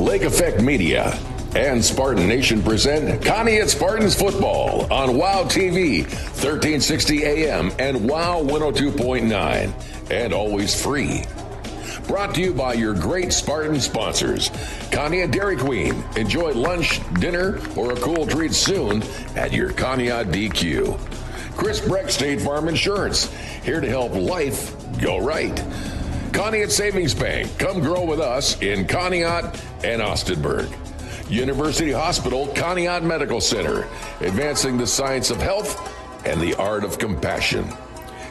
Lake Effect Media and Spartan Nation present Conneaut Spartans football on WOW TV, 1360 AM and WOW 102.9, and always free. Brought to you by your great Spartan sponsors. Conneaut Dairy Queen. Enjoy lunch, dinner, or a cool treat soon at your Conneaut DQ. Chris Breck State Farm Insurance. Here to help life go right. Conneaut Savings Bank. Come grow with us in Conneaut and Austinburg. University Hospital Conneaut Medical Center. Advancing the science of health and the art of compassion.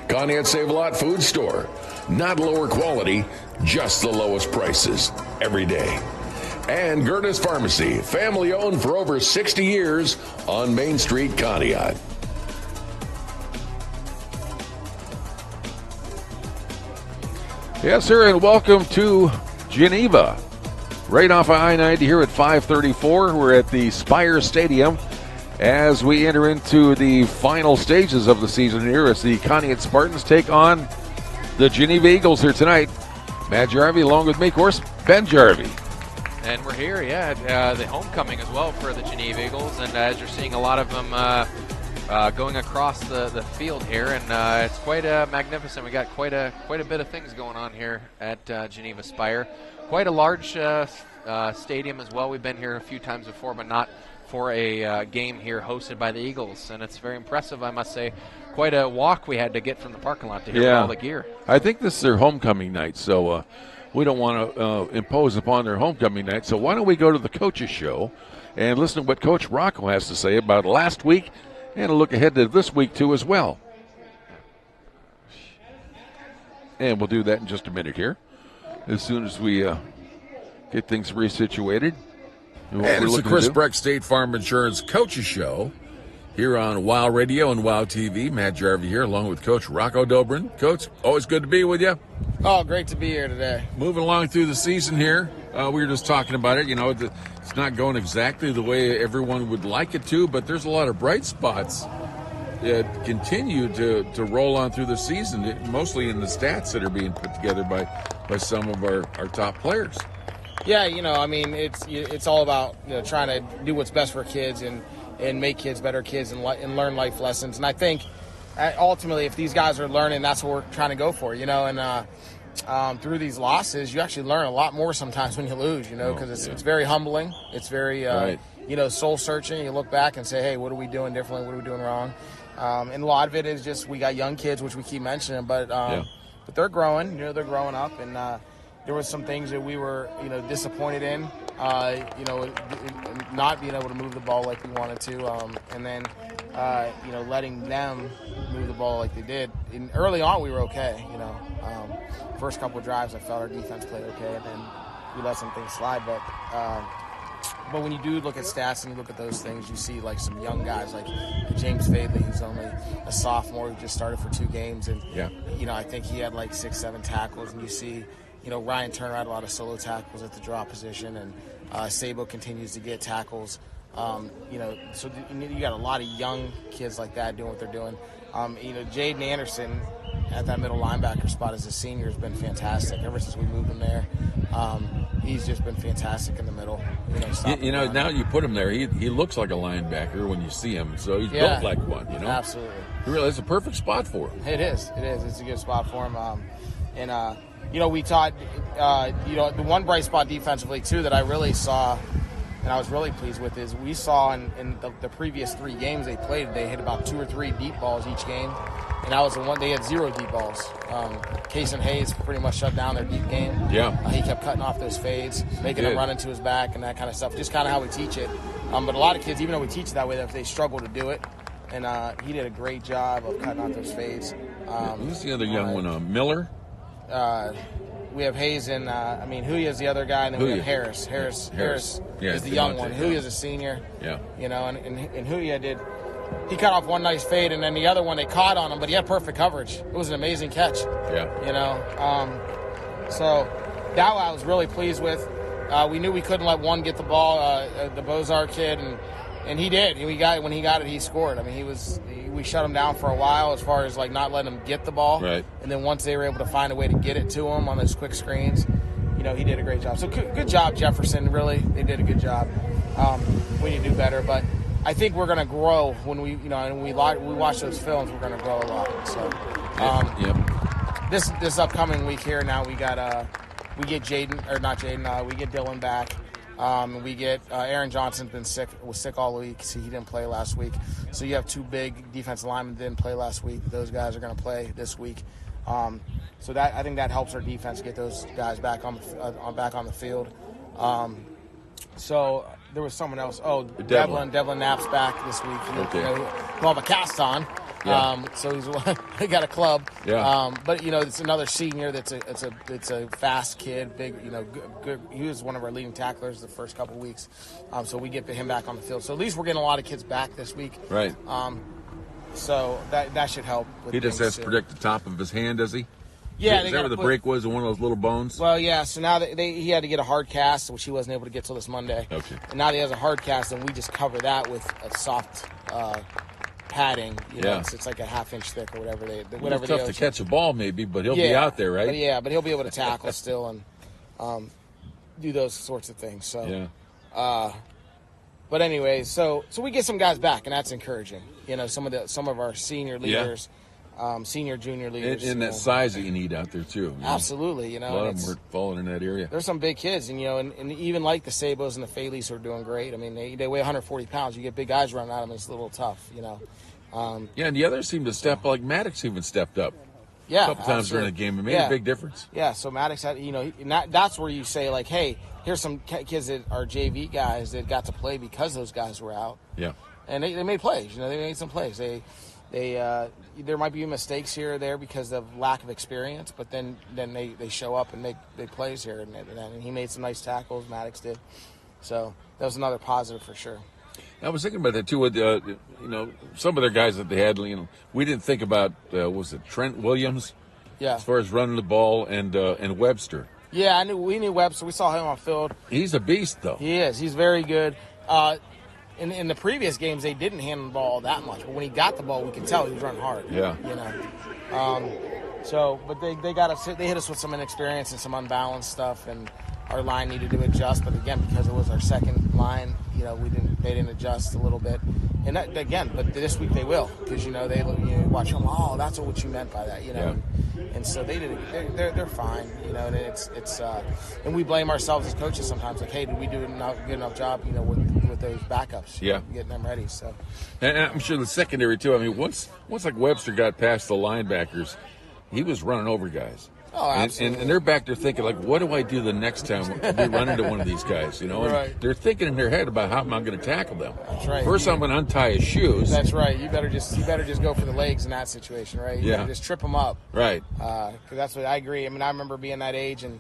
Conneaut Save-A-Lot Food Store. Not lower quality, just the lowest prices every day. And Gertis Pharmacy, family owned for over 60 years on Main Street, Conneaut. Yes, sir, and welcome to Geneva. Right off of I-90 here at 534. We're at the Spire Stadium as we enter into the final stages of the season here as the Conneaut Spartans take on the Geneva Eagles here tonight. Matt Jarvie along with me, of course, Ben Jarvie. And we're here, the homecoming as well for the Geneva Eagles. And as you're seeing a lot of them going across the field here, and it's quite magnificent. We got quite a bit of things going on here at Geneva Spire. Quite a large stadium as well. We've been here a few times before, but not for a game here hosted by the Eagles. And it's very impressive, I must say. Quite a walk we had to get from the parking lot to here all the gear. I think this is their homecoming night, so we don't want to impose upon their homecoming night. So why don't we go to the coaches' show and listen to what Coach Rocco has to say about last week and a look ahead to this week, too, as well. And we'll do that in just a minute here, as soon as we get things resituated. And it's the Chris Breck State Farm Insurance Coaches Show here on WOW Radio and WOW TV. Matt Jarvie here along with Coach Rocco Dobrin. Coach, always good to be with you. Oh, great to be here today. Moving along through the season here. We were just talking about it. You know, it's not going exactly the way everyone would like it to, but there's a lot of bright spots that continue to roll on through the season, mostly in the stats that are being put together by some of our top players. Yeah, I mean, it's all about trying to do what's best for kids and make kids better kids and learn life lessons. And I think ultimately, if these guys are learning, that's what we're trying to go for. And through these losses, you actually learn a lot more sometimes when you lose. Because it's very humbling. It's very soul searching. You look back and say, hey, what are we doing differently? What are we doing wrong? And a lot of it is just we got young kids, which we keep mentioning, but they're growing. They're growing up, and there was some things that we were disappointed in. Not being able to move the ball like we wanted to, and then letting them move the ball like they did. And early on, we were okay. First couple of drives, I felt our defense played okay, and then we let some things slide. But when you do look at stats and you look at those things, you see like some young guys like James Fadley, who's only a sophomore who just started for 2 games, and I think he had like 6-7 tackles, and you see. Ryan Turner had a lot of solo tackles at the draw position, and Sabo continues to get tackles. So you got a lot of young kids like that doing what they're doing. Jaden Anderson at that middle linebacker spot as a senior has been fantastic ever since we moved him there. He's just been fantastic in the middle. Now you put him there, he looks like a linebacker when you see him, so he's built like one. Absolutely. Really, it's a perfect spot for him. It is. It's a good spot for him. We taught, the one bright spot defensively, too, that I really saw and I was really pleased with is we saw in the previous 3 games they played, they hit about 2 or 3 deep balls each game. And that was the one, they had 0 deep balls. Kason Hayes pretty much shut down their deep game. Yeah. He kept cutting off those fades, making them run into his back and that kind of stuff, just kind of how we teach it. But a lot of kids, even though we teach it that way, they struggle to do it. And he did a great job of cutting off those fades. Who's the other young one? Miller? We have Hayes and, Huya is the other guy, and then we have Harris. Harris is the young one. Huya is a senior. Yeah. And Huya he cut off one nice fade, and then the other one they caught on him, but he had perfect coverage. It was an amazing catch. Yeah. So that I was really pleased with. We knew we couldn't let one get the ball, the Bozar kid, and he did. When he got it, he scored. We shut him down for a while as far as not letting him get the ball. Right. And then once they were able to find a way to get it to him on those quick screens, he did a great job. So good job, Jefferson. Really, they did a good job. We need to do better, but I think we're going to grow when we watch those films. We're going to grow a lot. So this upcoming week here now we get Dylan back. We get Aaron Johnson's was sick all week, so he didn't play last week. So you have 2 big defensive linemen that didn't play last week. Those guys are going to play this week. So I think that helps our defense get those guys back on the field. So there was someone else. Oh, Devlin Knapp's back this week. He'll have a cast on. Yeah. So he got a club. Yeah. But it's another senior it's a fast kid, big, good. He was one of our leading tacklers the first couple weeks. So we get him back on the field. So at least we're getting a lot of kids back this week. Right. So that should help. He just has to protect the top of his hand, does he? Yeah. Is that where the break was in one of those little bones? Well, yeah. So now he had to get a hard cast, which he wasn't able to get till this Monday. Okay. And now that he has a hard cast, and we just cover that with a soft padding. It's like a half-inch thick or whatever. It's tough to catch a ball, maybe, but he'll be out there, right? But he'll be able to tackle still and do those sorts of things. So, but anyway, so we get some guys back, and that's encouraging. Some of our senior leaders. Senior, junior leaders. And that size that you need out there, too. Absolutely. A lot of them were falling in that area. There's some big kids, and even like the Sabos and the Faleys who are doing great. I mean, they weigh 140 pounds. You get big guys running out of them, it's a little tough, and the others seem to step, like Maddox even stepped up. Yeah, a couple times during the game. It made a big difference. Yeah, so Maddox had, that's where you say, like, hey, here's some kids that are JV guys that got to play because those guys were out. Yeah. And they made plays. They made some plays. There might be mistakes here or there because of lack of experience, but then they show up and make big plays here. And he made some nice tackles, Maddox did. So that was another positive for sure. I was thinking about that too. With some of their guys that they had. We didn't think about was it Trent Williams? Yeah. As far as running the ball and Webster. Yeah, we knew Webster. We saw him on field. He's a beast, though. He is. He's very good. In the previous games, they didn't handle the ball that much, but when he got the ball, we could tell he was running hard. Yeah. But they hit us with some inexperience and some unbalanced stuff, and our line needed to adjust. But again, because it was our second line, they didn't adjust a little bit. And that, again, but this week they will, because they watch them. Oh, that's what you meant by that, Yeah. And so they did. They're fine, And it's and we blame ourselves as coaches sometimes. Like, hey, did we do a good enough job, with those backups? Getting them ready. So, and I'm sure the secondary too. I mean, once like Webster got past the linebackers, he was running over guys. Oh, absolutely. And they're back there thinking, like, what do I do the next time we run into one of these guys, Right. And they're thinking in their head about how am I going to tackle them. That's right. First, I'm going to untie his shoes. That's right. You better just go for the legs in that situation, right? You better just trip them up. Right. Because that's what I agree. I mean, I remember being that age, and,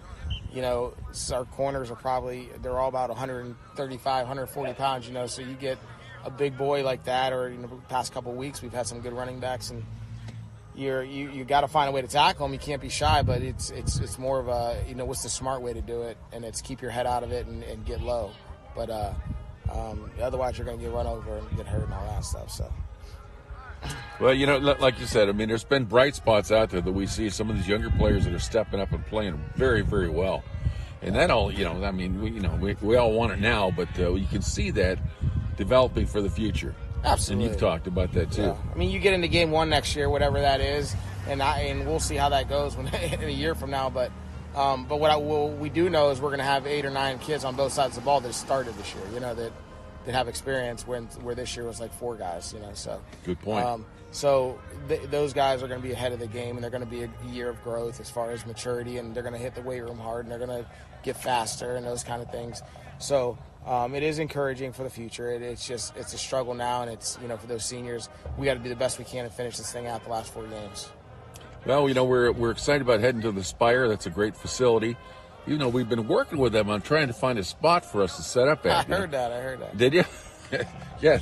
our corners are they're all about 135, 140 pounds, So you get a big boy like that, or, the past couple of weeks, we've had some good running backs, and you got to find a way to tackle them. You can't be shy, but it's more of a what's the smart way to do it, and it's keep your head out of it and get low. But otherwise you're going to get run over and get hurt and all that stuff. So. Well, like you said, I mean, there's been bright spots out there that we see some of these younger players that are stepping up and playing very, very well, and that all I mean, we all want it now, but you can see that developing for the future. Absolutely. And you've talked about that, too. Yeah. I mean, you get into game 1 next year, whatever that is, and we'll see how that goes in a year from now. But what we do know is we're going to have 8 or 9 kids on both sides of the ball that started this year, that have experience where this year was like 4 guys, So good point. Those guys are going to be ahead of the game, and they're going to be a year of growth as far as maturity, and they're going to hit the weight room hard, and they're going to get faster and those kind of things. So it is encouraging for the future. It's a struggle now, and it's for those seniors, we got to do the best we can and finish this thing out the last 4 games. Well, we're excited about heading to the Spire. That's a great facility. We've been working with them on trying to find a spot for us to set up at. I heard that. Did you? Yeah,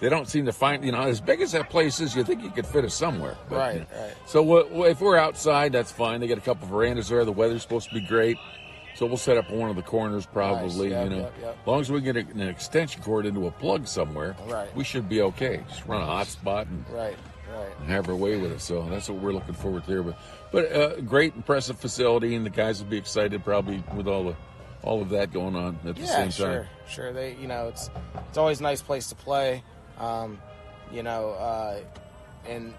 they don't seem to find, as big as that place is, you think you could fit us somewhere. But, right. So if we're outside, that's fine. They got a couple of verandas there. The weather's supposed to be great. So we'll set up one of the corners probably, nice. As long as we get an extension cord into a plug somewhere, right. We should be okay. Just run a hotspot and and have our way with it. So that's what we're looking forward to. But great, impressive facility, and the guys will be excited probably with all of that going on at the same time. Sure. They, it's always a nice place to play. And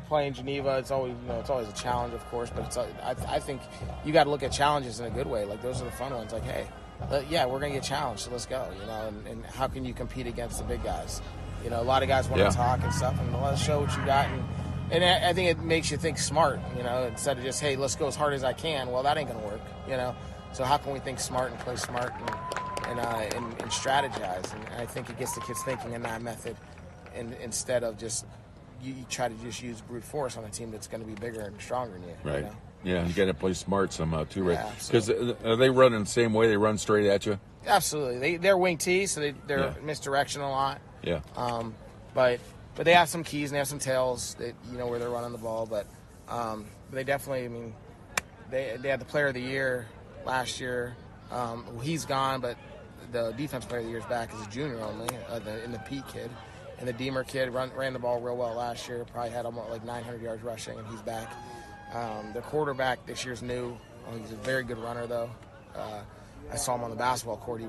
playing Geneva, it's always a challenge, of course. But I think you got to look at challenges in a good way. Like, those are the fun ones. Like, hey, we're gonna get challenged, so let's go. And how can you compete against the big guys? A lot of guys want to talk and stuff, and let's show what you got. And I think it makes you think smart. Instead of just, hey, let's go as hard as I can. Well, that ain't gonna work. So how can we think smart and play smart and strategize? And I think it gets the kids thinking in that method, and instead of just you try to just use brute force on a team that's going to be bigger and stronger than you. Right. Yeah, you got to play smart somehow too, right? Because are they running the same way? They run straight at you? Absolutely. They're wing T, so they're misdirection a lot. Yeah. But they have some keys and they have some tails that where they're running the ball. But they definitely, they had the player of the year last year. He's gone, but the defense player of the year is back as a junior only, in the Pete kid. And the Deemer kid ran the ball real well last year. Probably had almost like 900 yards rushing, and he's back. The quarterback this year's new. He's a very good runner, though. I saw him on the basketball court.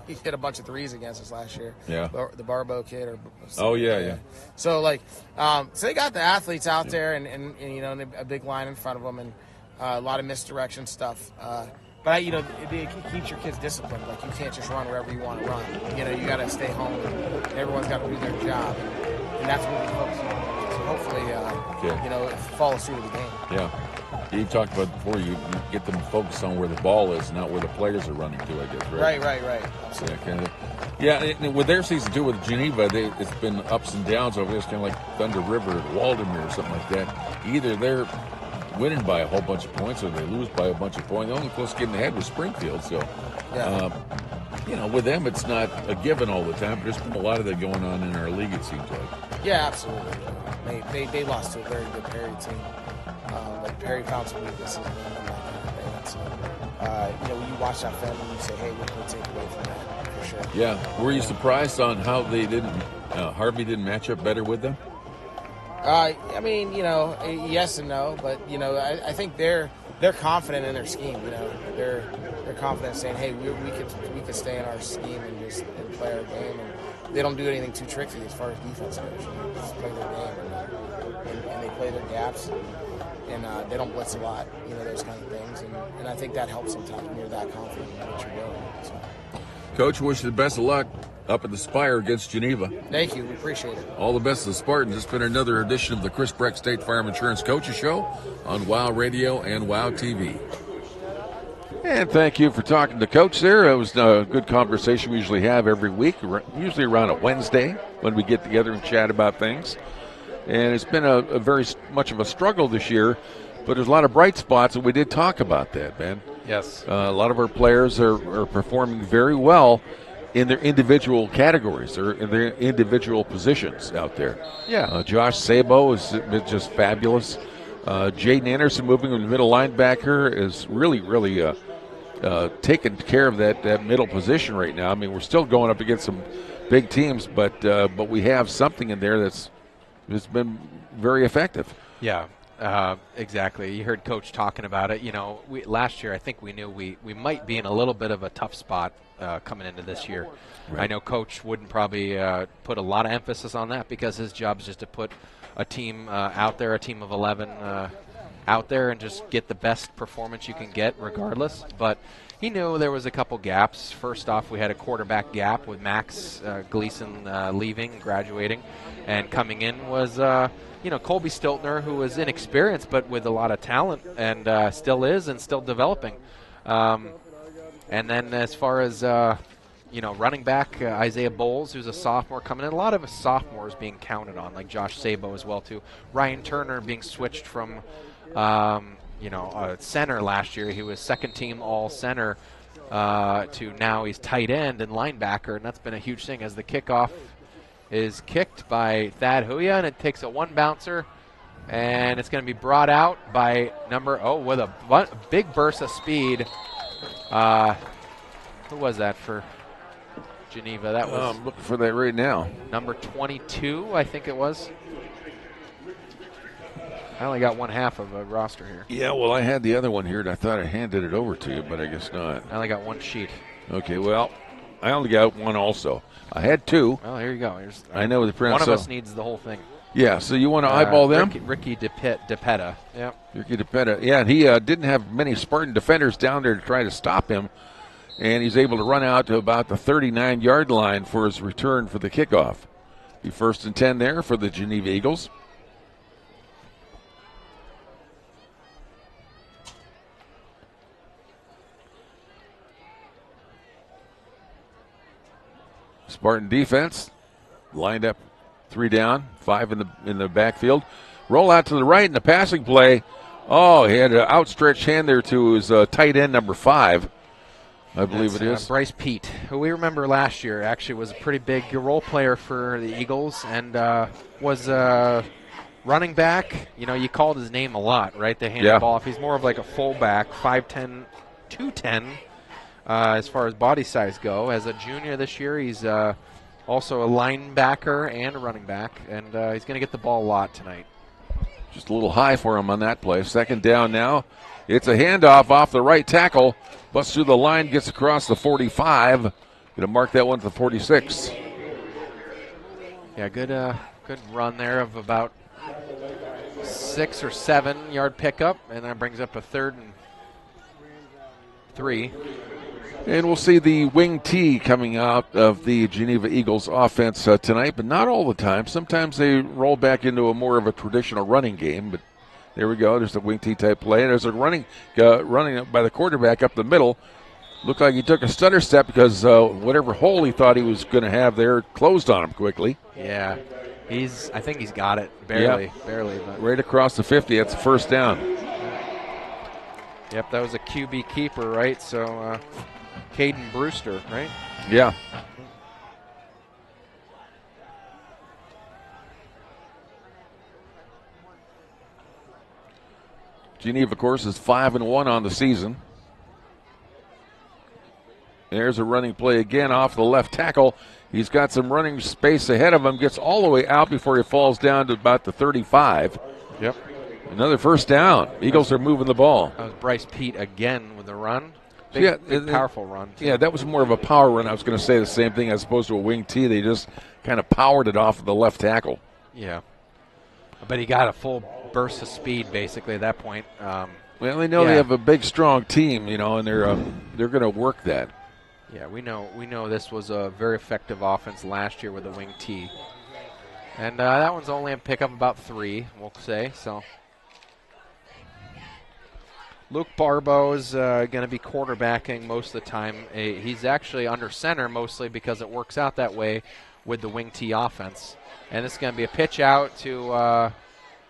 He hit a bunch of threes against us last year. Yeah. The Barbeau kid. Yeah. So so they got the athletes out there, and a big line in front of them, and a lot of misdirection stuff. But it keeps your kids disciplined. Like, you can't just run wherever you want to run. You got to stay home. And everyone's got to do their job, and that's what we focus on. So hopefully, it follows through to the game. Yeah. You talked about before. You get them focused on where the ball is, not where the players are running to. I guess. Right. Absolutely. Yeah. With their season too, with Geneva, it's been ups and downs over there. It's kind of like Thunder River, Waldemere, or something like that. Either they're winning by a whole bunch of points, or they lose by a bunch of points. The only close getting ahead was Springfield. So, with them, it's not a given all the time. But there's been a lot of that going on in our league, it seems like. Yeah, absolutely. They lost to a very good Perry team. Perry found some weaknesses in them and that kind of thing. So, when you watch that film, you say, hey, what can we take away from that? For sure. Yeah. Were you surprised on how they Harvey didn't match up better with them? Yes and no, but I think they're confident in their scheme. They're confident saying, "Hey, we could stay in our scheme and play our game." And they don't do anything too tricky as far as defense goes. They just play their game and they play their gaps and they don't blitz a lot. Those kind of things, and I think that helps sometimes when you're that confident in what you're doing. So. Coach, wish you the best of luck up at the Spire against Geneva. Thank you. We appreciate it. All the best to the Spartans. It's been another edition of the Chris Breck State Farm Insurance Coaches Show on WOW Radio and WOW TV. And thank you for talking to Coach there. It was a good conversation we usually have every week, usually around a Wednesday when we get together and chat about things. And it's been a very much of a struggle this year, but there's a lot of bright spots, and we did talk about that, man. Yes. A lot of our players are performing very well in their individual categories or in their individual positions out there. Yeah. Josh Sabo is just fabulous. Jaden Anderson moving to the middle linebacker is really taking care of that middle position right now. I mean, we're still going up against some big teams, but we have something in there that's been very effective. Yeah. Exactly. You heard Coach talking about it. Last year I think we knew we might be in a little bit of a tough spot coming into this year. Right. I know Coach wouldn't probably put a lot of emphasis on that because his job is just to put a team out there, a team of 11 out there, and just get the best performance you can get regardless. But he knew there was a couple gaps. First off, we had a quarterback gap with Max Gleason leaving, graduating, and coming in was Colby Stiltner, who was inexperienced but with a lot of talent and still is and still developing. And then as far as running back, Isaiah Bowles, who's a sophomore coming in. A lot of sophomores being counted on, like Josh Sabo as well too. Ryan Turner being switched from center last year. He was second team all center to now he's tight end and linebacker, and that's been a huge thing as the kickoff is kicked by Thad Huya, and it takes a one bouncer, and it's going to be brought out by with a big burst of speed. Who was that for Geneva? That was I'm looking for that right now. number 22, I think it was. I only got one half of a roster here. Yeah, well, I had the other one here, and I thought I handed it over to you, but I guess not. I only got one sheet. Okay, well, I only got one also. I had two. Well, here you go. I know the pronounce. One of us needs the whole thing. Yeah, so you want to eyeball them? Ricky DePetta. Yep. Ricky DePetta. Yeah, and he didn't have many Spartan defenders down there to try to stop him, and he's able to run out to about the 39-yard line for his return for the kickoff. Be 1st and 10 there for the Geneva Eagles. Spartan defense lined up 3 down, 5 in the backfield. Roll out to the right in the passing play. Oh, he had an outstretched hand there to his tight end number 5, I believe it is. Bryce Pete, who we remember last year actually was a pretty big role player for the Eagles and was running back. You know, you called his name a lot, right? They hand the ball off. He's more of like a fullback, 5'10", 210 as far as body size go. As a junior this year, he's also a linebacker and a running back, and he's going to get the ball a lot tonight. Just a little high for him on that play. 2nd down now. It's a handoff off the right tackle. Busts through the line, gets across the 45. Going to mark that one for 46. Yeah, good run there of about 6 or 7 yard pickup, and that brings up a 3rd and 3. And we'll see the wing T coming out of the Geneva Eagles offense tonight, but not all the time. Sometimes they roll back into a more of a traditional running game, but there we go. There's a wing T type play, and there's a running by the quarterback up the middle. Looked like he took a stutter step because whatever hole he thought he was going to have there closed on him quickly. Yeah, I think he's got it barely. But. Right across the 50. That's a 1st down. Yep, that was a QB keeper, right? So. Caden Brewster, right? Yeah. Geneva, of course, is 5-1 on the season. There's a running play again off the left tackle. He's got some running space ahead of him, gets all the way out before he falls down to about the 35. Yep. Another 1st down. Eagles are moving the ball. That was Bryce Pete again with the run. Big, powerful run. Too. Yeah, that was more of a power run. I was going to say the same thing as opposed to a wing T. They just kind of powered it off of the left tackle. Yeah. But he got a full burst of speed basically at that point. Well, they know they have a big, strong team, you know, and they're going to work that. Yeah, we know this was a very effective offense last year with the wing T. And that one's only a pickup about 3, we'll say. So Luke Barbeau is going to be quarterbacking most of the time. He's actually under center mostly because it works out that way with the wing T offense. And this is going to be a pitch out to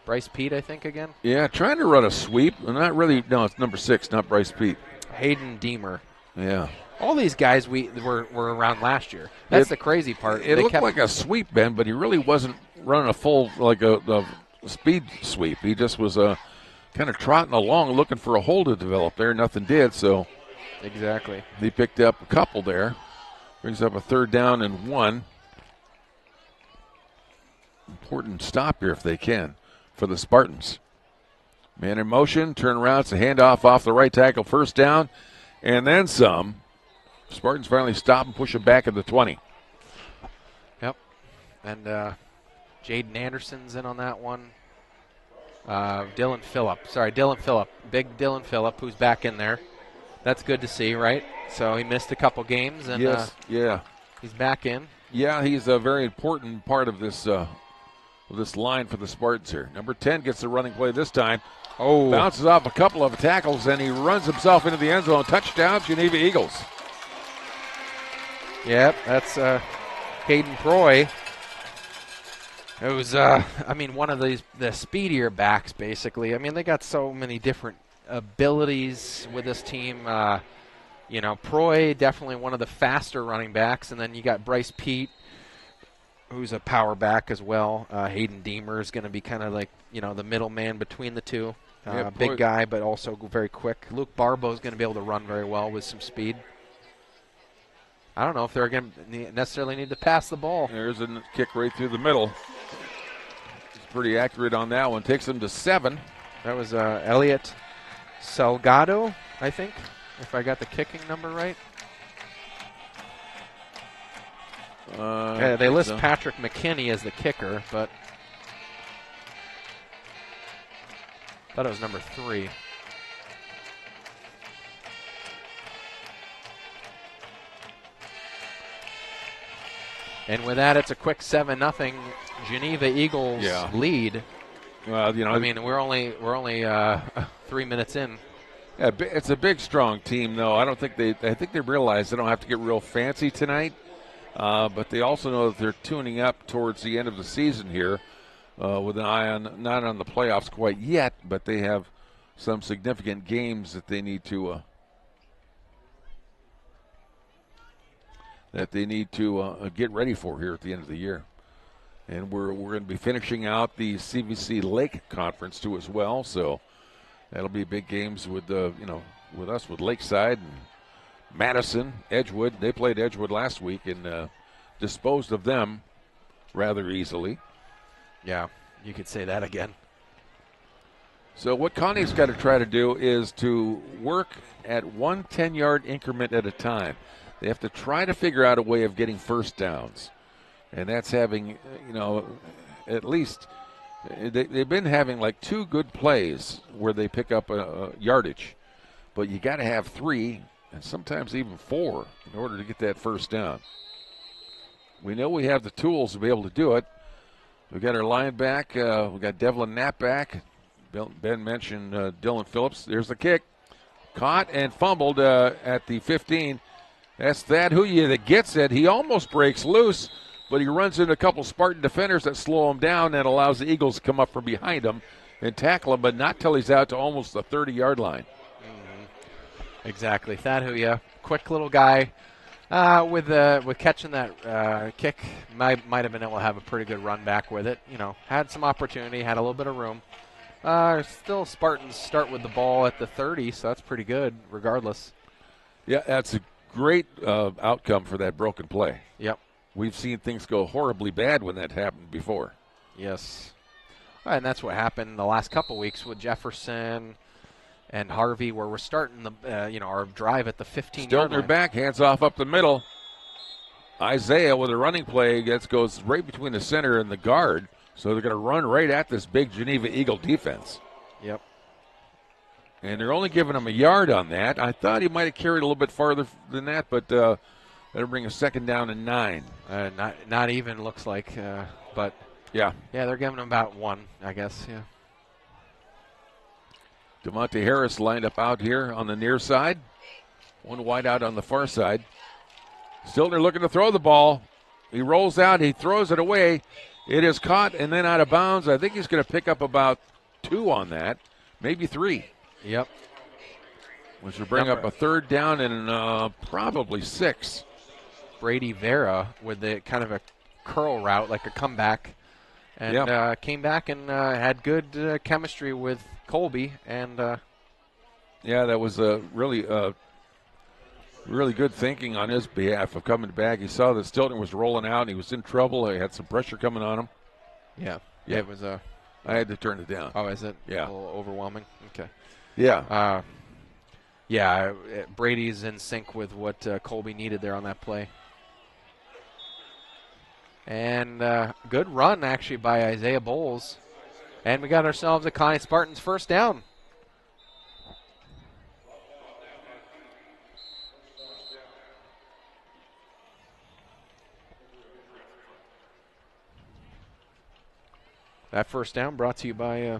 Bryce Pete, I think, again. Yeah, trying to run a sweep. Not really. No, it's number 6, not Bryce Pete. Hayden Deemer. Yeah. All these guys were around last year. That's the crazy part. It looked like a sweep, Ben, but he really wasn't running a full, like a speed sweep. He just was kind of trotting along looking for a hole to develop there. Nothing did, so. Exactly. He picked up a couple there. Brings up a 3rd down and 1. Important stop here if they can for the Spartans. Man in motion, turn around, it's a handoff off the right tackle, 1st down, and then some. Spartans finally stop and push it back at the 20. Yep. And Jaden Anderson's in on that one. Dylan Phillip. Big Dylan Phillip, who's back in there. That's good to see, right? So he missed a couple games, and he's back in. Yeah, he's a very important part of this line for the Spartans here. Number 10 gets the running play this time. Oh. Bounces off a couple of tackles, and he runs himself into the end zone. Touchdown, Geneva Eagles. Yep, that's Caden Proy. It was, one of the speedier backs, basically. I mean, they got so many different abilities with this team. Proy, definitely one of the faster running backs. And then you got Bryce Pete, who's a power back as well. Hayden Deemer is going to be kind of like, the middleman between the two. Big guy, but also very quick. Luke Barbeau is going to be able to run very well with some speed. I don't know if they're going to necessarily need to pass the ball. There's a kick right through the middle. pretty accurate on that one. Takes them to 7. That was Elliot Salgado, I think, if I got the kicking number right. They list Patrick McKinney as the kicker, but I thought it was number 3. And with that, it's a quick 7-0 Geneva Eagles lead. Well, I mean, we're only 3 minutes in. Yeah, it's a big, strong team, though. I think they realize they don't have to get real fancy tonight, but they also know that they're tuning up towards the end of the season here, with an eye on not on the playoffs quite yet, but they have some significant games that they need to get ready for here at the end of the year. And we're going to be finishing out the CVC Lake Conference too as well, so that'll be big games with with us, with Lakeside and Madison, Edgewood. They played Edgewood last week and disposed of them rather easily. Yeah, you could say that again. So what Connie's got to try to do is to work at 1 10-yard increment at a time. They have to try to figure out a way of getting first downs. And that's having, at least they've been having like 2 good plays where they pick up a yardage. But you got to have 3 and sometimes even 4 in order to get that first down. We know we have the tools to be able to do it. We've got our line back. We've got Devlin Knapp back. Ben mentioned Dylan Phillips. There's the kick. Caught and fumbled at the 15. That's Thad Huya that gets it. He almost breaks loose, but he runs into a couple Spartan defenders that slow him down and allows the Eagles to come up from behind him and tackle him, but not till he's out to almost the 30-yard line. Mm-hmm. Exactly. Thad Huya, quick little guy. With catching that kick, might have been able to have a pretty good run back with it. Had some opportunity, had a little bit of room. Still, Spartans start with the ball at the 30, so that's pretty good regardless. Yeah, that's a great outcome for that broken play. Yep. We've seen things go horribly bad when that happened before. Yes. And that's what happened the last couple weeks with Jefferson and Harvey, where we're starting our drive at the 15-yard line. Stiltner back, hands off up the middle. Isaiah with a running play goes right between the center and the guard, so they're going to run right at this big Geneva Eagle defense. Yep. And they're only giving him a yard on that. I thought he might have carried a little bit farther than that, but that'll bring a 2nd down and 9. Not even, looks like, but yeah, they're giving him about 1, I guess. Yeah. DeMonte Harris lined up out here on the near side. 1 wide out on the far side. Stiltner looking to throw the ball. He rolls out. He throws it away. It is caught and then out of bounds. I think he's going to pick up about 2 on that, maybe 3. Yep. Which will bring up a 3rd down and probably 6. Brady Vera with the kind of a curl route, like a comeback, and came back and had good chemistry with Colby. And that was really good thinking on his behalf of coming back. He saw that Stiltner was rolling out and he was in trouble. He had some pressure coming on him. Yeah, it was I had to turn it down. Oh, is it? Yeah. A little overwhelming. Okay. Yeah. Brady's in sync with what Colby needed there on that play. And good run, actually, by Isaiah Bowles. And we got ourselves a Conneaut Spartans first down. That first down brought to you by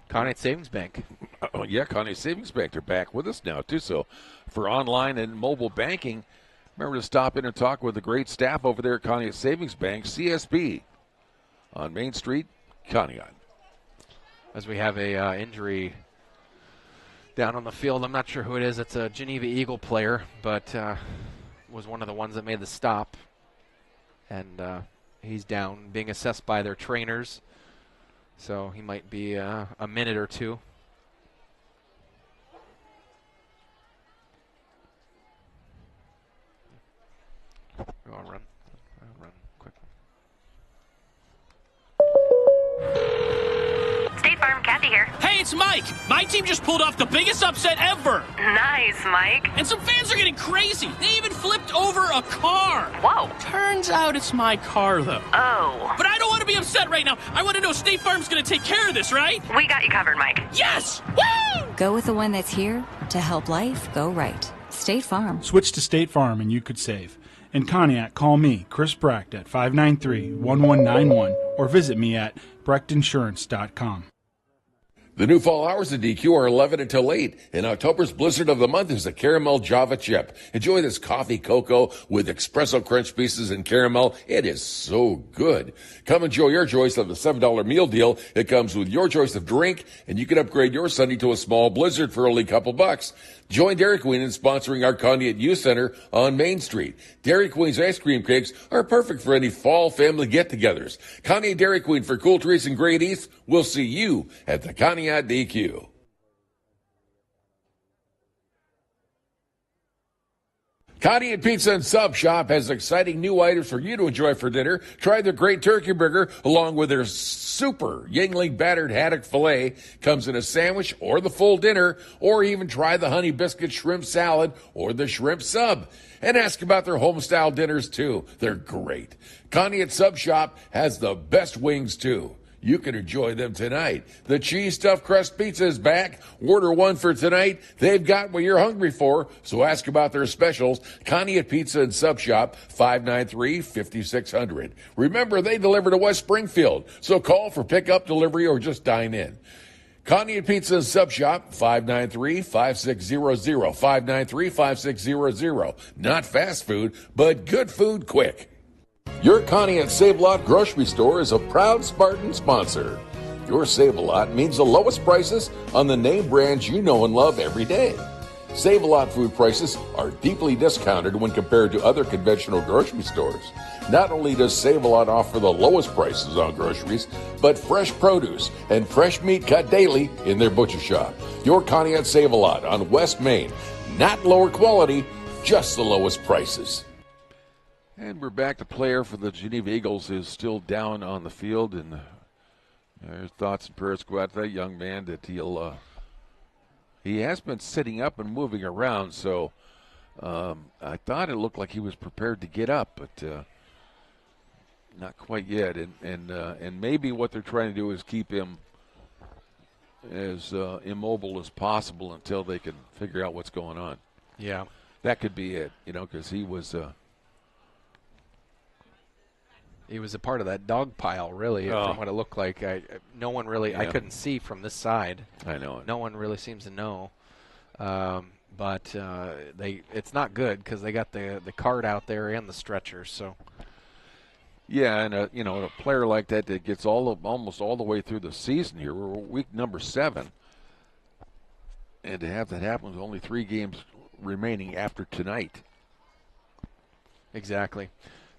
Conneaut Savings Bank. Oh, yeah, Conneaut Savings Bank. They're back with us now, too. So for online and mobile banking, remember to stop in and talk with the great staff over there at Conneaut Savings Bank, CSB, on Main Street, Conneaut. As we have a injury down on the field. I'm not sure who it is. It's a Geneva Eagle player, but was one of the ones that made the stop. And he's down, being assessed by their trainers. So he might be a minute or 2. I'll run quick. here. Hey, it's Mike. My team just pulled off the biggest upset ever. Nice, Mike. And some fans are getting crazy. They even flipped over a car. Whoa. Turns out it's my car, though. Oh. But I don't want to be upset right now. I want to know State Farm's going to take care of this, right? We got you covered, Mike. Yes! Woo! Go with the one that's here to help life go right. State Farm. Switch to State Farm and you could save. In Conneaut, call me, Chris Brecht, at 593-1191 or visit me at brechtinsurance.com. The new fall hours at DQ are 11 until 8, and October's blizzard of the month is the Caramel Java Chip. Enjoy this coffee cocoa with espresso crunch pieces and caramel. It is so good. Come enjoy your choice of the $7 meal deal. It comes with your choice of drink, and you can upgrade your Sunday to a small blizzard for only a couple bucks. Join Dairy Queen in sponsoring our Conneaut Youth Center on Main Street. Dairy Queen's ice cream cakes are perfect for any fall family get-togethers. Conneaut Dairy Queen for cool treats in Great East. We'll see you at the Conneaut DQ. Conneaut Pizza and Sub Shop has exciting new items for you to enjoy for dinner. Try their great turkey burger along with their super Yingling battered haddock filet. Comes in a sandwich or the full dinner, or even try the honey biscuit shrimp salad or the shrimp sub. And ask about their home-style dinners, too. They're great. Conneaut Sub Shop has the best wings, too. You can enjoy them tonight. The cheese stuffed crust pizza is back. Order one for tonight. They've got what you're hungry for, so ask about their specials. Conneaut Pizza and Sub Shop, 593-5600. Remember, they deliver to West Springfield, so call for pickup, delivery, or just dine in. Conneaut Pizza and Sub Shop, 593-5600. 593-5600. Not fast food, but good food quick. Your Conneaut Save-A-Lot grocery store is a proud Spartan sponsor. Your Save-A-Lot means the lowest prices on the name brands you know and love every day. Save-A-Lot food prices are deeply discounted when compared to other conventional grocery stores. Not only does Save-A-Lot offer the lowest prices on groceries, but fresh produce and fresh meat cut daily in their butcher shop. Your Conneaut Save-A-Lot on West Main. Not lower quality, just the lowest prices. And we're back. The player for the Geneva Eagles is still down on the field, and there's thoughts and prayers go out to that young man that he has been sitting up and moving around. So I thought it looked like he was prepared to get up, but not quite yet. And maybe what they're trying to do is keep him as immobile as possible until they can figure out what's going on. Yeah, that could be it. Because he was. He was a part of that dog pile, really, from what it looked like. No one really, I couldn't see from this side. I know. No one really seems to know. But it's not good because they got the cart out there and the stretcher. So. Yeah, and a player like that gets almost all the way through the season here. We're week number 7. And to have that happen with only 3 games remaining after tonight. Exactly.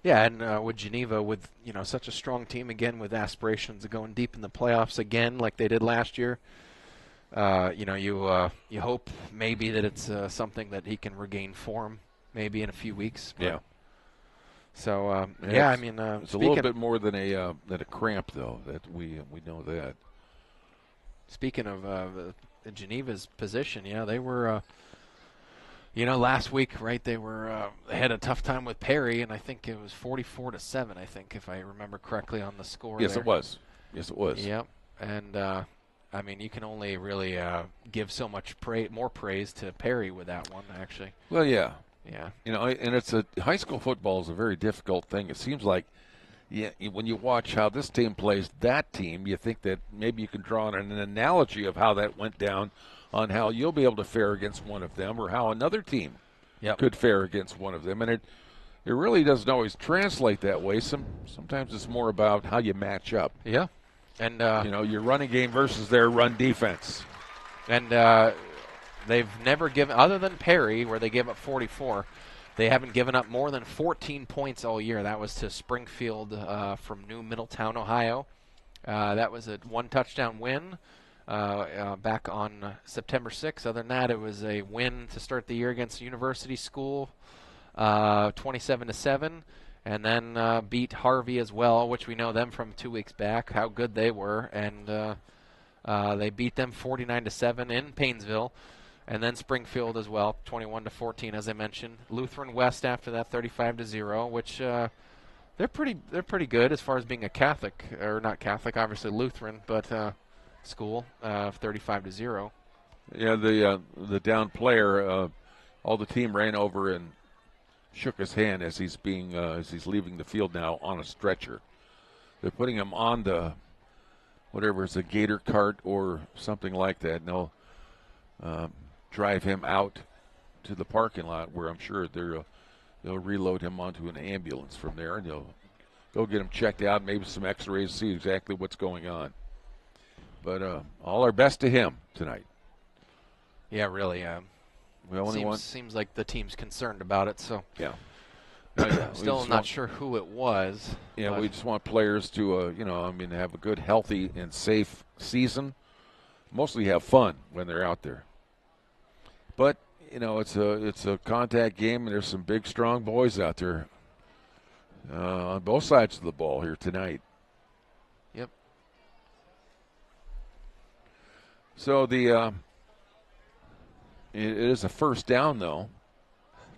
Yeah, and with Geneva, with such a strong team again, with aspirations of going deep in the playoffs again, like they did last year, you hope maybe that it's something that he can regain form, maybe in a few weeks. Yeah. So it's a little bit more than a cramp, though. That we know that. Speaking of Geneva's position, they were. Last week, right, they had a tough time with Perry, and I think it was 44-7, I think, if I remember correctly on the score. Yes, there. it was. Yes, it was. Yep. And, you can only really give so much more praise to Perry with that one, actually. Well, yeah. Yeah. And high school football is a very difficult thing. It seems like, when you watch how this team plays that team, you think that maybe you can draw on an analogy of how that went down on how you'll be able to fare against one of them or how another team could fare against one of them. And it really doesn't always translate that way. Sometimes it's more about how you match up. Yeah. And your running game versus their run defense. And they've never given, other than Perry, where they gave up 44, they haven't given up more than 14 points all year. That was to Springfield from New Middletown, Ohio. That was a 1-touchdown win. Back on September 6th. Other than that, it was a win to start the year against University School, 27-7, and then beat Harvey as well, which we know them from 2 weeks back, how good they were, and They beat them 49-7 in Painesville, and then Springfield as well, 21-14, as I mentioned. Lutheran West after that, 35-0, which they're pretty good as far as being a Catholic, or not Catholic, obviously Lutheran, but school, 35-0. Yeah, the down player, all the team ran over and shook his hand as he's leaving the field now on a stretcher. They're putting him on the whatever, it's a gator cart or something like that, and they'll drive him out to the parking lot where I'm sure they'll reload him onto an ambulance from there, and they'll go get him checked out, maybe some x-rays, see exactly what's going on. But all our best to him tonight. Yeah, really. Seems like the team's concerned about it, so. Yeah. Still not sure who it was. Yeah, we just want players to, have a good, healthy, and safe season. Mostly have fun when they're out there. But, it's a contact game, and there's some big, strong boys out there on both sides of the ball here tonight. Yep. So it is a first down, though,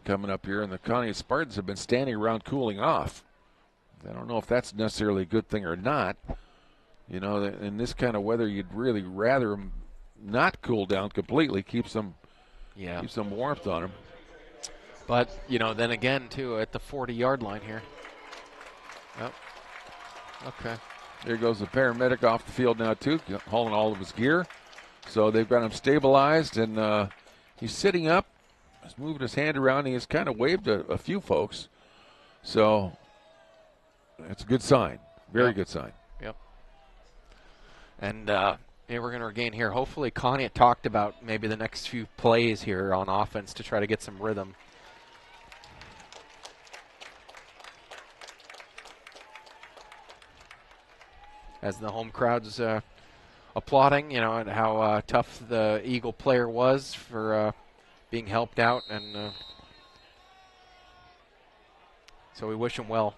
coming up here, and the Conneaut Spartans have been standing around cooling off. I don't know if that's necessarily a good thing or not. In this kind of weather, you'd really rather them not cool down completely, keep some warmth on them. But, then again, too, at the 40-yard line here. Yep. Okay. There goes the paramedic off the field now, too, hauling all of his gear. So they've got him stabilized, and he's sitting up. He's moving his hand around. He has kind of waved a few folks. So it's a good sign. Very good sign. Yep. And we're going to regain here. Hopefully Conneaut talked about maybe the next few plays here on offense to try to get some rhythm. As the home crowd's applauding, at how tough the Eagle player was for being helped out, and so we wish him well.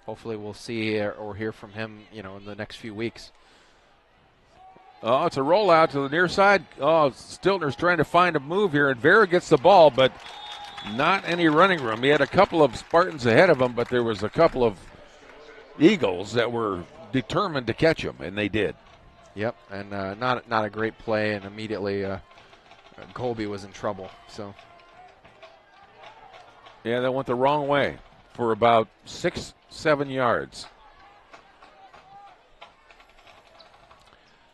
Hopefully we'll see or hear from him, in the next few weeks. Oh, it's a rollout to the near side. Oh, Stiltner's trying to find a move here, and Vera gets the ball, but not any running room. He had a couple of Spartans ahead of him, but there was a couple of Eagles that were determined to catch him, and they did. Yep, and not a great play, and immediately Colby was in trouble. So, yeah, that went the wrong way for about 6-7 yards.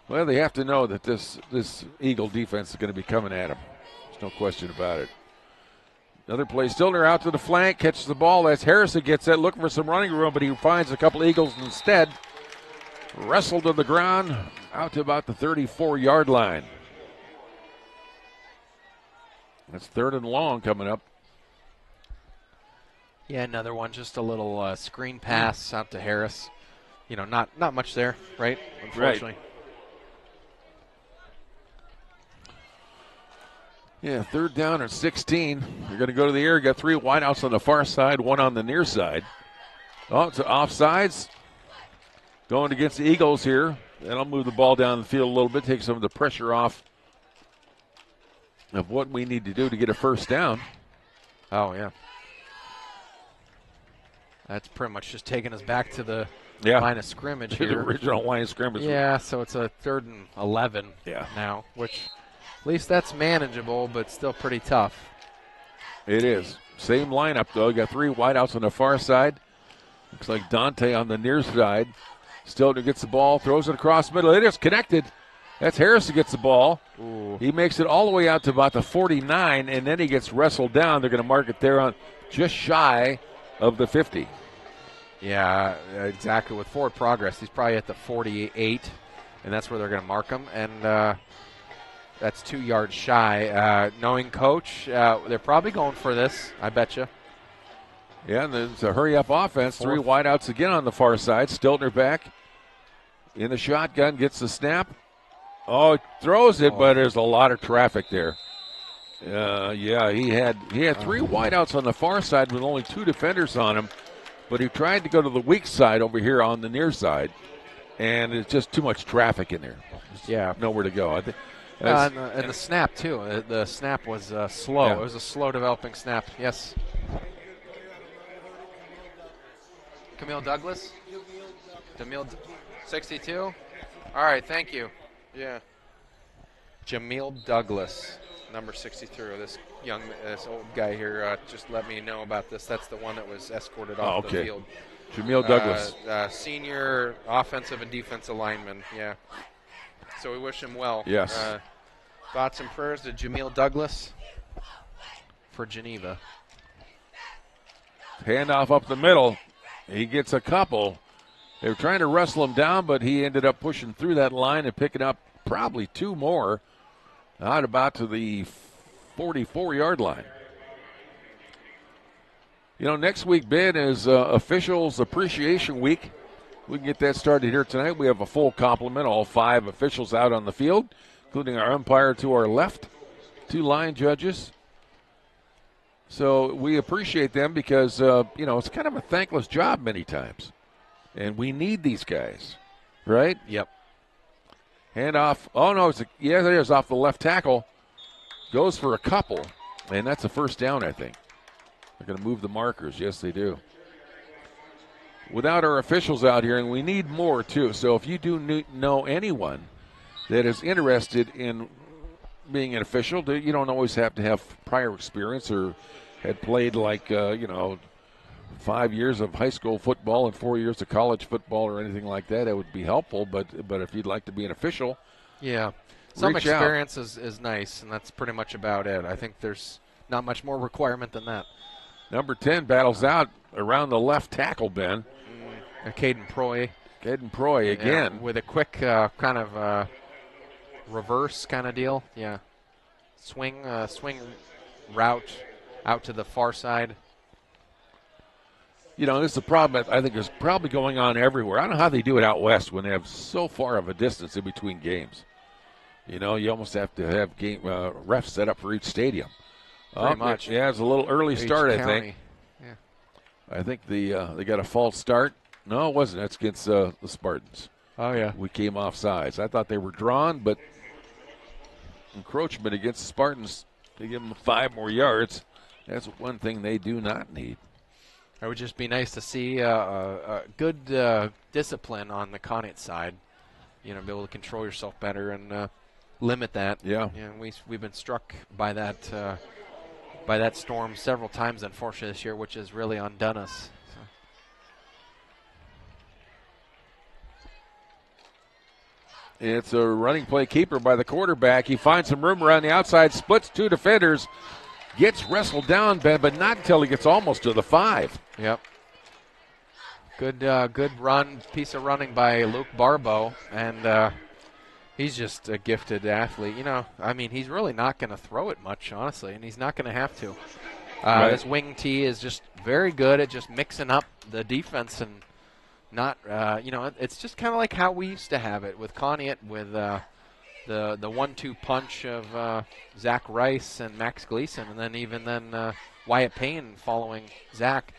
Well, they have to know that this Eagle defense is going to be coming at them. There's no question about it. Another play, Stiltner out to the flank, catches the ball. That's Harrison gets that, looking for some running room, but he finds a couple Eagles instead. Wrestled to the ground, out to about the 34-yard line. That's 3rd and long coming up. Yeah, another one, just a little screen pass out to Harris. Not much there, right? Unfortunately. Right. Yeah, 3rd down and 16. You're going to go to the air. You got 3 wideouts on the far side, 1 on the near side. Oh, it's offsides. Going against the Eagles here. That'll move the ball down the field a little bit, take some of the pressure off of what we need to do to get a first down. Oh, yeah. That's pretty much just taking us back to the line of scrimmage here. The original line of scrimmage. Yeah, so it's a 3rd and 11 now, which at least that's manageable, but still pretty tough. It is. Same lineup, though. You got 3 wideouts on the far side. Looks like Dante on the near side. Stiltner gets the ball, throws it across the middle. It is connected. That's Harris who gets the ball. Ooh. He makes it all the way out to about the 49, and then he gets wrestled down. They're going to mark it there on just shy of the 50. Yeah, exactly. With forward progress, he's probably at the 48, and that's where they're going to mark him. And that's 2 yards shy. Knowing Coach, they're probably going for this, I bet you. Yeah, and it's a hurry-up offense. 3 wideouts again on the far side. Stiltner back in the shotgun, gets the snap. Oh, throws it, but there's a lot of traffic there. Yeah, he had 3 wideouts on the far side with only 2 defenders on him, but he tried to go to the weak side over here on the near side. and it's just too much traffic in there. Yeah. Nowhere to go. I think. And the snap, too. The snap was slow. Yeah. It was a slow developing snap. Yes. Camille Douglas? Jamil 62? All right, thank you. Yeah. Jamil Douglas, number 63. This old guy here just let me know about this. That's the one that was escorted off the field. Jamil Douglas. Senior offensive and defensive lineman, yeah. So we wish him well. Yes. Thoughts and prayers to Jamil Douglas for Geneva. Handoff up the middle. He gets a couple. They were trying to wrestle him down, but he ended up pushing through that line and picking up probably 2 more out about to the 44-yard line. You know, next week, Ben, is Officials Appreciation Week. We can get that started here tonight. We have a full complement, all 5 officials out on the field, including our umpire to our left, 2 line judges. So we appreciate them because, it's kind of a thankless job many times. And we need these guys, right? Yep. Handoff. Oh, no, there it is, off the left tackle. Goes for a couple, and that's a first down, I think. They're going to move the markers. Yes, they do. Without our officials out here, and we need more, too. So if you do know anyone that is interested in being an official, you don't always have to have prior experience or had played 5 years of high school football and 4 years of college football or anything like that. That would be helpful. But if you'd like to be an official, yeah, some reach experience is nice, and that's pretty much about it. I think there's not much more requirement than that. Number 10 battles out around the left tackle, Ben. Caden Proy. Caden Proy again. Yeah, with a quick kind of reverse kind of deal. Yeah. Swing route out to the far side. You know, this is a problem I think is probably going on everywhere. I don't know how they do it out west when they have so far of a distance in between games. You know, you almost have to have refs set up for each stadium. Pretty much. Yeah, it's a little early start, I think. Yeah. I think they got a false start. No, it wasn't. That's against the Spartans. Oh, yeah. We came off sides. I thought they were drawn, but encroachment against the Spartans to give them 5 more yards. That's one thing they do not need. It would just be nice to see good discipline on the Conneaut side. You know, be able to control yourself better and limit that. Yeah. We've been struck by that storm several times, unfortunately, this year, which has really undone us. So. It's a running play keeper by the quarterback. He finds some room around the outside, splits 2 defenders, gets wrestled down, Ben, but not until he gets almost to the 5. Yep. Good run, piece of running by Luke Barbeau, and he's just a gifted athlete. You know, I mean, he's really not going to throw it much, honestly, and he's not going to have to. Right. This wing T is just very good at just mixing up the defense and not, it's just kind of like how we used to have it with Conneaut with the 1-2 punch of Zach Rice and Max Gleason, and then Wyatt Payne following Zach.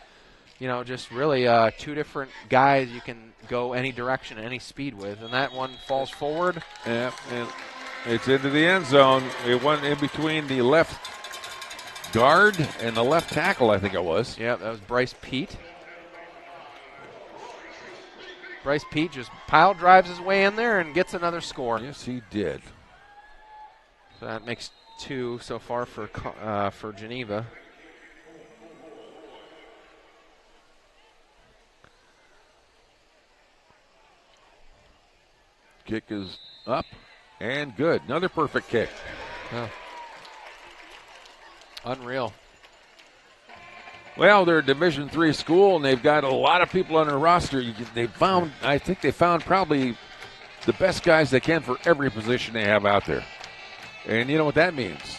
You know, just really 2 different guys you can go any direction, any speed with, and that one falls forward. Yeah, and it's into the end zone. It went in between the left guard and the left tackle, I think it was. Yeah, that was Bryce Pete. Bryce Pete just pile drives his way in there and gets another score. Yes, he did. So that makes 2 so far for Geneva. Kick is up and good. Another perfect kick. Oh. Unreal. Well, they're a Division III school, and they've got a lot of people on their roster. I think they found probably the best guys they can for every position they have out there. And you know what that means?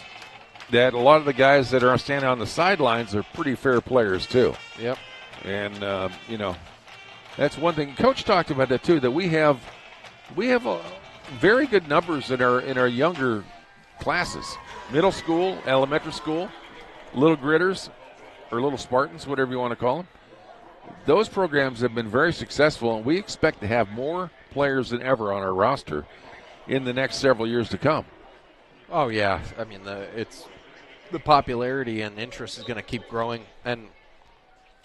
That a lot of the guys that are standing on the sidelines are pretty fair players, too. Yep. And, that's one thing. Coach talked about that, too, that we have very good numbers in our younger classes. Middle school, elementary school, little gritters, or little Spartans, whatever you want to call them. those programs have been very successful, and we expect to have more players than ever on our roster in the next several years to come. Oh yeah, I mean the popularity and interest is going to keep growing, and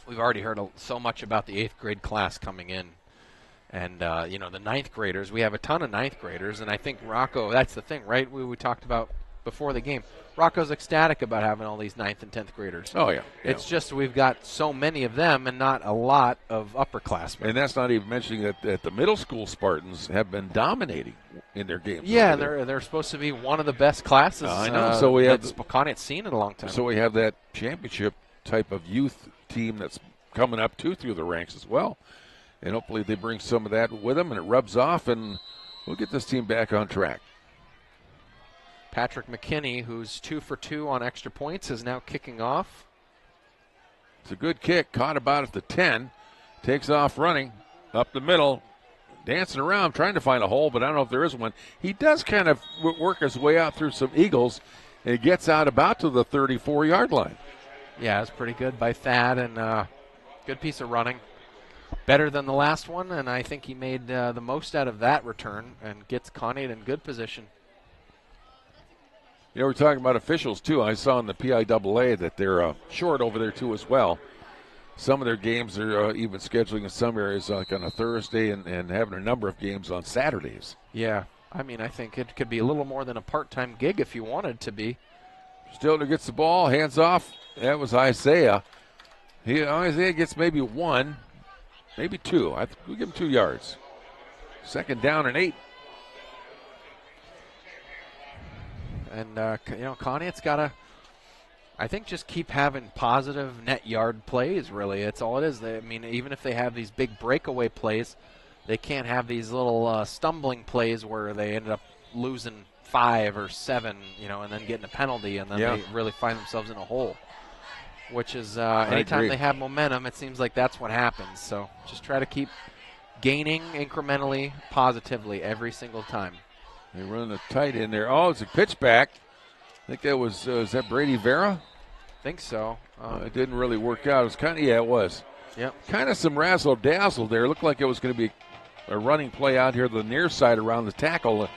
we've already heard so much about the 8th grade class coming in, and the 9th graders. We have a ton of 9th graders, and I think Rocco. That's the thing, right? We talked about before the game. Rocco's ecstatic about having all these 9th and 10th graders. Oh yeah, it's just we've got so many of them and not a lot of upperclassmen. And that's not even mentioning that the middle school Spartans have been dominating in their games. Yeah, they're supposed to be one of the best classes. I know. So we have Conneaut's seen in a long time. So we have that championship type of youth team that's coming up through the ranks as well, and hopefully they bring some of that with them and it rubs off, and we'll get this team back on track. Patrick McKinney, who's 2 for 2 on extra points, is now kicking off. It's a good kick, caught about at the 10, takes off running up the middle, dancing around trying to find a hole, but I don't know if there is one. He does kind of work his way out through some Eagles, and he gets out about to the 34-yard line. Yeah, it's pretty good by Thad, and good piece of running. Better than the last one, and I think he made the most out of that return and gets Conneaut in good position. You know, we're talking about officials, too. I saw in the PIAA that they're short over there, too, as well. Some of their games are even scheduling in some areas like on a Thursday and having a number of games on Saturdays. Yeah, I mean, I think it could be a little more than a part-time gig if you wanted to be. Stiltner gets the ball, hands off. That was Isaiah. Isaiah gets maybe 1, maybe 2. We give him 2 yards. 2nd down and 8. And, Conneaut's got to, I think, just keep having positive net yard plays, really. It's all it is. Even if they have these big breakaway plays, they can't have these little stumbling plays where they ended up losing 5 or 7, and then getting a penalty, and then they really find themselves in a hole. Which is, anytime they have momentum, it seems like that's what happens. So just try to keep gaining incrementally, positively every single time. They run the tight in there. Oh, it's a pitch back. I think that was that Brady Vera? I think so. It didn't really work out. It was kind of, it was. Yep. Kind of some razzle-dazzle there. It looked like it was going to be a running play out here to the near side around the tackle.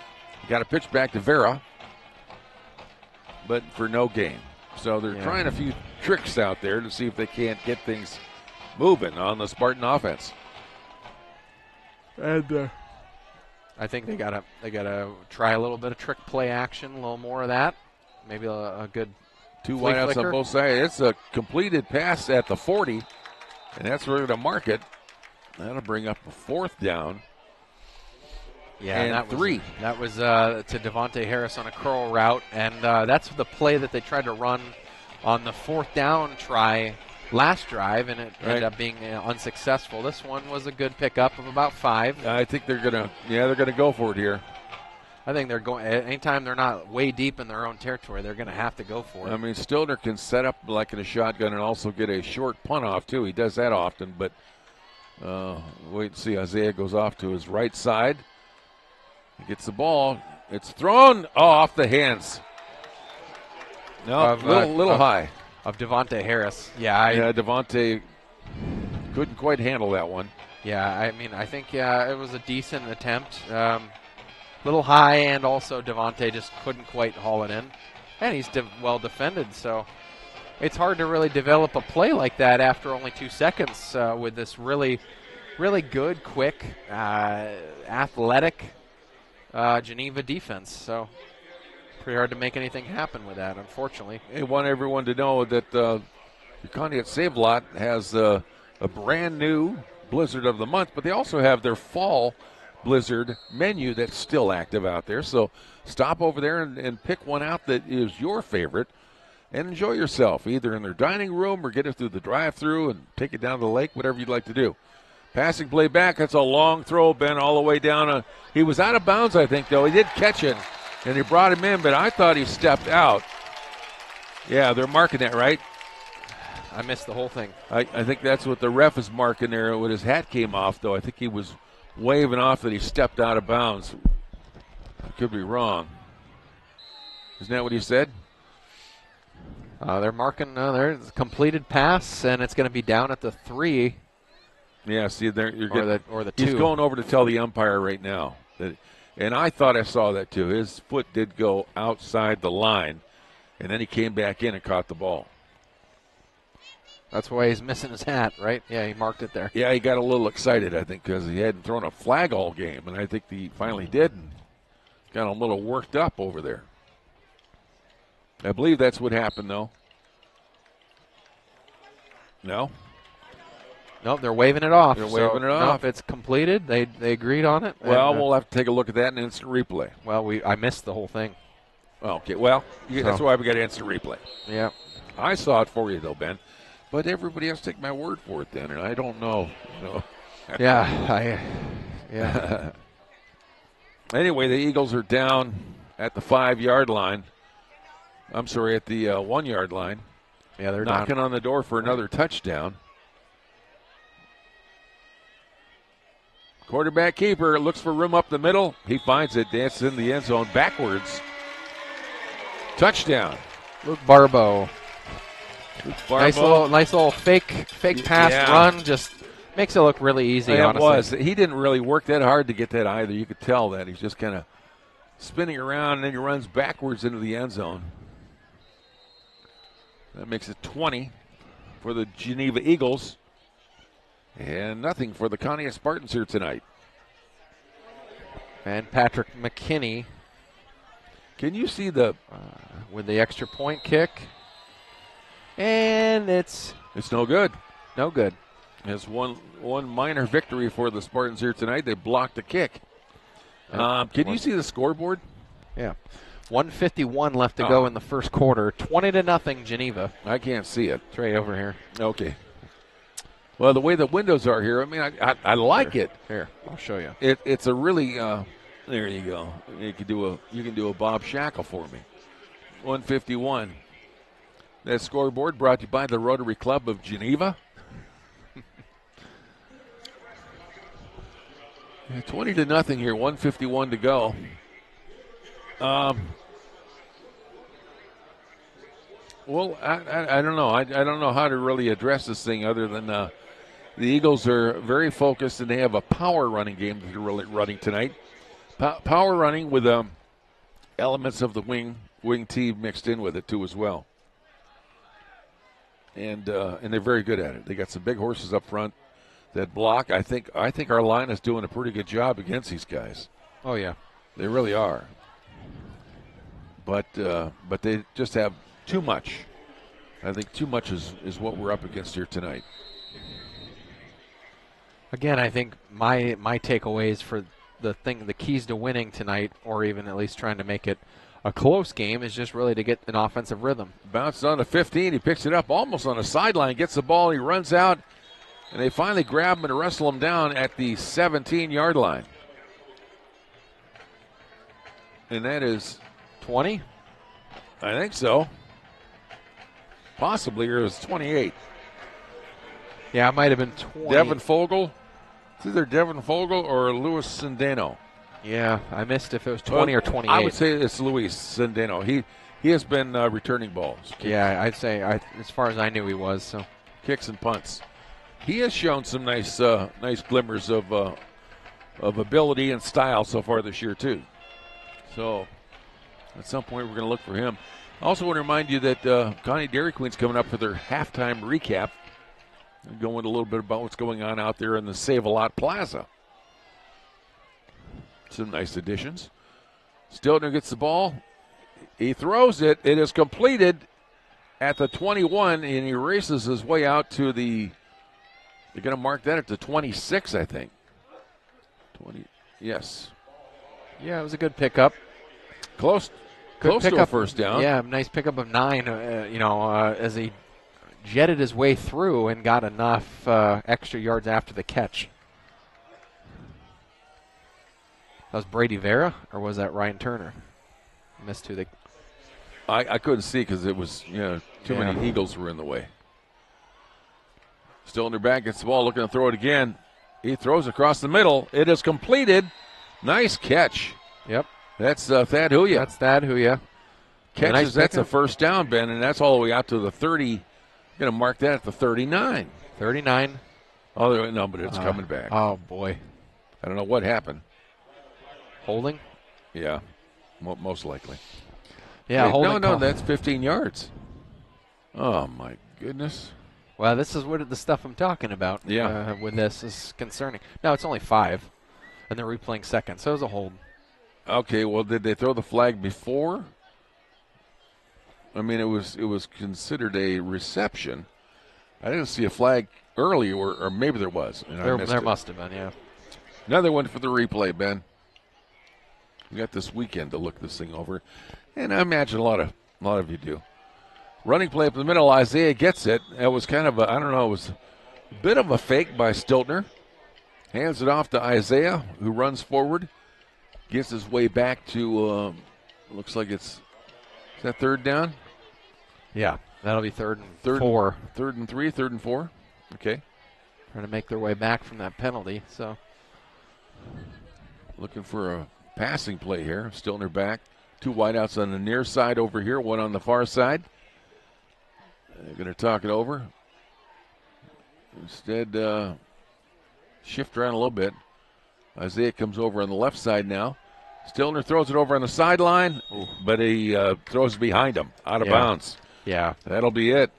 Got a pitch back to Vera, but for no gain. So they're trying a few tricks out there to see if they can't get things moving on the Spartan offense. And I think they gotta try a little bit of trick play action, a little more of that. Maybe a good 2 wideouts on both sides. It's a completed pass at the 40, and that's where they're going to mark it. That'll bring up a 4th down. Yeah, and that 3. That was to Devontae Harris on a curl route, and that's the play that they tried to run on the 4th down try last drive, and it ended up being unsuccessful. This one was a good pickup of about 5. I think they're gonna go for it here. I think they're going. Anytime they're not way deep in their own territory, they're going to have to go for it. I mean, Stiltner can set up like in a shotgun and also get a short punt off too. He does that often, but wait and see. Isaiah goes off to his right side. He gets the ball. It's thrown off the hands. No, little high. Of Devontae Harris. Devontae couldn't quite handle that one. Yeah, I mean, I think, it was a decent attempt. Little high, and also Devontae just couldn't quite haul it in. And he's well defended, so it's hard to really develop a play like that after only 2 seconds with this really, really good, quick, athletic Geneva defense. So pretty hard to make anything happen with that, unfortunately. I want everyone to know that the Conneaut Save Lot has a brand new Blizzard of the Month, but they also have their fall Blizzard menu that's still active out there. So stop over there and pick one out that is your favorite and enjoy yourself, either in their dining room or get it through the drive-thru and take it down to the lake, whatever you'd like to do. Passing play back, that's a long throw, Ben, all the way down. He was out of bounds, I think, though. He did catch it, and he brought him in, but I thought he stepped out. Yeah, they're marking that, right? I missed the whole thing. I think that's what the ref is marking there. When his hat came off, though, I think he was waving off that he stepped out of bounds. I could be wrong. Isn't that what he said? They're marking there's a completed pass, and it's going to be down at the 3. Yeah, see, there you're getting, or the he's two. going over to tell the umpire right now. And I thought I saw that too. His foot did go outside the line, and then he came back in and caught the ball. That's why he's missing his hat, right? Yeah, he marked it there. Yeah, he got a little excited, I think, because he hadn't thrown a flag all game, and I think he finally did, and got a little worked up over there. I believe that's what happened, though. No? Nope, they're waving it off. They're waving it off. If it's completed, they agreed on it. Well, and, we'll have to take a look at that in instant replay. Well, I missed the whole thing. Okay, well, that's why we got instant replay. Yeah. I saw it for you, though, Ben. But everybody has to take my word for it then, and I don't know. Yeah. Anyway, the Eagles are down at the 5-yard line. I'm sorry, at the 1-yard line. Yeah, they're knocking down on the door for another touchdown. Quarterback keeper looks for room up the middle. He finds it, dances in the end zone backwards. Touchdown. Luke Barbeau. Nice little fake pass run. Just makes it look really easy, It honestly. was. He didn't really work that hard to get that either. You could tell that. He's just kind of spinning around, and then he runs backwards into the end zone. That makes it 20 for the Geneva Eagles. And nothing for the Conneaut Spartans here tonight. And Patrick McKinney. Can you see the with the extra point kick? And it's no good. No good. It's one minor victory for the Spartans here tonight. They blocked the kick. Can you see the scoreboard? Yeah. 1:51 left to go in the first quarter. 20-0 Geneva. I can't see it. It's right over here. Okay. Well, the way the windows are here, I mean, I like it. Here, I'll show you. It's a really there you go. You can do a Bob Shackle for me. 151. That scoreboard brought to you by the Rotary Club of Geneva. 20-0 here. 1:51 to go. Well, I don't know. I don't know how to really address this thing other than the Eagles are very focused and they have a power running game that they're really running tonight. Power running with elements of the wing team mixed in with it too as well. And they're very good at it. They got some big horses up front that block. I think our line is doing a pretty good job against these guys. Oh yeah, they really are. But they just have too much. I think too much is what we're up against here tonight. Again, I think my takeaways for the keys to winning tonight, or even at least trying to make it a close game, is just really to get an offensive rhythm. Bounced on the 15. He picks it up almost on the sideline, gets the ball, he runs out, and they finally grab him and wrestle him down at the 17-yard line. And that is 20? I think so. Possibly, or it was 28. Yeah, it might have been 20. Devin Fogel. It's either Devin Fogel or Luis Sendeno. Yeah, I missed if it was 20 or 28. I would say it's Luis Sendeno. He has been returning balls. Yeah, I'd say as far as I knew he was. So kicks and punts. He has shown some nice glimmers of ability and style so far this year too. So at some point we're going to look for him. I also want to remind you that Connie Dairy Queen's coming up for their halftime recap. And go into a little bit about what's going on out there in the Save-A-Lot Plaza. Some nice additions. Stiltner gets the ball. He throws it. It is completed at the 21, and he races his way out to the – they're going to mark that at the 26, I think. 20, yes. Yeah, it was a good pickup. Close to a first down. Yeah, nice pickup of 9, as he jetted his way through and got enough extra yards after the catch. That was Brady Vera, or was that Ryan Turner? Missed who they. I couldn't see because it was too many Eagles were in the way. Still in their back, gets the ball, looking to throw it again. He throws across the middle. It is completed. Nice catch. Yep. That's Thad Huya. That's Thad Huya. Catches, that's a first down, Ben, and that's all the way out to the 30. Going to mark that at the 39. 39. Oh, no, but it's coming back. Oh, boy. I don't know what happened. Holding? Yeah, most likely. Yeah, Wait, holding. No, that's 15 yards. Oh, my goodness. Well, this is what the stuff I'm talking about. Yeah. With this is concerning. No, it's only 5, and they're replaying second, so it was a hold. Okay, well, did they throw the flag before? I mean, it was considered a reception. I didn't see a flag early, or maybe there was. And There must have been, yeah. Another one for the replay, Ben. We got this weekend to look this thing over, and I imagine a lot of you do. Running play up the middle, Isaiah gets it. It was kind of it was a bit of a fake by Stiltner. Hands it off to Isaiah, who runs forward, gets his way back to. Looks like is that third down? Yeah, that'll be third and 4. 3rd and 3, 3rd and 4. Okay. Trying to make their way back from that penalty. So looking for a passing play here. Stiltner back. 2 wideouts on the near side over here, 1 on the far side. They're going to talk it over. Instead, shift around a little bit. Isaiah comes over on the left side now. Stiltner throws it over on the sideline, but he throws it behind him, out of bounds. Yeah. That'll be it.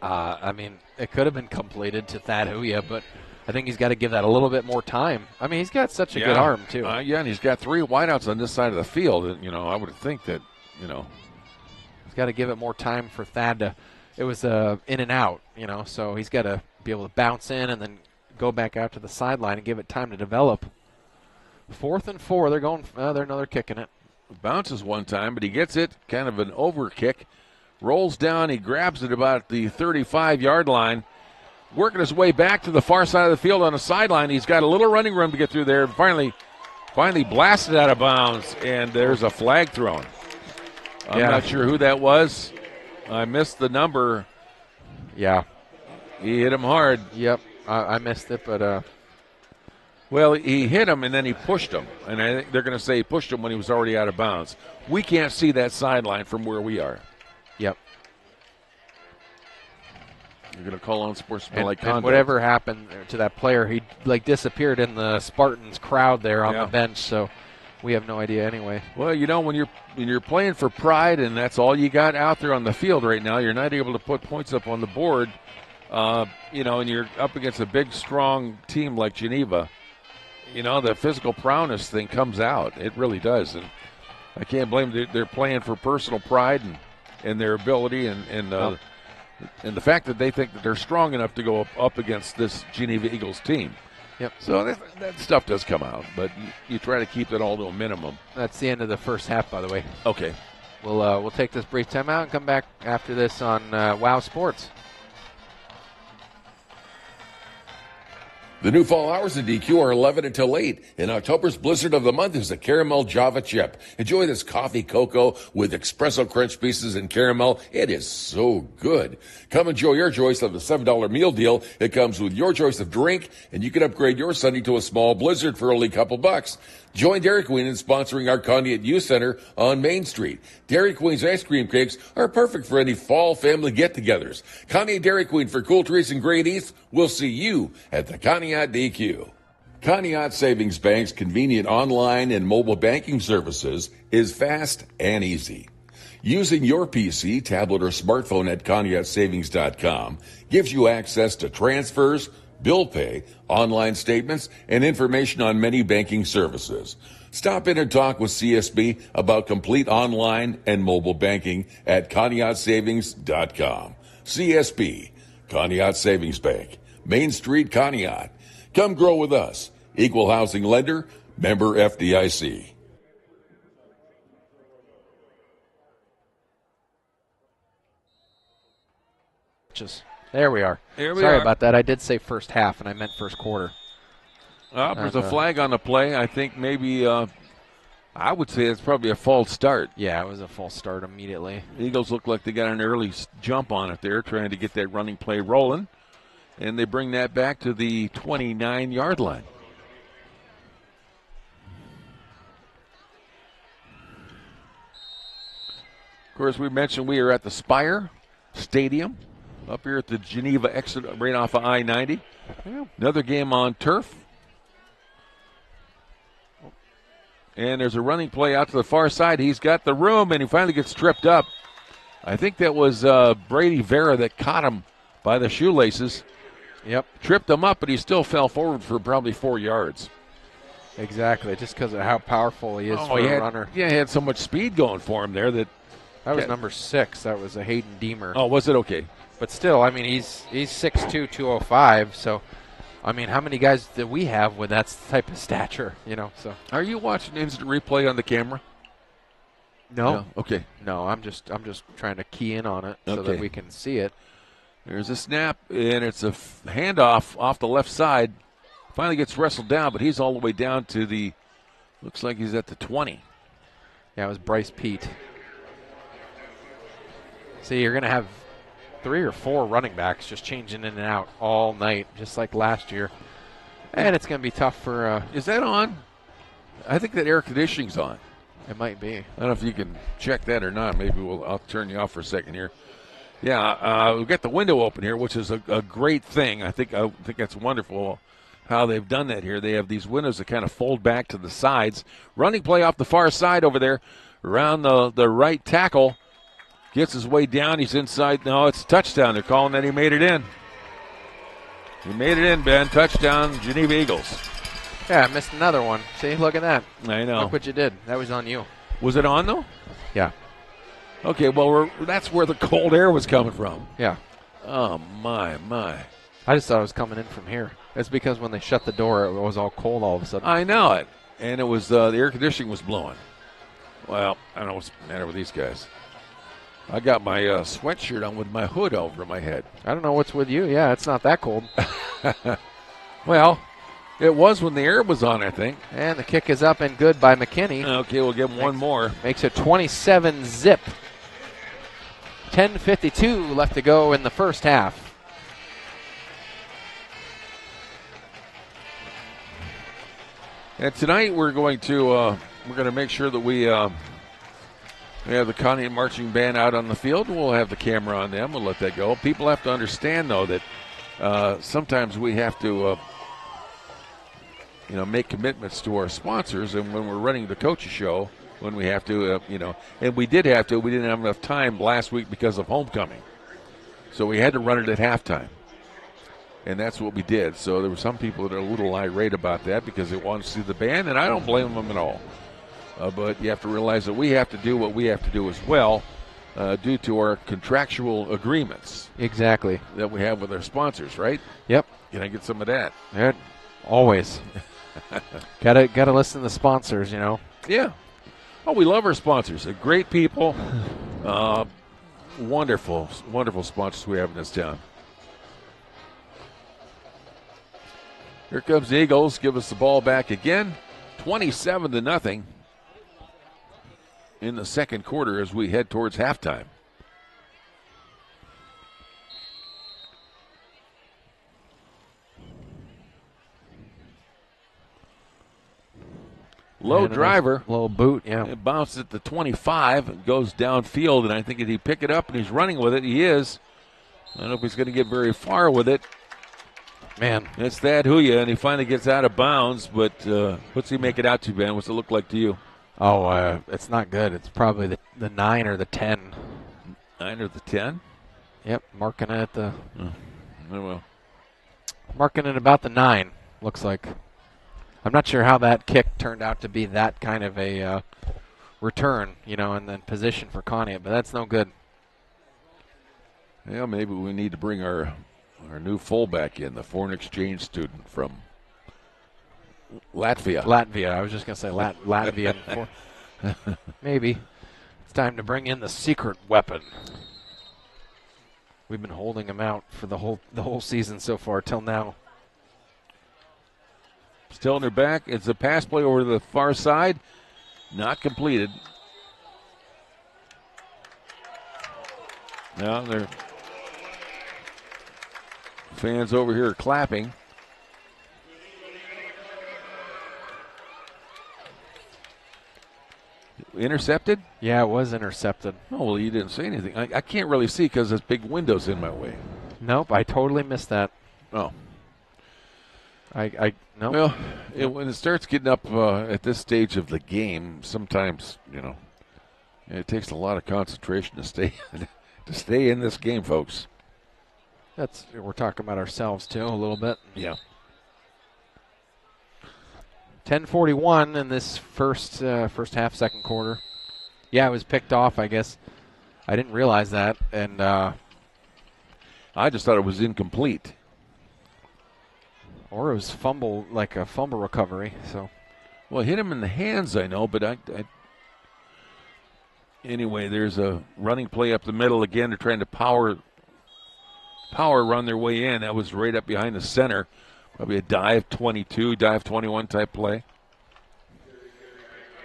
I mean, it could have been completed to Thad Huya, but I think he's got to give that a little bit more time. I mean, he's got such a good arm, too. And he's got 3 wideouts on this side of the field. And, I would think that, He's got to give it more time for Thad to – it was in and out, so he's got to be able to bounce in and then go back out to the sideline and give it time to develop. 4th and 4, they're going – they're kicking it. Bounces one time, but he gets it, kind of an over kick. Rolls down, he grabs it about the 35-yard line. Working his way back to the far side of the field on the sideline. He's got a little running room to get through there. Finally blasted out of bounds, and there's a flag thrown. I'm not sure who that was. I missed the number. Yeah. He hit him hard. Yep, I missed it, but well, he hit him, and then he pushed him. And I think they're going to say he pushed him when he was already out of bounds. We can't see that sideline from where we are. Yep. You're going to call on sportsmanlike conduct. And whatever happened to that player, he disappeared in the Spartans crowd there on the bench. So we have no idea anyway. Well, when you're playing for pride and that's all you got out there on the field right now, you're not able to put points up on the board. And you're up against a big, strong team like Geneva. The physical prowess thing comes out. It really does, and I can't blame them. They're playing for personal pride and their ability and the fact that they think that they're strong enough to go up against this Geneva Eagles team. Yep. So that stuff does come out, but you try to keep it all to a minimum. That's the end of the first half, by the way. Okay. We'll take this brief timeout and come back after this on WOW Sports. The new fall hours at DQ are 11 until 8, and October's blizzard of the month is the Caramel Java Chip. Enjoy this coffee cocoa with espresso crunch pieces and caramel. It is so good. Come enjoy your choice of the $7 meal deal. It comes with your choice of drink, and you can upgrade your Sunday to a small blizzard for only a couple bucks. Join Dairy Queen in sponsoring our Conneaut Youth Center on Main Street. Dairy Queen's ice cream cakes are perfect for any fall family get-togethers. Conneaut Dairy Queen for cool treats and great eats. We'll see you at the Conneaut DQ. Conneaut Savings Bank's convenient online and mobile banking services is fast and easy. Using your PC, tablet, or smartphone at ConneautSavings.com gives you access to transfers, bill pay, online statements, and information on many banking services. Stop in and talk with CSB about complete online and mobile banking at ConneautSavings.com. CSB, Conneaut Savings Bank, Main Street, Conneaut. Come grow with us. Equal housing lender, member FDIC. There we are. Sorry about that. I did say first half, and I meant first quarter. There's a flag on the play. I think maybe I would say it's probably a false start. Yeah, it was a false start immediately. Eagles look like they got an early jump on it there, trying to get that running play rolling. And they bring that back to the 29-yard line. Of course, we mentioned we are at the Spire Stadium up here at the Geneva exit right off of I-90. Yeah. Another game on turf. And there's a running play out to the far side. He's got the room, and he finally gets tripped up. I think that was Brady Vera that caught him by the shoelaces. Yep. Tripped him up, but he still fell forward for probably 4 yards. Exactly, just because of how powerful he is for a runner. Yeah, he had so much speed going for him there that. That was number 6. That was a Hayden Deemer. Oh, was it? Okay. But still, I mean, he's 6'2", 205. So, I mean, how many guys do we have with that type of stature? You know. So. Are you watching instant replay on the camera? No. Okay. No, I'm just trying to key in on it so that we can see it. There's a snap, and it's a handoff off the left side. Finally gets wrestled down, but he's all the way down to the. Looks like he's at the 20. Yeah, it was Bryce Pete. See, you're going to have 3 or 4 running backs just changing in and out all night, just like last year. And it's going to be tough for. Is that on? I think that air conditioning's on. It might be. I don't know if you can check that or not. Maybe I'll turn you off for a second here. Yeah, we've got the window open here, which is a great thing. I think that's wonderful how they've done that here. They have these windows that kind of fold back to the sides. Running play off the far side over there around the right tackle. Gets his way down. He's inside. No, it's a touchdown. They're calling that he made it in. He made it in, Ben. Touchdown, Geneva Eagles. Yeah, I missed another one. See, look at that. I know. Look what you did. That was on you. Was it on, though? Yeah. Okay, well, that's where the cold air was coming from. Yeah. Oh, my. I just thought it was coming in from here. It's because when they shut the door, it was all cold all of a sudden. I know it. And it was the air conditioning was blowing. Well, I don't know what's the matter with these guys. I got my sweatshirt on with my hood over my head. I don't know what's with you. Yeah, it's not that cold. Well, it was when the air was on, I think. And the kick is up and good by McKinney. Okay, we'll give him one more. Makes it 27-zip. 10:52 left to go in the first half. And tonight we're going to make sure that we have the Conneaut marching band out on the field. We'll have the camera on them. We'll let that go. People have to understand, though, that sometimes we have to make commitments to our sponsors, and when we're running the coaches show, when we have to, and we did have to. We didn't have enough time last week because of homecoming, so we had to run it at halftime, and that's what we did. So there were some people that are a little irate about that because they wanted to see the band, and I don't blame them at all. But you have to realize that we have to do what we have to do as well, due to our contractual agreements. Exactly. That we have with our sponsors, right? Yep. Can I get some of that? Yeah, always. Gotta listen to the sponsors, Yeah. Oh, we love our sponsors. They're great people. Wonderful sponsors we have in this town. Here comes the Eagles. Give us the ball back again. 27-0 in the second quarter as we head towards halftime. Low driver. Low boot, yeah. It bounced at the 25. It goes downfield, and I think if he pick it up and he's running with it, he is. I don't know if he's going to get very far with it. Man. It's Thad Huya, and he finally gets out of bounds, but what's he make it out to, Ben? What's it look like to you? Oh, it's not good. It's probably the 9 or the 10. 9 or the 10? Yep, marking it at the... Oh, well. Marking it about the 9, looks like. I'm not sure how that kick turned out to be that kind of a return, and then position for Conneaut, but that's no good. Yeah, maybe we need to bring our new fullback in, the foreign exchange student from Latvia. I was just going to say Latvia. Maybe. It's time to bring in the secret weapon. We've been holding him out for the whole season so far till now. Still in their back. It's a pass play over to the far side. Not completed. Now their fans over here are clapping. Intercepted? Yeah, it was intercepted. Oh, well, you didn't say anything. I can't really see because there's big windows in my way. Nope, I totally missed that. Oh. No. Well, when it starts getting up at this stage of the game, sometimes, it takes a lot of concentration to stay in this game, folks. We're talking about ourselves, too, a little bit. Yeah. 10:41 in this first half, second quarter. Yeah, it was picked off, I guess. I didn't realize that, and I just thought it was incomplete. Or it was fumble recovery. So, well, hit him in the hands, I know, but anyway, there's a running play up the middle again. They're trying to power run their way in. That was right up behind the center. Probably a dive 22, dive 21 type play.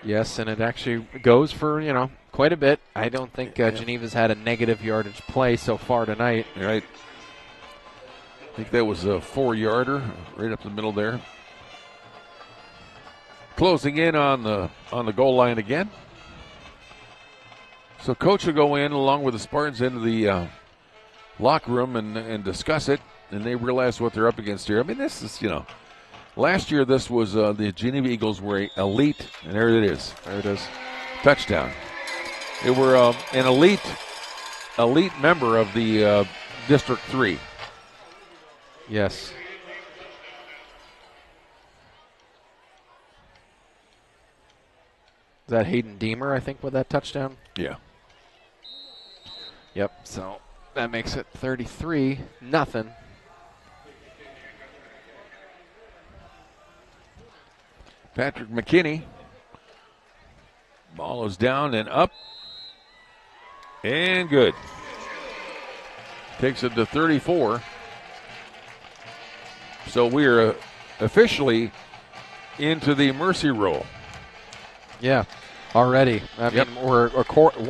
Yes, and it actually goes for, quite a bit. I don't think Geneva's had a negative yardage play so far tonight. Right. I think that was a 4-yarder right up the middle there. Closing in on the goal line again. So coach will go in along with the Spartans into the locker room and discuss it, and they realize what they're up against here. I mean, this is, last year this was the Geneva Eagles were elite, and there it is. There it is. Touchdown. They were an elite member of the District 3. Yes. Is that Hayden Deemer, I think, with that touchdown? Yeah. Yep, so that makes it 33-0. Patrick McKinney. Ball is down and up. And good. Takes it to 34. So we are officially into the mercy roll. Yeah, already. I mean, we're a quarter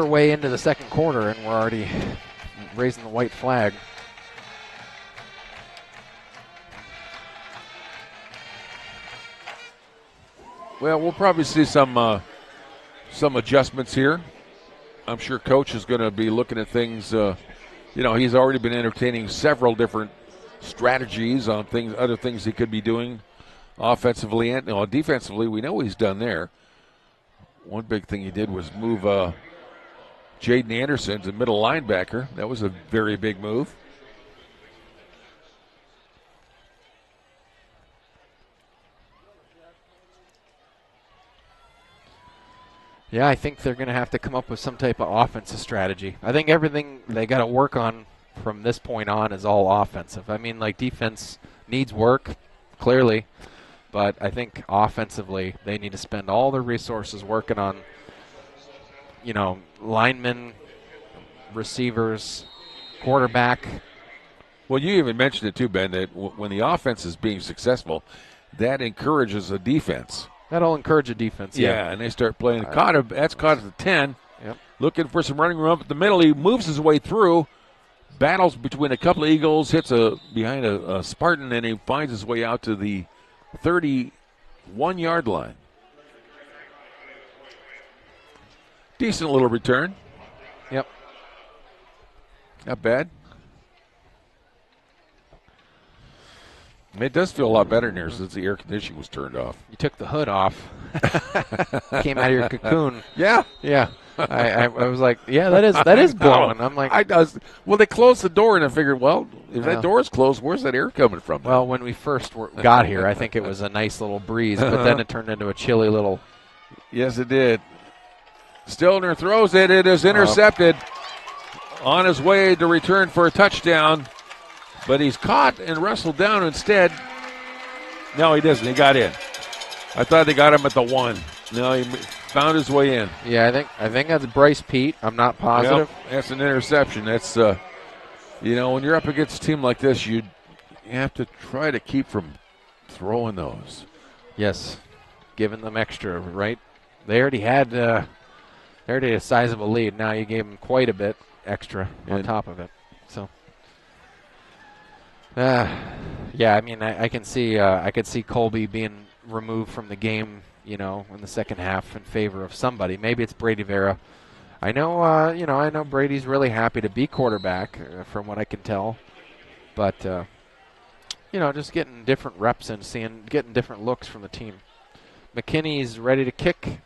way into the second quarter, and we're already raising the white flag. Well, we'll probably see some adjustments here. I'm sure Coach is going to be looking at things. He's already been entertaining several different strategies on other things he could be doing offensively and defensively. We know he's done there. One big thing he did was move Jaden Anderson to middle linebacker. That was a very big move. Yeah, I think they're going to have to come up with some type of offensive strategy. I think everything they got to work on from this point on is all offensive. I mean, defense needs work, clearly, but I think offensively they need to spend all their resources working on, linemen, receivers, quarterback. Well, you even mentioned it too, Ben, that when the offense is being successful, that encourages a defense. That'll encourage a defense, yeah. And they start playing. That's caught at the 10. Yep. Looking for some running room up at the middle. He moves his way through, battles between a couple of Eagles, hits behind a Spartan, and he finds his way out to the 31-yard line. Decent little return. Yep. Not bad. It does feel a lot better in here since the air conditioning was turned off. You took the hood off. Came out of your cocoon. Yeah. Yeah. I was like, yeah, that is blowing. I'm like, well, they closed the door, and I figured, well, if that door is closed, where's that air coming from? Well, when we first got here, I think it was a nice little breeze, but then it turned into a chilly little. Yes, it did. Stillner throws it. It is intercepted on his way to return for a touchdown. But he's caught and wrestled down instead. No, he doesn't. He got in. I thought they got him at the 1. No, he found his way in. Yeah, I think that's Bryce Pete. I'm not positive. Yep, that's an interception. That's when you're up against a team like this, you have to try to keep from throwing those. Yes, giving them extra, right? They already had a sizable lead. Now you gave them quite a bit extra on top of it. So. Yeah, I mean, I can see I could see Colby being removed from the game, in the second half in favor of somebody. Maybe it's Brady Vera. I know, I know Brady's really happy to be quarterback, from what I can tell. But, just getting different reps and getting different looks from the team. McKinney's ready to kick.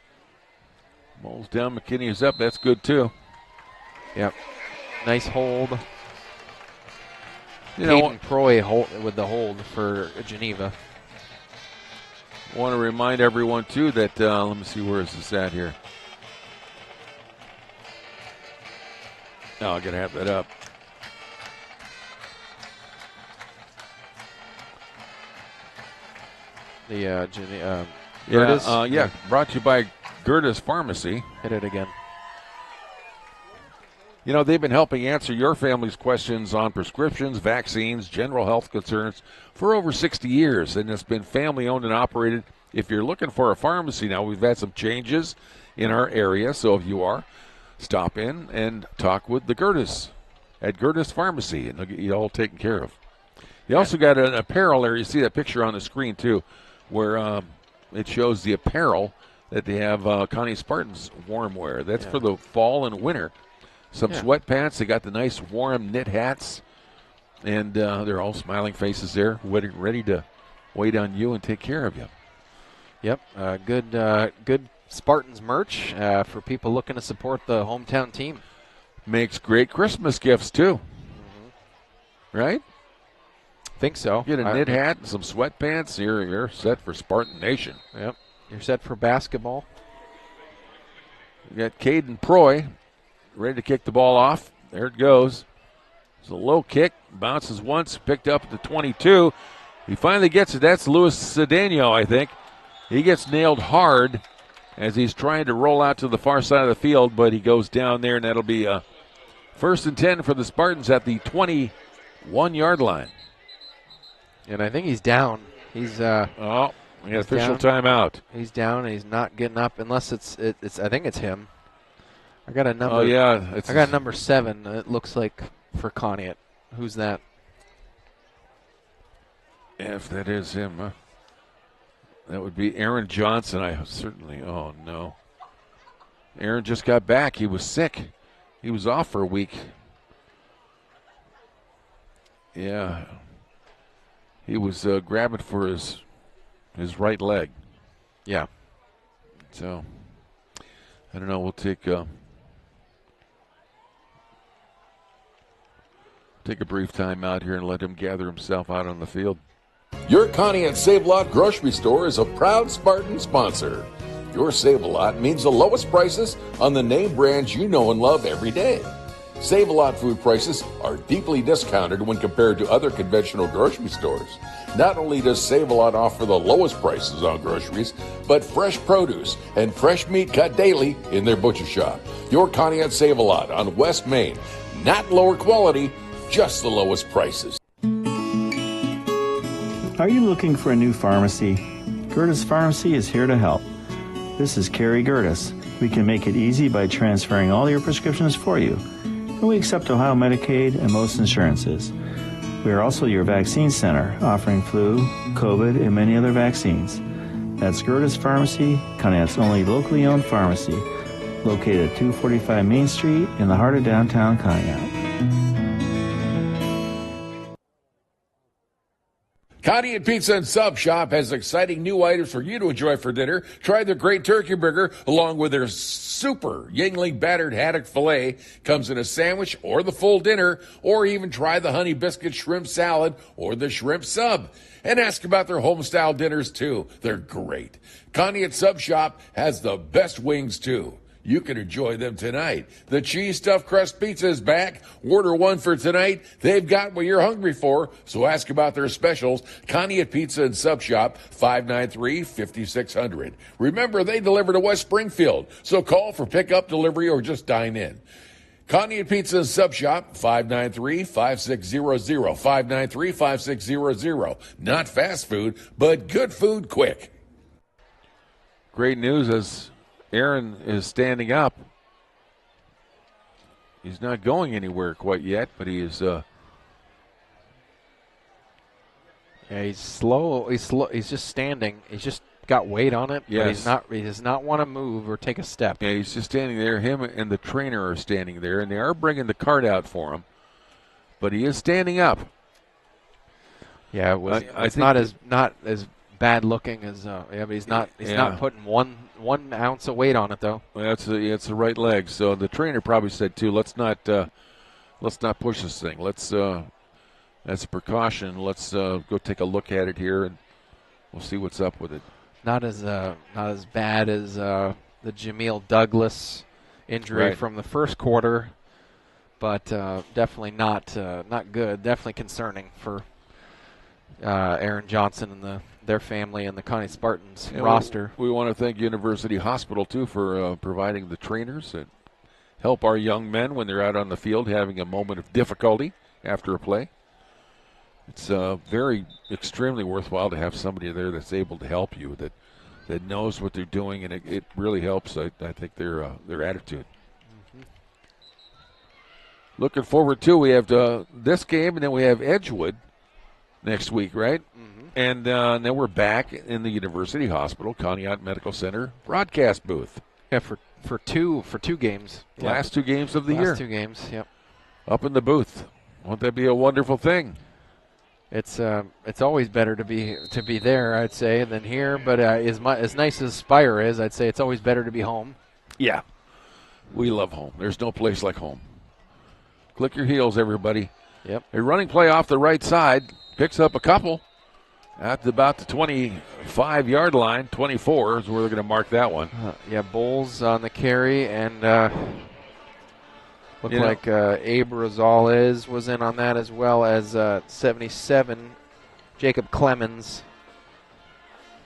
Moles down, McKinney is up. That's good, too. Yep. Nice hold. Caden Proy with the hold for Geneva. Want to remind everyone, too, that, let me see, where is this at here? Oh, I'm going to have that up. Brought to you by Gertis Pharmacy. Hit it again. They've been helping answer your family's questions on prescriptions, vaccines, general health concerns for over 60 years, and it's been family-owned and operated. If you're looking for a pharmacy now, we've had some changes in our area, so if you are, stop in and talk with the Gertis at Gertis Pharmacy, and they'll get you all taken care of. You also got an apparel there. You see that picture on the screen, too, where it shows the apparel that they have Conneaut Spartans warm wear. That's for the fall and winter. Some sweatpants. They got the nice warm knit hats, and they're all smiling faces there, ready to wait on you and take care of you. Yep, good Spartans merch for people looking to support the hometown team. Makes great Christmas gifts, too. Right? Think so. Get a knit hat and some sweatpants. You're set for Spartan Nation. Yep. You're set for basketball. You got Caden Proy ready to kick the ball off. There it goes. It's a low kick. Bounces once. Picked up at the 22. He finally gets it. That's Luis Cedeno, I think. He gets nailed hard as he's trying to roll out to the far side of the field, but he goes down there, and that'll be a 1st and 10 for the Spartans at the 21-yard line. And I think he's down. He's we got official timeout. He's down, and he's not getting up unless it's. I think it's him. I got a number. Oh yeah, I got number 7. It looks like for Conneaut. Who's that? If that is him, that would be Aaron Johnson. Oh no. Aaron just got back. He was sick. He was off for a week. Yeah. He was grabbing for his right leg. Yeah. So, I don't know. We'll take a brief time out here and let him gather himself out on the field. Your Conneaut Save-A-Lot grocery store is a proud Spartan sponsor. Your Save-A-Lot means the lowest prices on the name brands you know and love every day. Save-A-Lot food prices are deeply discounted when compared to other conventional grocery stores. Not only does Save-A-Lot offer the lowest prices on groceries, but fresh produce and fresh meat cut daily in their butcher shop. Your Conneaut Save-A-Lot on West Main. Not lower quality, just the lowest prices. Are you looking for a new pharmacy? Gertis Pharmacy is here to help. This is Carrie Gertis. We can make it easy by transferring all your prescriptions for you. And we accept Ohio Medicaid and most insurances. We are also your vaccine center, offering flu, COVID, and many other vaccines. That's Gertis Pharmacy, Conneaut's only locally owned pharmacy, located at 245 Main Street in the heart of downtown Conneaut. Conneaut Pizza and Sub Shop has exciting new items for you to enjoy for dinner. Try their great turkey burger along with their super Yingling battered haddock filet. Comes in a sandwich or the full dinner, or even try the honey biscuit shrimp salad or the shrimp sub. And ask about their home-style dinners, too. They're great. Conneaut Sub Shop has the best wings, too. You can enjoy them tonight. The cheese stuffed crust pizza is back. Order one for tonight. They've got what you're hungry for, so ask about their specials. Conneaut Pizza and Sub Shop, 593-5600. Remember, they deliver to West Springfield, so call for pickup, delivery, or just dine in. Conneaut Pizza and Sub Shop, 593-5600. 593-5600. Not fast food, but good food quick. Great news as Aaron is standing up. He's not going anywhere quite yet, but he is. Yeah, he's slow. He's just standing. He's just got weight on it, Yes. but he does not want to move or take a step. Yeah, he's just standing there. Him and the trainer are standing there, and they are bringing the cart out for him. But he is standing up. Yeah, it was. I It's think not as bad looking as. But he's not. He's not putting one ounce of weight on it though. Well, it's the right leg. So the trainer probably said too, let's not push this thing. Let's as a precaution, let's go take a look at it here, and we'll see what's up with it. Not as bad as the Jameel Douglas injury Right. from the first quarter, but definitely not good. Definitely concerning for Aaron Johnson and their family and the Conneaut Spartans roster. We want to thank University Hospital too for providing the trainers that help our young men when they're out on the field having a moment of difficulty after a play. It's extremely worthwhile to have somebody there that's able to help you, that knows what they're doing, and it really helps. I think their attitude. Mm-hmm. Looking forward to, we have this game, and then we have Edgewood next week, right? Mm-hmm. And then we're back in the University Hospital, Conneaut Medical Center broadcast booth. Yeah, for two games. Last 2 games of the year. Last 2 games. Yep. Up in the booth. Won't that be a wonderful thing? It's always better to be there, I'd say, than here. But as nice as Spire is, I'd say it's always better to be home. Yeah. We love home. There's no place like home. Click your heels, everybody. Yep. A running play off the right side. Picks up a couple. At about the 25-yard line. 24 is where they're going to mark that one. Bowles on the carry, and looked like Abe Rosales was in on that, as well as 77, Jacob Clemens.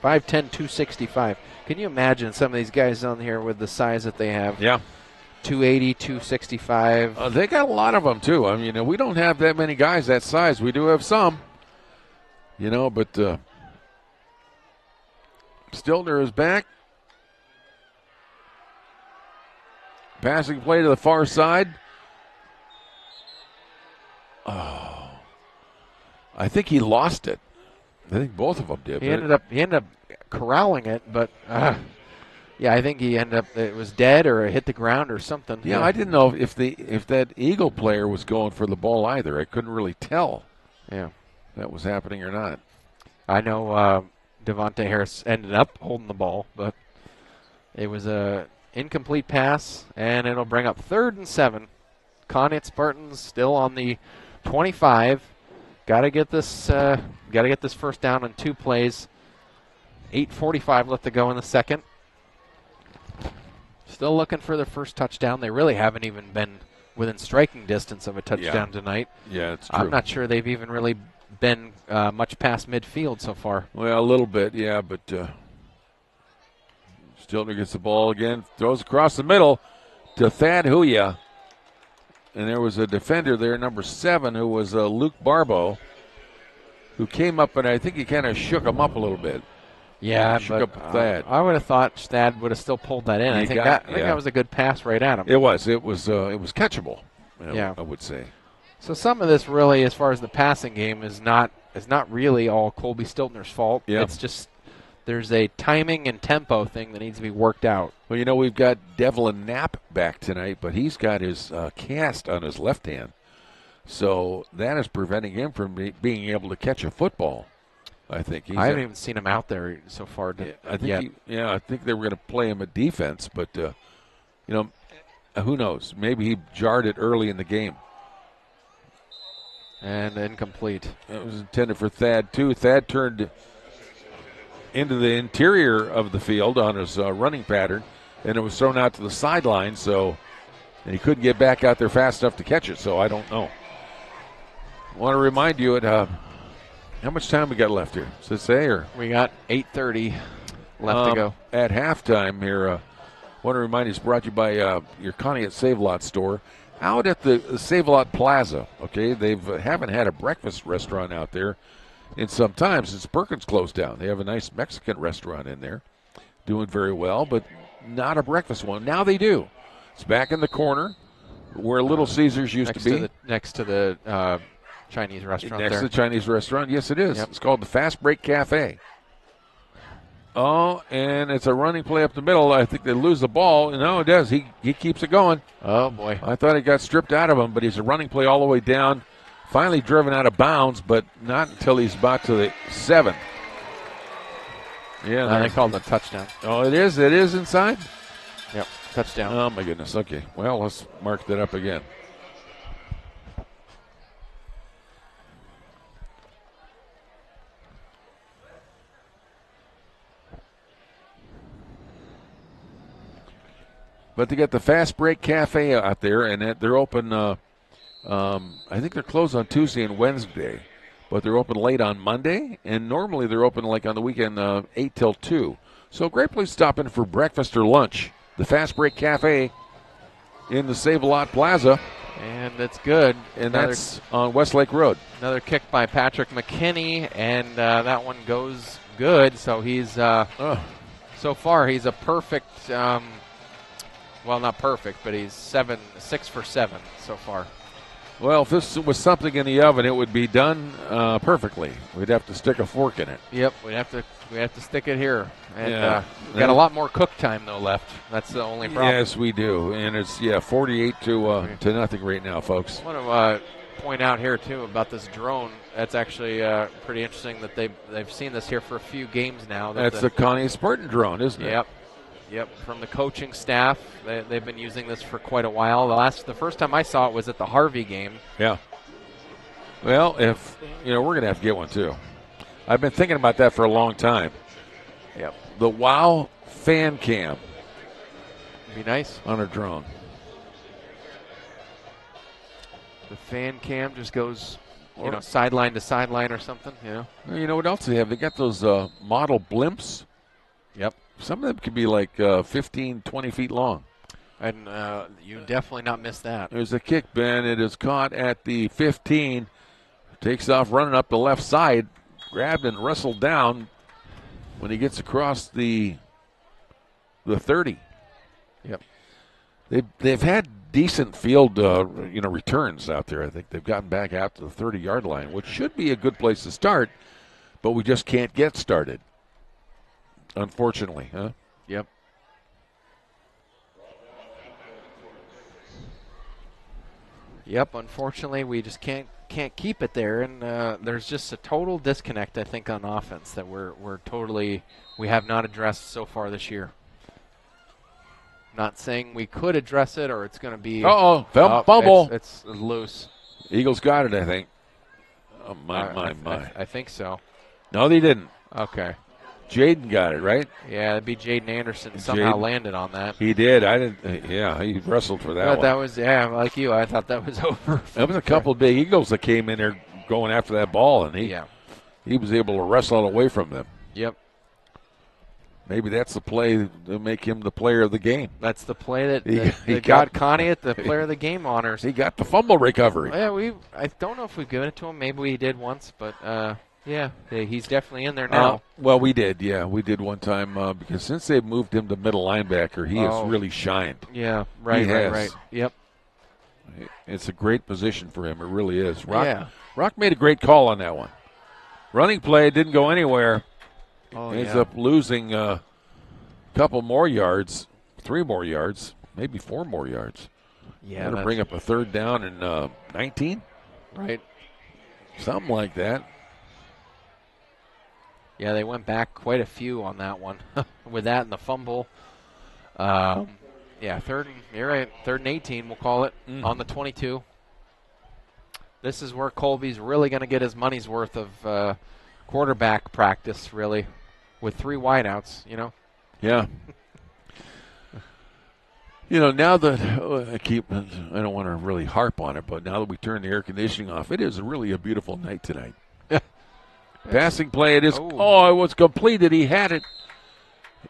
5'10", 265. Can you imagine some of these guys on here with the size that they have? Yeah. 280, 265. They got a lot of them, too. I mean, we don't have that many guys that size. We do have some. But Stiltner is back. Passing play to the far side. Oh. I think he lost it. I think both of them did. He ended up corralling it, but I think he ended up, it was dead or it hit the ground or something. Yeah, I didn't know if that Eagle player was going for the ball either. I couldn't really tell. Yeah. That was happening or not. I know Devontae Harris ended up holding the ball, but it was a incomplete pass, and it'll bring up 3rd and 7. Conneaut Spartans still on the 25. Got to get this first down in 2 plays. 8:45 left to go in the second. Still looking for their first touchdown. They really haven't even been within striking distance of a touchdown tonight. Yeah, it's true. I'm not sure they've even really been much past midfield so far. Well, a little bit, yeah, but Stiltner gets the ball again, throws across the middle to Thad Huya. And there was a defender there, number 7, who was Luke Barbeau, who came up, and I think he kind of shook him up a little bit. Yeah, shook up Thad. I would have thought Thad would have still pulled that in. I think that was a good pass right at him. It was catchable. I would say. So some of this really, as far as the passing game, is not really all Colby Stiltner's fault. Yeah. It's just there's a timing and tempo thing that needs to be worked out. Well, we've got Devlin Knapp back tonight, but he's got his cast on his left hand. So that is preventing him from being able to catch a football, I think. I haven't even seen him out there so far yet. I think they were going to play him at defense, but, who knows? Maybe he jarred it early in the game. And incomplete. It was intended for Thad, too. Thad turned into the interior of the field on his running pattern, and it was thrown out to the sideline, and he couldn't get back out there fast enough to catch it, so I don't know. I want to remind you how much time we got left here? Does it say? Or? We got 8:30 left to go. At halftime here, I want to remind you, it's brought to you by your Conneaut Save-A-Lot store. Out at the Save-A-Lot Plaza, okay? They haven't had a breakfast restaurant out there in some time since Perkins closed down. They have a nice Mexican restaurant in there, doing very well, but not a breakfast one. Now they do. It's back in the corner where Little Caesars used to be. Next to the Chinese restaurant Next to the Chinese restaurant, yes it is. Yep. It's called the Fast Break Cafe. Oh, and it's a running play up the middle. I think they lose the ball. No, it does. He keeps it going. Oh, boy. I thought it got stripped out of him, but he's a running play all the way down. Finally driven out of bounds, but not until he's about to the 7. Yeah, they called it a touchdown. Oh, it is? It is inside? Yep, touchdown. Oh, my goodness. Okay. Well, let's mark that up again. But they got the Fast Break Cafe out there, and they're open. I think they're closed on Tuesday and Wednesday, but they're open late on Monday, and normally they're open like on the weekend, 8 till 2. So great place to stop in for breakfast or lunch. The Fast Break Cafe in the Save-A-Lot Plaza. And it's good. And that's on Westlake Road. Another kick by Patrick McKinney, and that one goes good. So he's, so far, he's a perfect, well, not perfect, but he's 6 for 7 so far. Well, if this was something in the oven, it would be done perfectly. We'd have to stick a fork in it. Yep, we have to stick it here. And we got a lot more cook time though left. That's the only problem. Yes, we do, and it's 48 to nothing right now, folks. I want to point out here too about this drone. That's actually pretty interesting that they've seen this here for a few games now. That's the Conneaut Spartan drone, isn't it? Yep, from the coaching staff. They've been using this for quite a while. The first time I saw it was at the Harvey game. Yeah. Well, if we're going to have to get one too. I've been thinking about that for a long time. Yep. The WOW fan cam. Be nice on a drone. The fan cam just goes, sideline to sideline or something. Well, you know what else they have? They got those model blimps. Yep. Some of them could be like 15, 20 feet long. And you definitely not miss that. There's a kick, Ben. It is caught at the 15. Takes off running up the left side. Grabbed and wrestled down when he gets across the 30. Yep. They've had decent field returns out there. I think they've gotten back out to the 30-yard line, which should be a good place to start, but we just can't get started. Unfortunately, huh? Yep. Yep, unfortunately, we just can't keep it there, and there's just a total disconnect, I think, on offense that we have not addressed so far this year. Not saying we could address it or it's going to be. Fumble. It's loose. Eagles got it, I think. Oh, my. I think so. No, they didn't. Okay. Jaden got it, right? Yeah, it'd be Jaden Anderson somehow landed on that. He did. I didn't. He wrestled for that one. That was, like you, I thought that was over. There was a couple of big Eagles that came in there going after that ball, and he was able to wrestle it away from them. Yep. Maybe that's the play to make him the player of the game. That's the play that he got Conneaut the player of the game honors. He got the fumble recovery. Yeah, I don't know if we've given it to him. Maybe we did once, but he's definitely in there now. Well, we did. Yeah, we did one time because since they've moved him to middle linebacker, he has really shined. Yeah, right. Yep. It's a great position for him. It really is. Rock made a great call on that one. Running play didn't go anywhere. Ends up losing a couple more yards, 3 more yards, maybe 4 more yards. Yeah, going to bring up a third down and 19? Right. Something like that. Yeah, they went back quite a few on that one with that and the fumble. Third and 18, we'll call it, on the 22. This is where Colby's really going to get his money's worth of quarterback practice, really, with 3 wideouts, Yeah. Now that I don't want to really harp on it, but now that we turn the air conditioning off, it is really a beautiful night tonight. Passing play, it is. It was completed. He had it,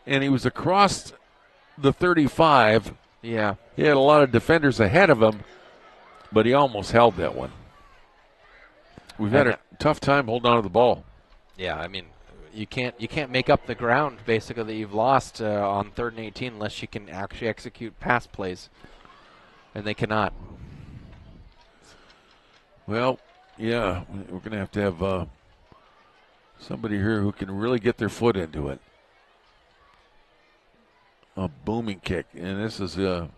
and he was across the 35. Yeah. He had a lot of defenders ahead of him, but he almost held that one. We've had a tough time holding on to the ball. Yeah, I mean, you can't make up the ground, basically, that you've lost on 3rd and 18 unless you can actually execute pass plays, and they cannot. Well, yeah, we're going to have somebody here who can really get their foot into it. a booming kick, and this is a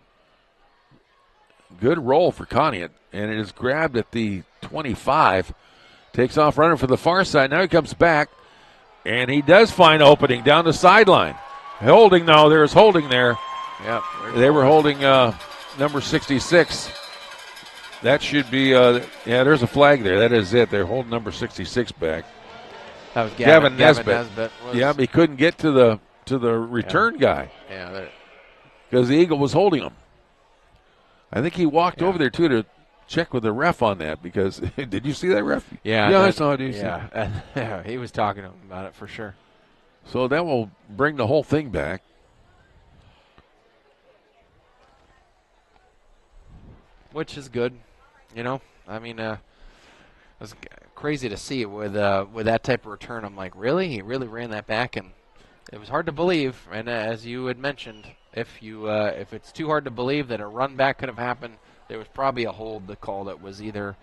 good roll for Conneaut, and it is grabbed at the 25. Takes off running for the far side. Now he comes back, and he does find opening down the sideline. Holding, though. There's holding there. Yep. They were holding number 66. That should be, there's a flag there. That is it. They're holding number 66 back. That was Gavin Nesbitt. Yeah, but he couldn't get to the return guy. Yeah. Because the Eagle was holding him. I think he walked over there, too, to check with the ref on that. Because, did you see that ref? Yeah. I saw it. Yeah, he was talking to him about it for sure. So that will bring the whole thing back. Which is good. I mean, it was crazy to see with that type of return. I'm like, really? He really ran that back? And it was hard to believe. And as you had mentioned, if it's too hard to believe that a run back could have happened, there was probably a hold to call that was either,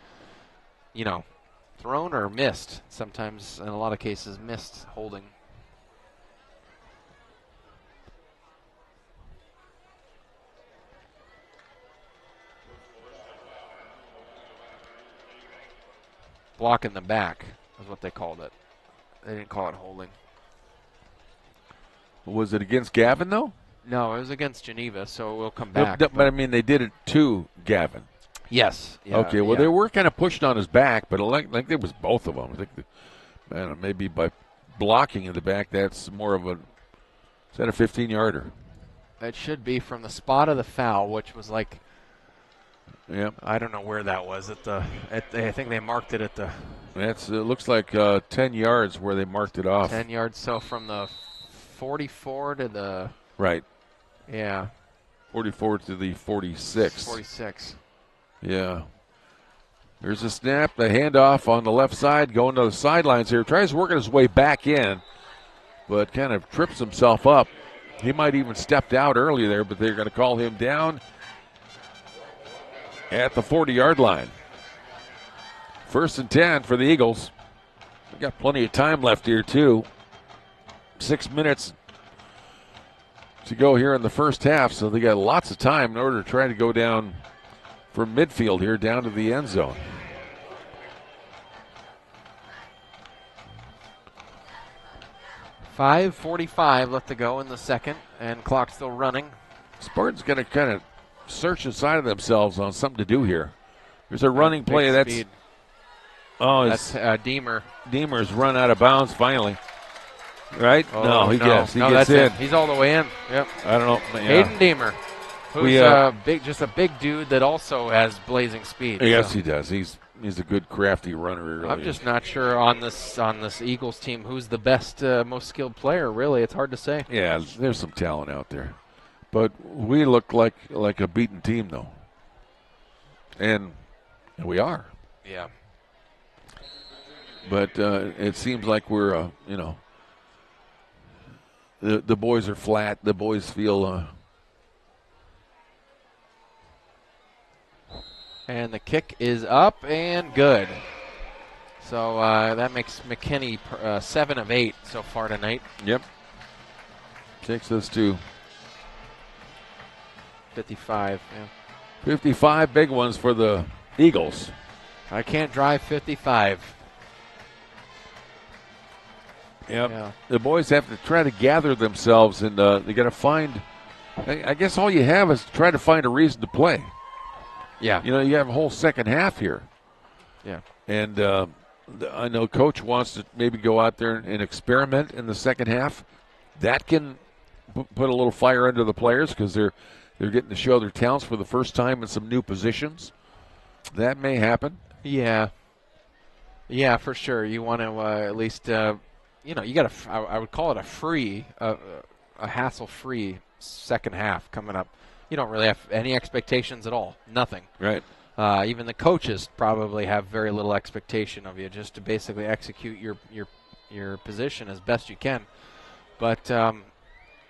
thrown or missed. Sometimes, in a lot of cases, missed holding. Block in the back is what they called it. They didn't call it holding. Was it against Gavin, though? No, it was against Geneva, so we'll come back. But I mean, they did it to Gavin. Yes. Yeah, okay, well, they were kind of pushed on his back, but I think it was both of them. I think, I don't know, maybe by blocking in the back, that's more of is that a 15-yarder? It should be from the spot of the foul, which was like, I don't know where that was. I think they marked it at the. It looks like 10 yards where they marked it off. 10 yards, so from the 44 to the. Right. Yeah. 44 to the 46. 46. Yeah. There's a snap, the handoff on the left side, going to the sidelines here. Tries working his way back in, but kind of trips himself up. He might even stepped out early there, but they're going to call him down at the 40-yard line. 1st and 10 for the Eagles. We got plenty of time left here, too. 6 minutes to go here in the first half, so they got lots of time in order to try to go down from midfield here down to the end zone. .5:45 left to go in the second, and clock still running. Spartans going to kind of search inside of themselves on something to do here. There's a running play. That's Deemer. Deemer's run out of bounds finally. Right? Oh, he gets that's in. It. He's all the way in. Yep. I don't know. Yeah. Hayden Deemer, who's just a big dude that also has blazing speed. Yes, he does. He's a good, crafty runner. Really. I'm just not sure on this Eagles team who's the best, most skilled player. Really, it's hard to say. Yeah, there's some talent out there, but we look like a beaten team, though, and we are. Yeah. But it seems like we're, the boys are flat. The boys feel. And the kick is up and good. So that makes McKinney 7 of 8 so far tonight. Yep. Takes us to 55. Yeah. 55 big ones for the Eagles. I can't drive 55. Yep. Yeah. The boys have to try to gather themselves, and they got to find. I guess all you have is try to find a reason to play. Yeah. You have a whole second half here. Yeah. And I know Coach wants to maybe go out there and experiment in the second half. That can put a little fire under the players because they're getting to show their talents for the first time in some new positions. That may happen. Yeah. Yeah, for sure. You want to at least, you got to, I would call it a hassle-free second half coming up. You don't really have any expectations at all. Nothing. Right. Even the coaches probably have very little expectation of you, just to basically execute your position as best you can. But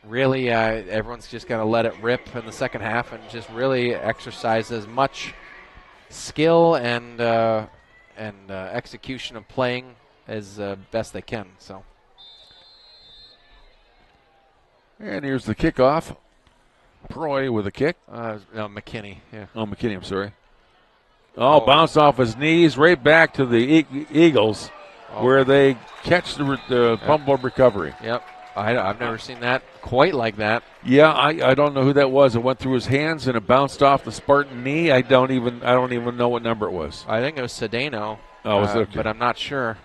really, everyone's just got to let it rip in the second half and just really exercise as much skill and execution of playing as best they can. So. And here's the kickoff Proy with a kick. No, McKinney. Yeah. Oh, McKinney, I'm sorry. Oh, bounced off his knees right back to the Eagles, where they catch the fumble recovery. Yep. I've never seen that quite like that. Yeah, I don't know who that was. It went through his hands and it bounced off the Spartan knee. I don't even know what number it was. I think it was Cedeno. Oh, was it? Okay. But I'm not sure.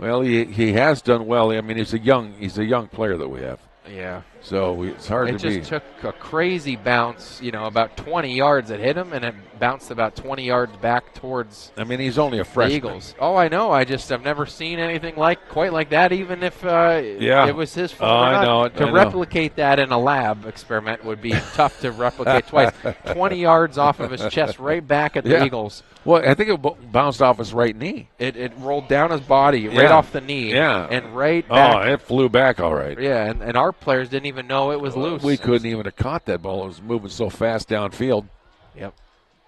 Well, he has done well. I mean, he's a young player that we have. Yeah. So it's hard to be. It just took a crazy bounce, about 20 yards. It hit him, and it bounced about 20 yards back towards. I mean, he's only a freshman. The Eagles. Oh, I know. I've never seen anything quite like that. Even if it was his fault. I know. To replicate that in a lab experiment would be tough to replicate twice. 20 yards off of his chest, right back at the Eagles. Well, I think it bounced off his right knee. It rolled down his body, right off the knee. Yeah. And right back. Oh, it flew back all right. Yeah, and our players didn't even know it was loose. We couldn't even have caught that ball. It was moving so fast downfield. Yep.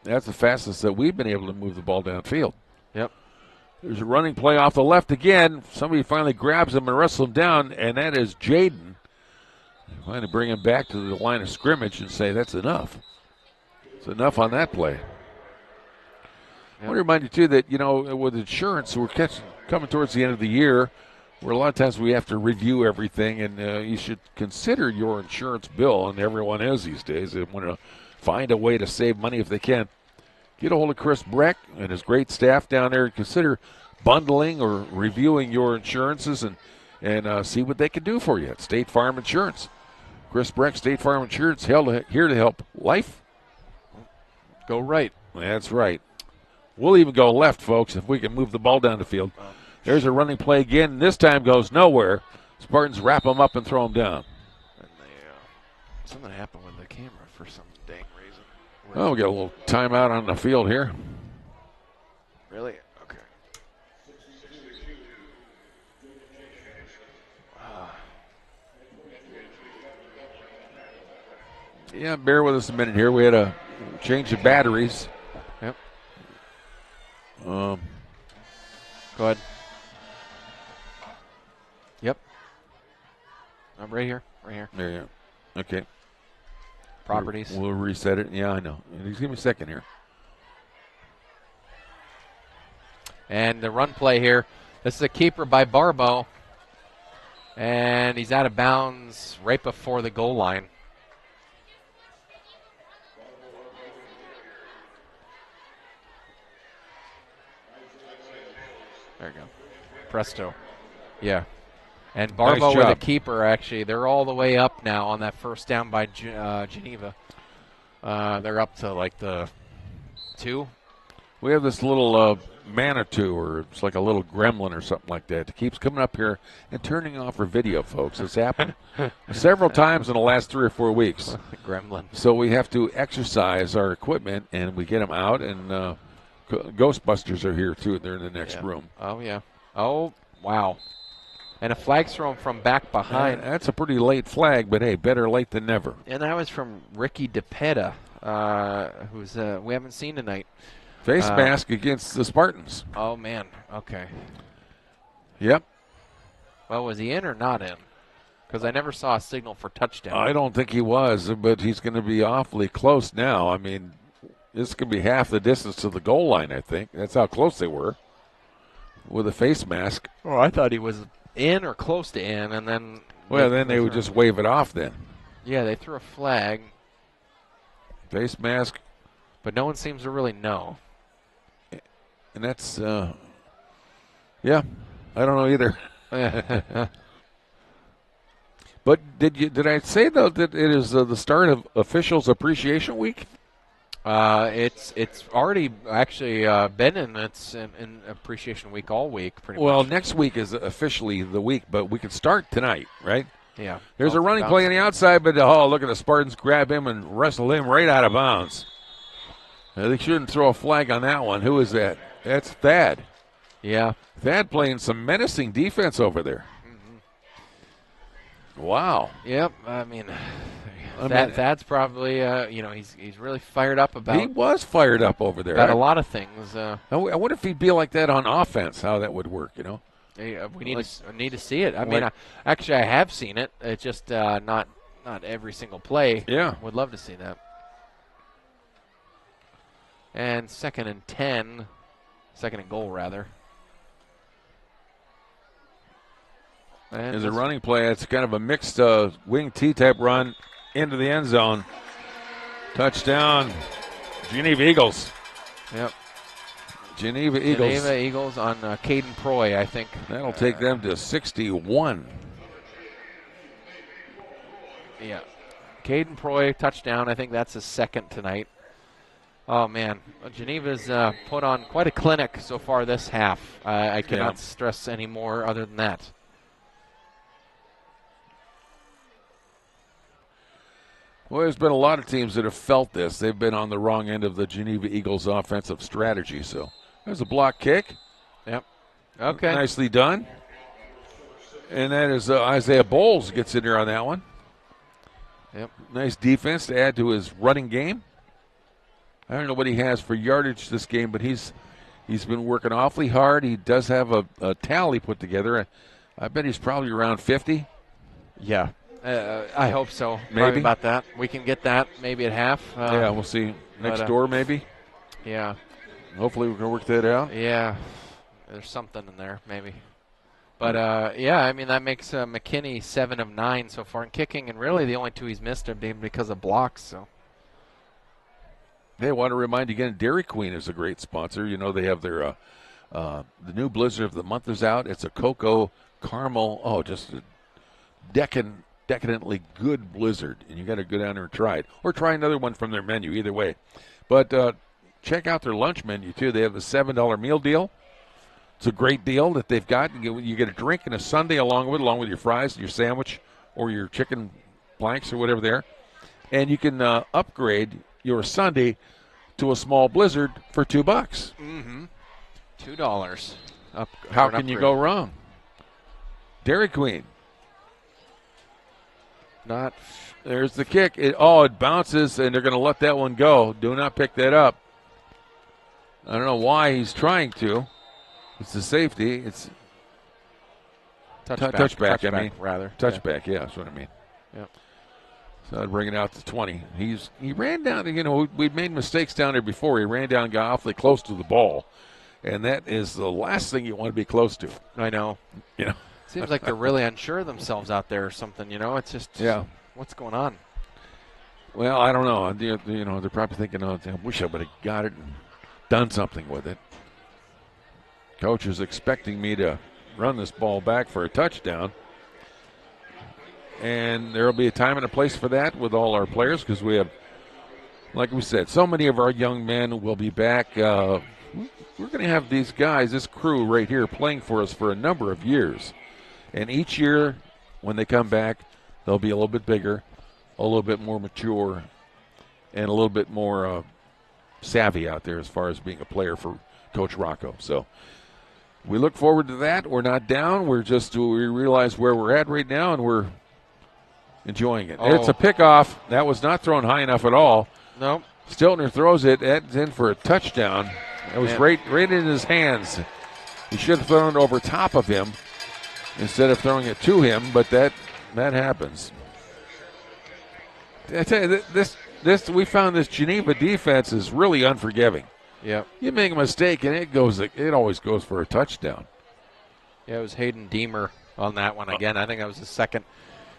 That's the fastest that we've been able to move the ball downfield. Yep. There's a running play off the left again. Somebody finally grabs him and wrestles him down, and that is Jaden. Finally bring him back to the line of scrimmage and say that's enough. It's enough on that play. I want to remind you, too, that, with insurance, we're coming towards the end of the year where a lot of times we have to review everything, and you should consider your insurance bill, and everyone is these days. They want to find a way to save money if they can. Get a hold of Chris Breck and his great staff down there and consider bundling or reviewing your insurances and see what they can do for you at State Farm Insurance. Chris Breck, State Farm Insurance, here to help life go right. That's right. We'll even go left, folks, if we can move the ball down the field. There's a running play again. This time goes nowhere. Spartans wrap him up and throw him down. And something happened with the camera for some dang reason. We got a little timeout on the field here. Really? Okay. Yeah, bear with us a minute here. We had a change of batteries. Yep. Go ahead. Yep. I'm right here. Right here. There you go. Okay. Properties. We'll reset it. Yeah, I know. Just give me a second here. And the run play here. This is a keeper by Barbo. And he's out of bounds right before the goal line. There you go. Presto. Yeah. And Barbo with a keeper, actually. They're all the way up now on that first down by Geneva. They're up to like the 2. We have this little Manitou, or it's like a little gremlin or something like that. It keeps coming up here and turning off our video, folks. It's happened several times in the last 3 or 4 weeks. Gremlin. So we have to exercise our equipment, and we get them out, and Ghostbusters are here, too. They're in the next room. Oh, yeah. Oh, wow. And a flag's thrown from back behind. That's a pretty late flag, but, hey, better late than never. And that was from Ricky DePetta, who's we haven't seen tonight. Face mask against the Spartans. Oh, man. Okay. Yep. Well, was he in or not in? Because I never saw a signal for touchdown. I don't think he was, but he's going to be awfully close now. I mean, this could be half the distance to the goal line, I think. That's how close they were with a face mask. Oh, I thought he was in or close to in, and then... Well, then they would just wave it off then. Yeah, they threw a flag. Face mask. But no one seems to really know. And that's, yeah, I don't know either. But did I say, though, that it is the start of Officials Appreciation Week? It's already actually been in Appreciation Week all week, pretty much. Well, next week is officially the week, but we can start tonight, right? Yeah. There's a running play on the outside, but look at the Spartans grab him and wrestle him right out of bounds. They shouldn't throw a flag on that one. Who is that? That's Thad. Yeah. Thad playing some menacing defense over there. Mm-hmm. Wow. Yep. I mean, Thad's probably, he's really fired up about. He was fired up over there. About a lot of things. I wonder if he'd be like that on offense, how that would work, you know? We need to see it. I mean, actually, I have seen it. It's just not not every single play. Yeah. Would love to see that. And 2nd and 10. 2nd and goal, rather. And There's a running play. It's kind of a mixed wing T-type run into the end zone. Touchdown, Geneva Eagles. Yep. Geneva Eagles. Geneva Eagles on Caden Proy, I think. That'll take them to 61. Yeah. Caden Proy, touchdown. I think that's his 2nd tonight. Oh, man. Geneva's put on quite a clinic so far this half. I cannot stress any more other than that. Well, there's been a lot of teams that have felt this. They've been on the wrong end of the Geneva Eagles offensive strategy. So there's a block kick. Yep. Okay. Nicely done. And that is Isaiah Bowles gets in there on that one. Yep. Nice defense to add to his running game. I don't know what he has for yardage this game, but he's been working awfully hard. He does have a tally put together. I bet he's probably around 50. Yeah. I hope so. Maybe. Probably about that. We can get that maybe at half. Yeah, we'll see. Next door, maybe. Yeah. Hopefully we can work that out. Yeah. There's something in there, maybe. But, yeah, I mean, that makes McKinney 7 of 9 so far in kicking, and really the only 2 he's missed have been because of blocks. So. Hey, I want to remind you again, Dairy Queen is a great sponsor. You know, they have their the new Blizzard of the Month is out. It's a cocoa caramel, just a decadently good blizzard, and you got to go down there and try it, or try another one from their menu. Either way, but check out their lunch menu too. They have a $7 meal deal. It's a great deal that they've got. You get a drink and a sundae along with your fries, your sandwich, or your chicken planks or whatever there, and you can upgrade your sundae to a small blizzard for $2. Mm-hmm. $2. How can you go wrong? Dairy Queen. There's the kick. It bounces, and they're going to let that one go. Do not pick that up. I don't know why he's trying to. It's the safety. It's touchback. I mean, rather touchback. Yeah, that's what I mean. Yep. So I'd bring it out to 20. He ran down. You know, we'd made mistakes down there before. He ran down, got awfully close to the ball, and that is the last thing you want to be close to. I know. You know. Seems like they're really unsure of themselves out there or something, you know? It's just, what's going on? Well, I don't know. You know, they're probably thinking, I wish I would have got it and done something with it. Coach is expecting me to run this ball back for a touchdown. And there will be a time and a place for that with all our players because we have, like we said, so many of our young men will be back. We're going to have these guys, this crew right here, playing for us for a number of years. And each year, when they come back, they'll be a little bit bigger, a little bit more mature, and a little bit more savvy out there as far as being a player for Coach Rocco. So we look forward to that. We're not down. We realize where we're at right now, and we're enjoying it. It's a pickoff. That was not thrown high enough at all. Nope. Stiltner throws it. That's in for a touchdown. It was right in his hands. He should have thrown it over top of him instead of throwing it to him, but that happens. I tell you, we found this Geneva defense is really unforgiving. Yeah. You make a mistake and it always goes for a touchdown. Yeah, it was Hayden Deemer on that one again. I think that was his 2nd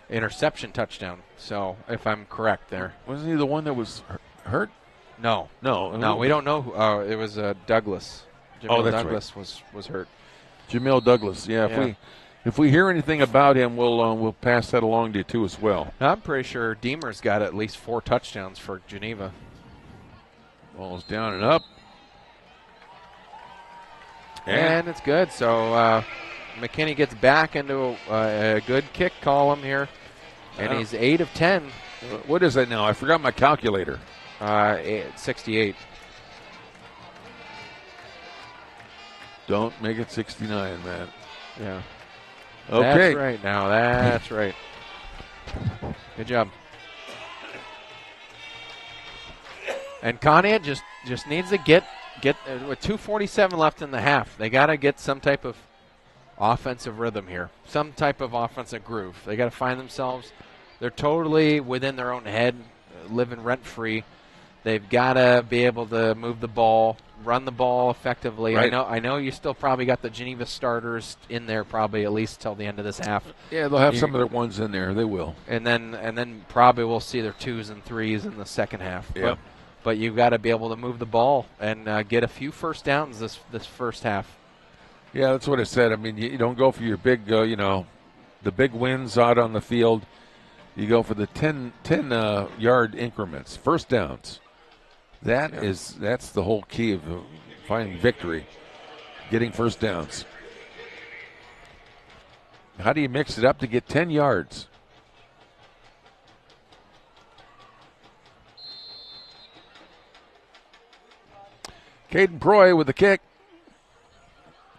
interception touchdown. So if I'm correct there, wasn't he the one that was hurt? No, we don't know. It was Douglas. Jamil Douglas was hurt. Jamil Douglas. Yeah. If we hear anything about him, we'll pass that along to you too as well. I'm pretty sure Deemer's got at least 4 touchdowns for Geneva. Ball's down and up. And it's good. So McKinney gets back into a good kick column here. And he's 8 of 10. What is that now? I forgot my calculator. 68. Don't make it 69, man. Yeah. Okay. That's right now. That's right. Good job. And Conneaut just needs to get with 2:47 left in the half. They got to get some type of offensive rhythm here, some type of offensive groove. They got to find themselves They're totally within their own head, living rent-free. They've got to be able to move the ball, run the ball effectively. Right. I know you still probably got the Geneva starters in there probably at least till the end of this half. Yeah, they'll have some of their ones in there. They will. And then probably we'll see their 2s and 3s in the second half. Yeah. But you've got to be able to move the ball and get a few first downs this first half. Yeah, that's what I said. I mean, you don't go for your big, the big wins out on the field. You go for the 10-yard increments, first downs. That's the whole key of finding victory, getting first downs. How do you mix it up to get 10 yards? Caden Proy with the kick.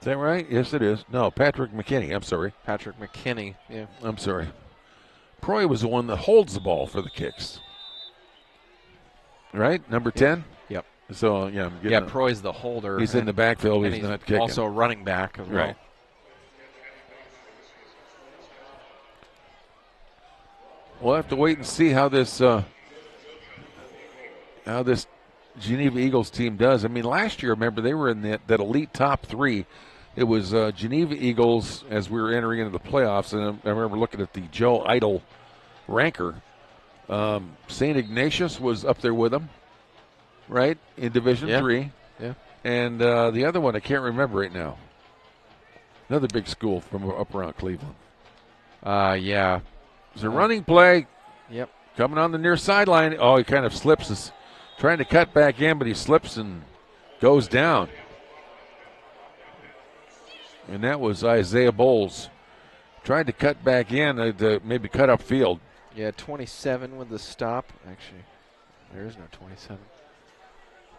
Is that right? Yes, it is. No, Patrick McKinney. I'm sorry. Patrick McKinney, yeah. I'm sorry. Proy was the one that holds the ball for the kicks. Right? Number 10? Yep. So, Proy's the holder. He's in the backfield. He's not kicking. Also a running back as well. Right. We'll have to wait and see how this Geneva Eagles team does. I mean, last year, remember, they were in that elite top 3. It was Geneva Eagles as we were entering into the playoffs, and I remember looking at the Joe Idle ranker. St. Ignatius was up there with them, right, in Division 3. Yeah. And the other one I can't remember right now. Another big school from up around Cleveland. Yeah. There's a running play. Yep. Coming on the near sideline. Oh, he kind of slips. He's trying to cut back in, but he slips and goes down. And that was Isaiah Bowles. Tried to cut back in to maybe cut up field. Yeah, 27 with the stop. Actually, there is no 27.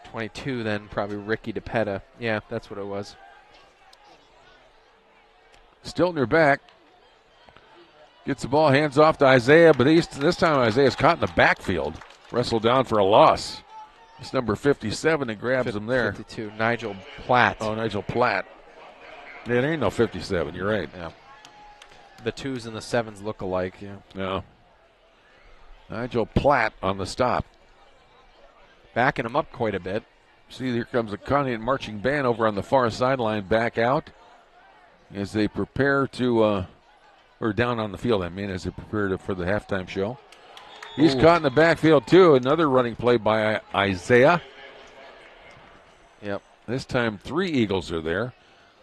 22 then, probably Ricky DePetta. Yeah, that's what it was. Stiltner back. Gets the ball, hands off to Isaiah, but this time Isaiah's caught in the backfield. Wrestled down for a loss. It's number 57 and grabs him there. 52, Nigel Platt. Oh, Nigel Platt. Yeah, there ain't no 57, you're right. Yeah. The 2s and the 7s look alike, yeah. No. Nigel Platt on the stop. Backing him up quite a bit. See, here comes the Conneaut marching band over on the far sideline, back out as they prepare to, or down on the field, I mean, as they prepare for the halftime show. He's caught in the backfield, too. Another running play by Isaiah. Yep. This time 3 Eagles are there.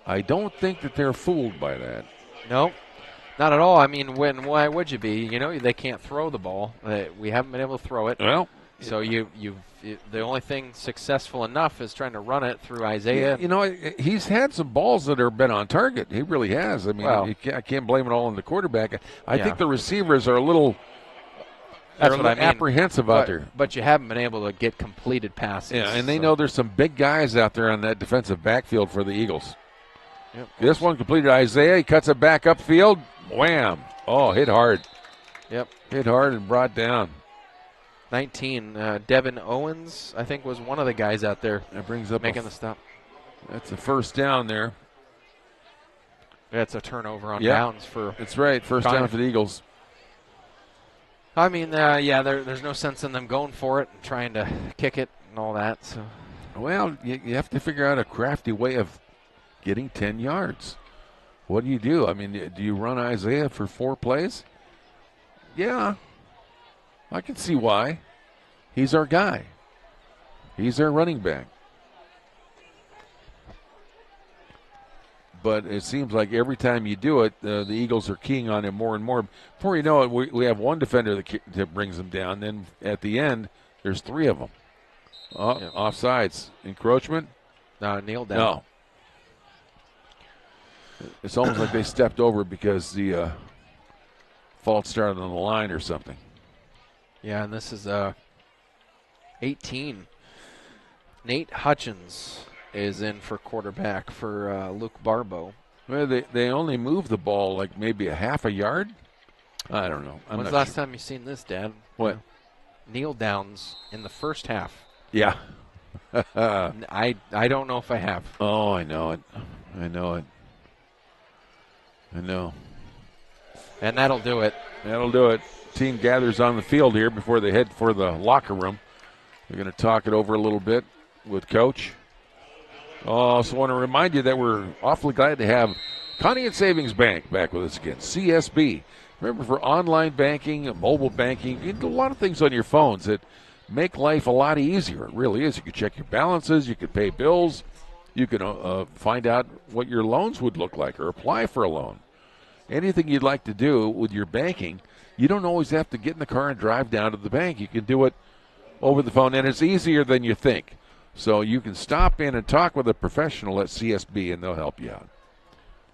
I don't think that they're fooled by that. No, not at all. I mean, why would you be? You know, they can't throw the ball. We haven't been able to throw it. Well, so the only thing successful enough is trying to run it through Isaiah. Yeah, you know, he's had some balls that have been on target. He really has. I mean, I can't blame it all on the quarterback. I think the receivers are a little apprehensive out there. But you haven't been able to get completed passes. Yeah, and they know there's some big guys out there on that defensive backfield for the Eagles. Yep. This one completed Isaiah. He cuts it back upfield. Wham. Oh, hit hard. Yep. Hit hard and brought down. 19, Devin Owens, I think, was one of the guys out there that brings up making the stop. That's a first down there. That's a turnover on downs for. That's right, first down for the Eagles. I mean, there's no sense in them going for it and trying to kick it and all that. So, well, you have to figure out a crafty way of getting 10 yards. What do you do? I mean, do you run Isaiah for 4 plays? Yeah. I can see why. He's our guy. He's our running back. But it seems like every time you do it, the Eagles are keying on him more and more. Before you know it, we have one defender that brings him down. Then at the end, there's 3 of them. Offsides. Encroachment? No, kneel down. No. It's almost like they stepped over because the fault started on the line or something. Yeah, and this is 18. Nate Hutchins is in for quarterback for Luke Barbeau. Well, they only moved the ball like maybe a half a yard. I don't know. When's the last time you seen this, Dad? What? Kneel downs in the first half. Yeah. I don't know if I have. Oh, I know it. I know. And that'll do it. That'll do it. team gathers on the field here before they head for the locker room. We're going to talk it over a little bit with Coach. Also want to remind you that we're awfully glad to have Conneaut Savings Bank back with us again, CSB. Remember, for online banking, mobile banking, you can do a lot of things on your phones that make life a lot easier. It really is. You can check your balances, you can pay bills, you can find out what your loans would look like or apply for a loan. Anything you'd like to do with your banking, you don't always have to get in the car and drive down to the bank. You can do it over the phone, and it's easier than you think. So you can stop in and talk with a professional at CSB, and they'll help you out.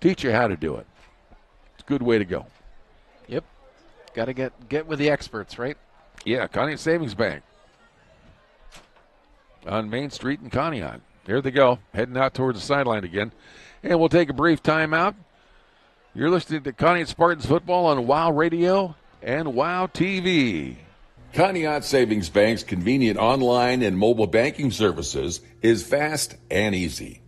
Teach you how to do it. It's a good way to go. Yep. Got to get with the experts, right? Yeah, Conneaut Savings Bank on Main Street in Conneaut. There they go, heading out towards the sideline again. And we'll take a brief timeout. You're listening to Conneaut Spartans football on WOW Radio and WOW TV. Conneaut Savings Bank's convenient online and mobile banking services is fast and easy.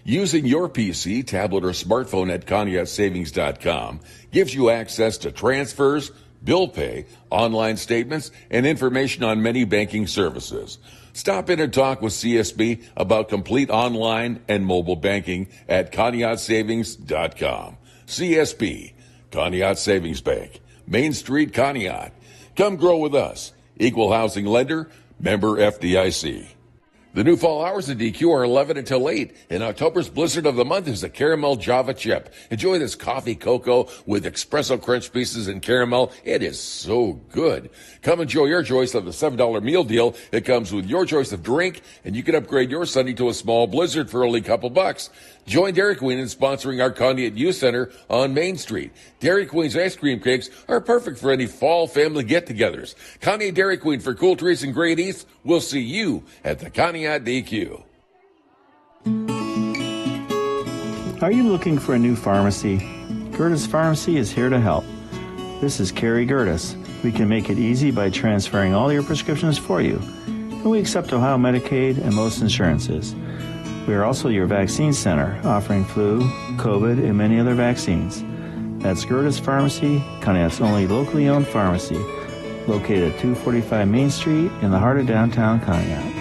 Using your PC, tablet, or smartphone at ConneautSavings.com gives you access to transfers, bill pay, online statements, and information on many banking services. Stop in and talk with CSB about complete online and mobile banking at ConneautSavings.com. CSB, Conneaut Savings Bank, Main Street, Conneaut. Come grow with us. Equal housing lender, member FDIC. The new fall hours at DQ are 11 until 8, and October's blizzard of the month is the Caramel Java Chip. Enjoy this coffee cocoa with espresso crunch pieces and caramel. It is so good. Come enjoy your choice of the $7 meal deal. It comes with your choice of drink, and you can upgrade your Sunday to a small blizzard for only a couple bucks. Join Dairy Queen in sponsoring our Conneaut Youth Center on Main Street. Dairy Queen's ice cream cakes are perfect for any fall family get-togethers. Conneaut Dairy Queen for cool treats and great eats. We'll see you at the Conneaut DQ. Are you looking for a new pharmacy? Gertis Pharmacy is here to help. This is Carrie Gertis. We can make it easy by transferring all your prescriptions for you. And we accept Ohio Medicaid and most insurances. We are also your vaccine center, offering flu, COVID, and many other vaccines. That's Gertis Pharmacy, Conneaut's only locally owned pharmacy, located at 245 Main Street in the heart of downtown Conneaut.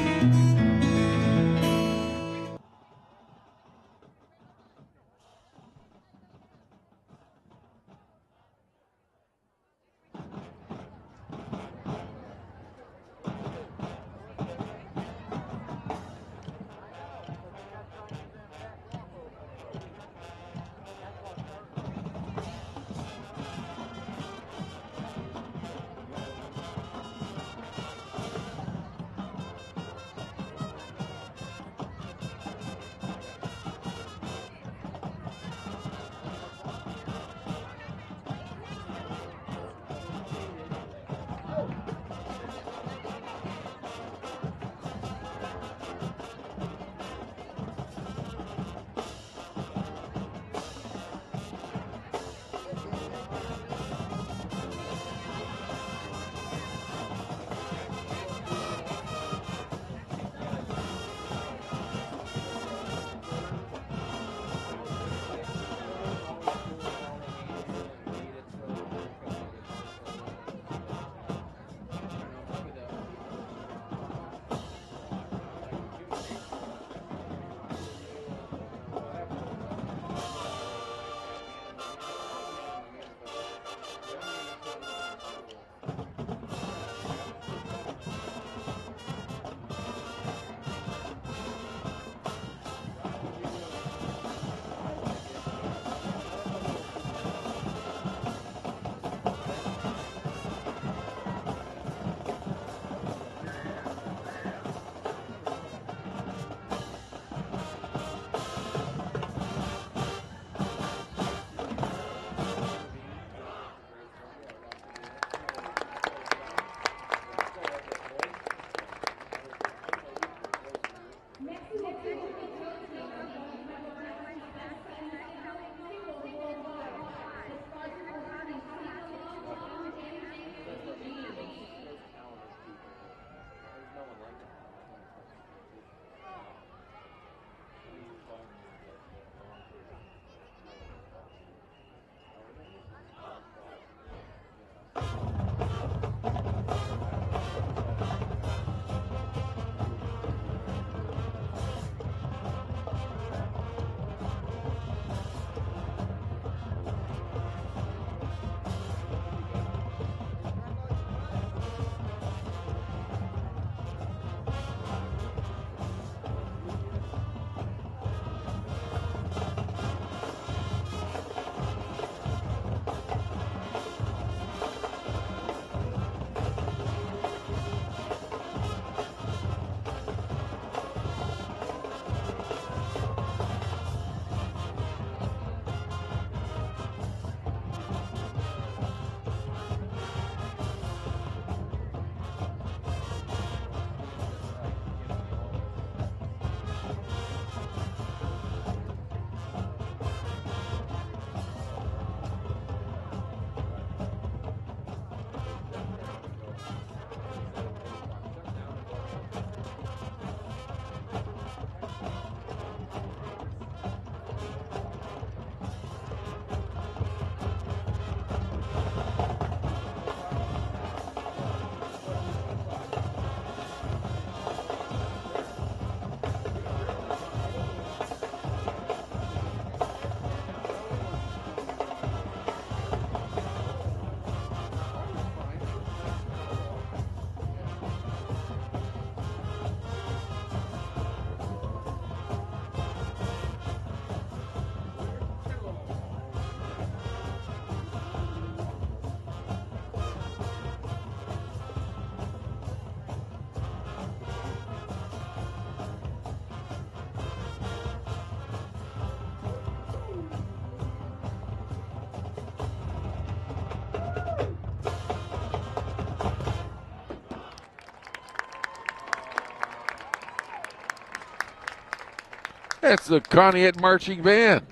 That's the Conneaut Marching Band.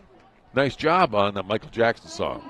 Nice job on the Michael Jackson song.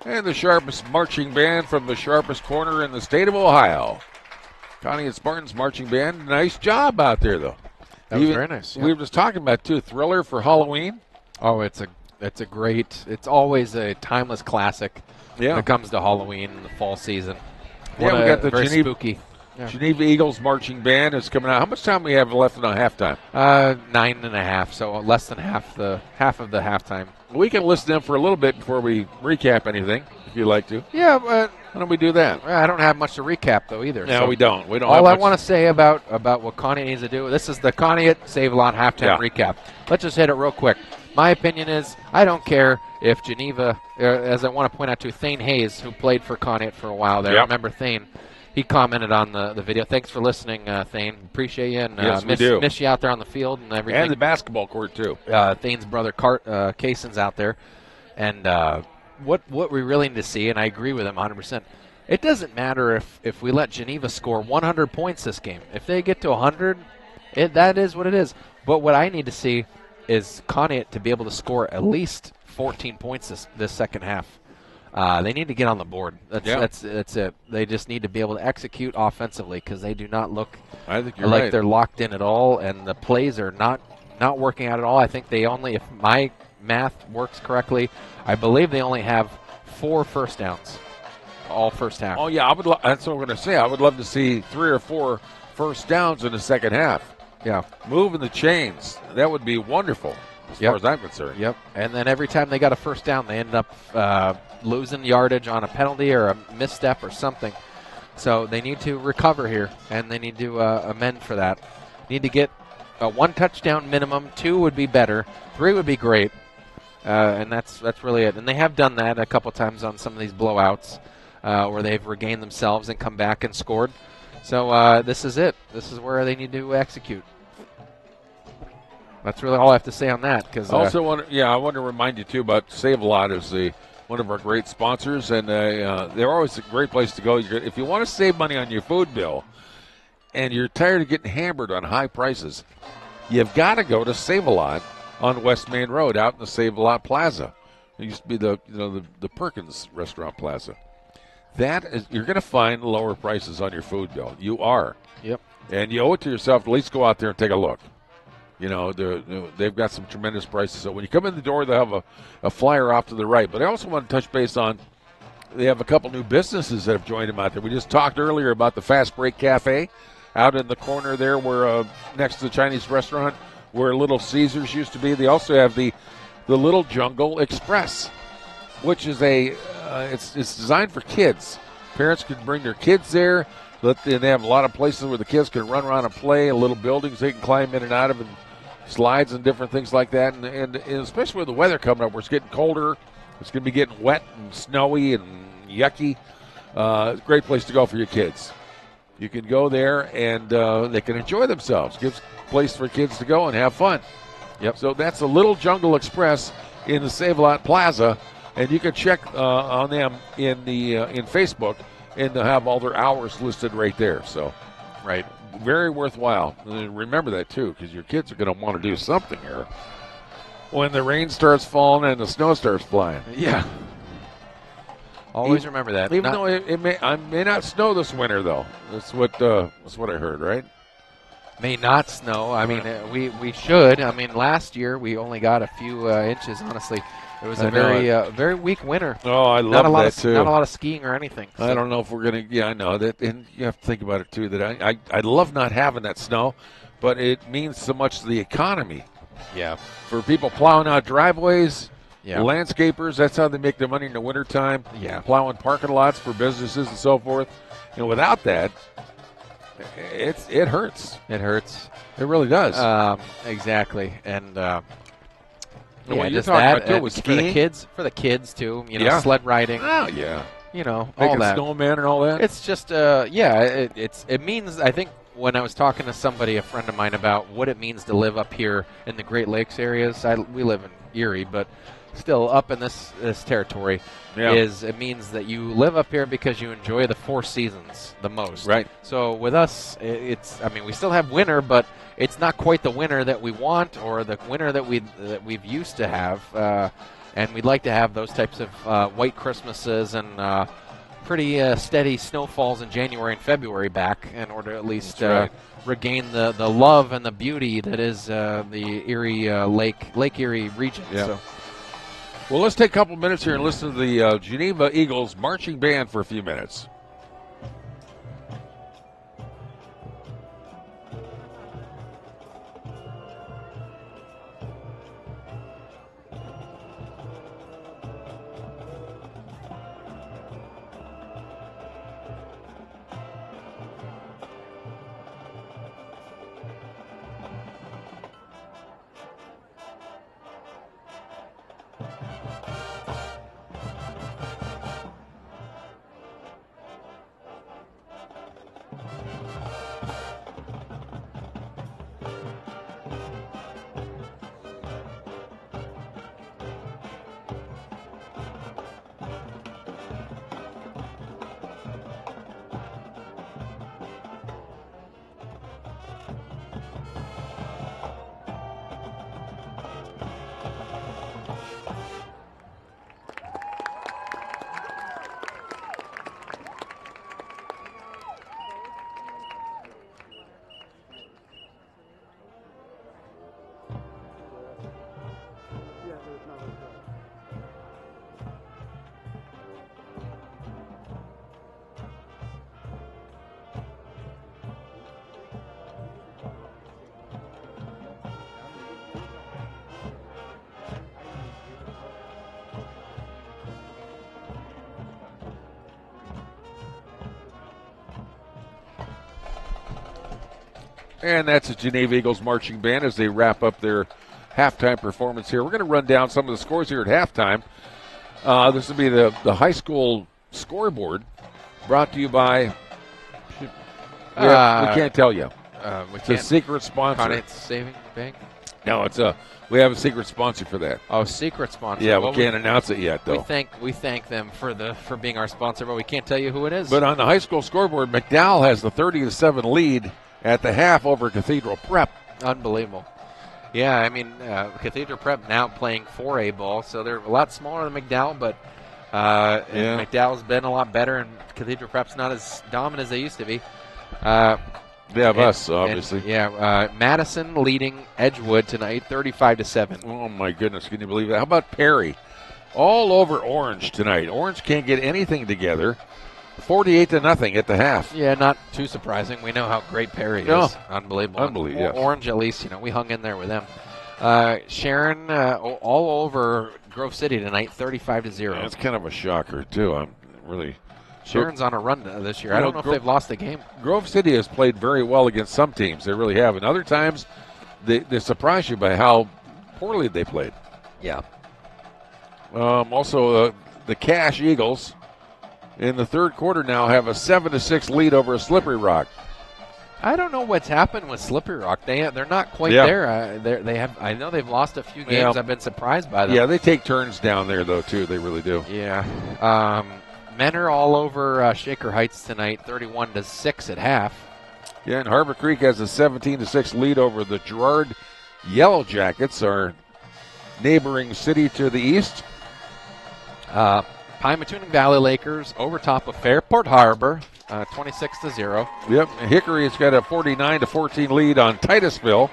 And the sharpest marching band from the sharpest corner in the state of Ohio. Conneaut Spartans marching band. Nice job out there, though. That was very nice. We were just talking about, too, Thriller for Halloween. Oh, it's a great, it's always a timeless classic when it comes to Halloween and the fall season. Yeah, we got the very Geneva, spooky. Yeah. Geneva Eagles marching band is coming out. How much time do we have left in the halftime? 9.5, so less than half of the halftime. We can listen to them for a little bit before we recap anything, if you'd like to. Yeah, but why don't we do that? I don't have much to recap, though, either. No, we don't. We don't. All I want to say about what Conneaut needs to do, this is the Conneaut Save-A-Lot halftime recap. Let's just hit it real quick. My opinion is I don't care if Geneva, as I want to point out to Thane Hayes, who played for Conneaut for a while there. Yep. Remember Thane? He commented on the video. Thanks for listening, Thane. Appreciate you. And Yes, we do. Miss you out there on the field and everything. And the basketball court, too. Thane's brother, Kaysen's out there. And what we really need to see, and I agree with him 100%, it doesn't matter if we let Geneva score 100 points this game. If they get to 100, that is what it is. But what I need to see is Conneaut to be able to score at least 14 points this second half. They need to get on the board. That's it. They just need to be able to execute offensively because they do not look like they're locked in at all, and the plays are not working out at all. I think they only, if my math works correctly, I believe they only have 4 first downs all first half. Oh, yeah, that's what we're going to say. I would love to see 3 or 4 first downs in the second half. Yeah. Moving the chains. That would be wonderful as far as I'm concerned. Yep. And then every time they got a first down, they ended up losing yardage on a penalty or a misstep or something. So they need to recover here, and they need to amend for that. Need to get 1 touchdown minimum. 2 would be better. 3 would be great. And that's really it. And they have done that a couple times on some of these blowouts where they've regained themselves and come back and scored. So this is it. This is where they need to execute. That's really all I have to say on that. Cause, I want to remind you, too, about Save-A-Lot is one of our great sponsors, and they're always a great place to go. If you want to save money on your food bill and you're tired of getting hammered on high prices, you've got to go to Save-A-Lot on West Main Road out in the Save-A-Lot Plaza. It used to be the Perkins Restaurant Plaza. You're going to find lower prices on your food bill. You are. Yep. And you owe it to yourself to at least go out there and take a look. You know, they've got some tremendous prices. So when you come in the door, they'll have a flyer off to the right. But I also want to touch base on, they have a couple new businesses that have joined them out there. We just talked earlier about the Fast Break Cafe out in the corner there where next to the Chinese restaurant where Little Caesars used to be. They also have the Little Jungle Express, which is it's designed for kids. Parents can bring their kids there. They have a lot of places where the kids can run around and play, and little buildings they can climb in and out of, and slides and different things like that. And especially with the weather coming up, where it's getting colder, it's going to be getting wet and snowy and yucky. It's a great place to go for your kids. You can go there, and they can enjoy themselves. Gives a place for kids to go and have fun. Yep. So that's the Little Jungle Express in the Save-A-Lot Plaza, and you can check on them in Facebook, and they'll have all their hours listed right there. So, right, very worthwhile. And remember that too, because your kids are going to want to do something here when the rain starts falling and the snow starts flying. Yeah. Always remember that. Even though it may not snow this winter, though. That's what I heard, right? May not snow. I mean, we should. I mean, last year we only got a few inches. Honestly, it was a very weak winter. Oh, I love that too. Not a lot of skiing or anything. So. I don't know if we're gonna. Yeah, I know that, and you have to think about it too. That I love not having that snow, but it means so much to the economy. Yeah. For people plowing out driveways. Yeah. Landscapers, that's how they make their money in the wintertime. Yeah. Plowing parking lots for businesses and so forth. And without that, it hurts. It hurts. It really does. Exactly. And what you're just talking that about too was skiing? for the kids too. You know, sled riding. Oh yeah. You know, Making all that. snowman and all that. It's just it means, I think when I was talking to somebody, a friend of mine, about what it means to live up here in the Great Lakes areas. We live in Erie, but still up in this territory, it means that you live up here because you enjoy the 4 seasons the most. Right. So with us, we still have winter, but it's not quite the winter that we want or the winter that we've used to have. And we'd like to have those types of white Christmases and pretty steady snowfalls in January and February back in order to at least regain the love and the beauty that is the Erie Lake Erie region. Yeah. So. Well, let's take a couple minutes here and listen to the Geneva Eagles marching band for a few minutes. And that's the Geneva Eagles marching band as they wrap up their halftime performance here. We're going to run down some of the scores here at halftime. This will be the high school scoreboard brought to you by, we can't tell you. It's a secret sponsor. Conneaut Savings Bank? No, we have a secret sponsor for that. Oh, secret sponsor. Yeah, well, we can't announce it yet, though. We thank them for being our sponsor, but we can't tell you who it is. But on the high school scoreboard, McDowell has the 30-7 lead at the half over Cathedral Prep. Unbelievable. Yeah, I mean, Cathedral Prep now playing 4A ball, so they're a lot smaller than McDowell, but McDowell's been a lot better, and Cathedral Prep's not as dominant as they used to be. They have us, obviously. Madison leading Edgewood tonight, 35-7. Oh, my goodness. Can you believe that? How about Perry? All over Orange tonight. Orange can't get anything together. 48-0 at the half. Yeah, not too surprising. We know how great Perry is. Unbelievable. Unbelievable, yes. Orange, at least, we hung in there with them. Sharon, all over Grove City tonight, 35-0. That's kind of a shocker, too. I'm really... Sharon's on a run this year. I don't know if they've lost a game. Grove City has played very well against some teams. They really have. And other times, they surprise you by how poorly they played. Yeah. Also, the Cash Eagles in the third quarter now have a 7-6 lead over Slippery Rock. I don't know what's happened with Slippery Rock. They're not quite there. They have. I know they've lost a few games. Yeah. I've been surprised by them. Yeah, they take turns down there, though, too. They really do. Yeah. Men are all over Shaker Heights tonight, 31-6 at half. Yeah, and Harbor Creek has a 17-6 lead over the Girard Yellow Jackets, our neighboring city to the east. Pymatuning Valley Lakers over top of Fairport Harbor, 26-0. Yep, Hickory has got a 49-14 lead on Titusville,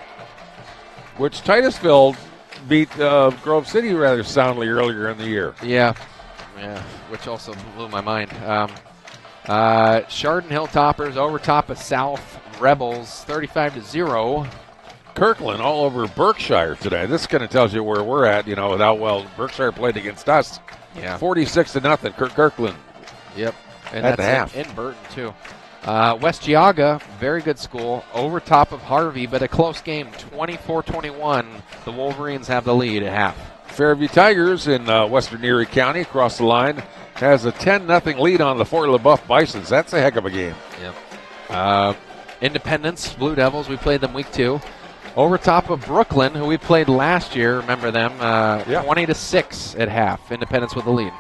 which Titusville beat Grove City rather soundly earlier in the year. Yeah, which also blew my mind. Chardon Hilltoppers over top of South Rebels, 35-0. Kirkland all over Berkshire today. This kind of tells you where we're at, with how well Berkshire played against us. Yeah, 46-0. Kirkland. Yep, and at that's the half in Burton too. West Geauga, very good school, over top of Harvey, but a close game, 24-21. The Wolverines have the lead at half. Fairview Tigers in Western Erie County across the line has a 10-0 lead on the Fort LaBeouf Bisons. That's a heck of a game. Yep. Independence, Blue Devils, we played them week 2. Over top of Brooklyn, who we played last year, remember them, 20-6 at half. Independence with the lead.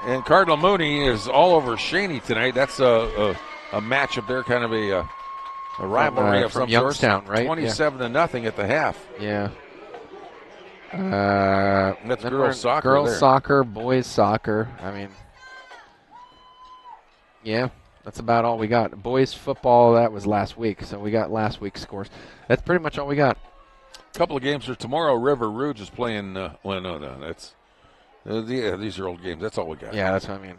And Cardinal Mooney is all over Shaney tonight. That's a matchup there, kind of a rivalry of from some Youngstown, sort. right? 27-0 at the half. Yeah. That's girls soccer. Girls soccer, boys soccer. I mean, yeah, that's about all we got. Boys football, that was last week, so we got last week's scores. That's pretty much all we got. A couple of games for tomorrow. River Rouge is playing. That's these are old games. That's all we got. Yeah, that's what I mean.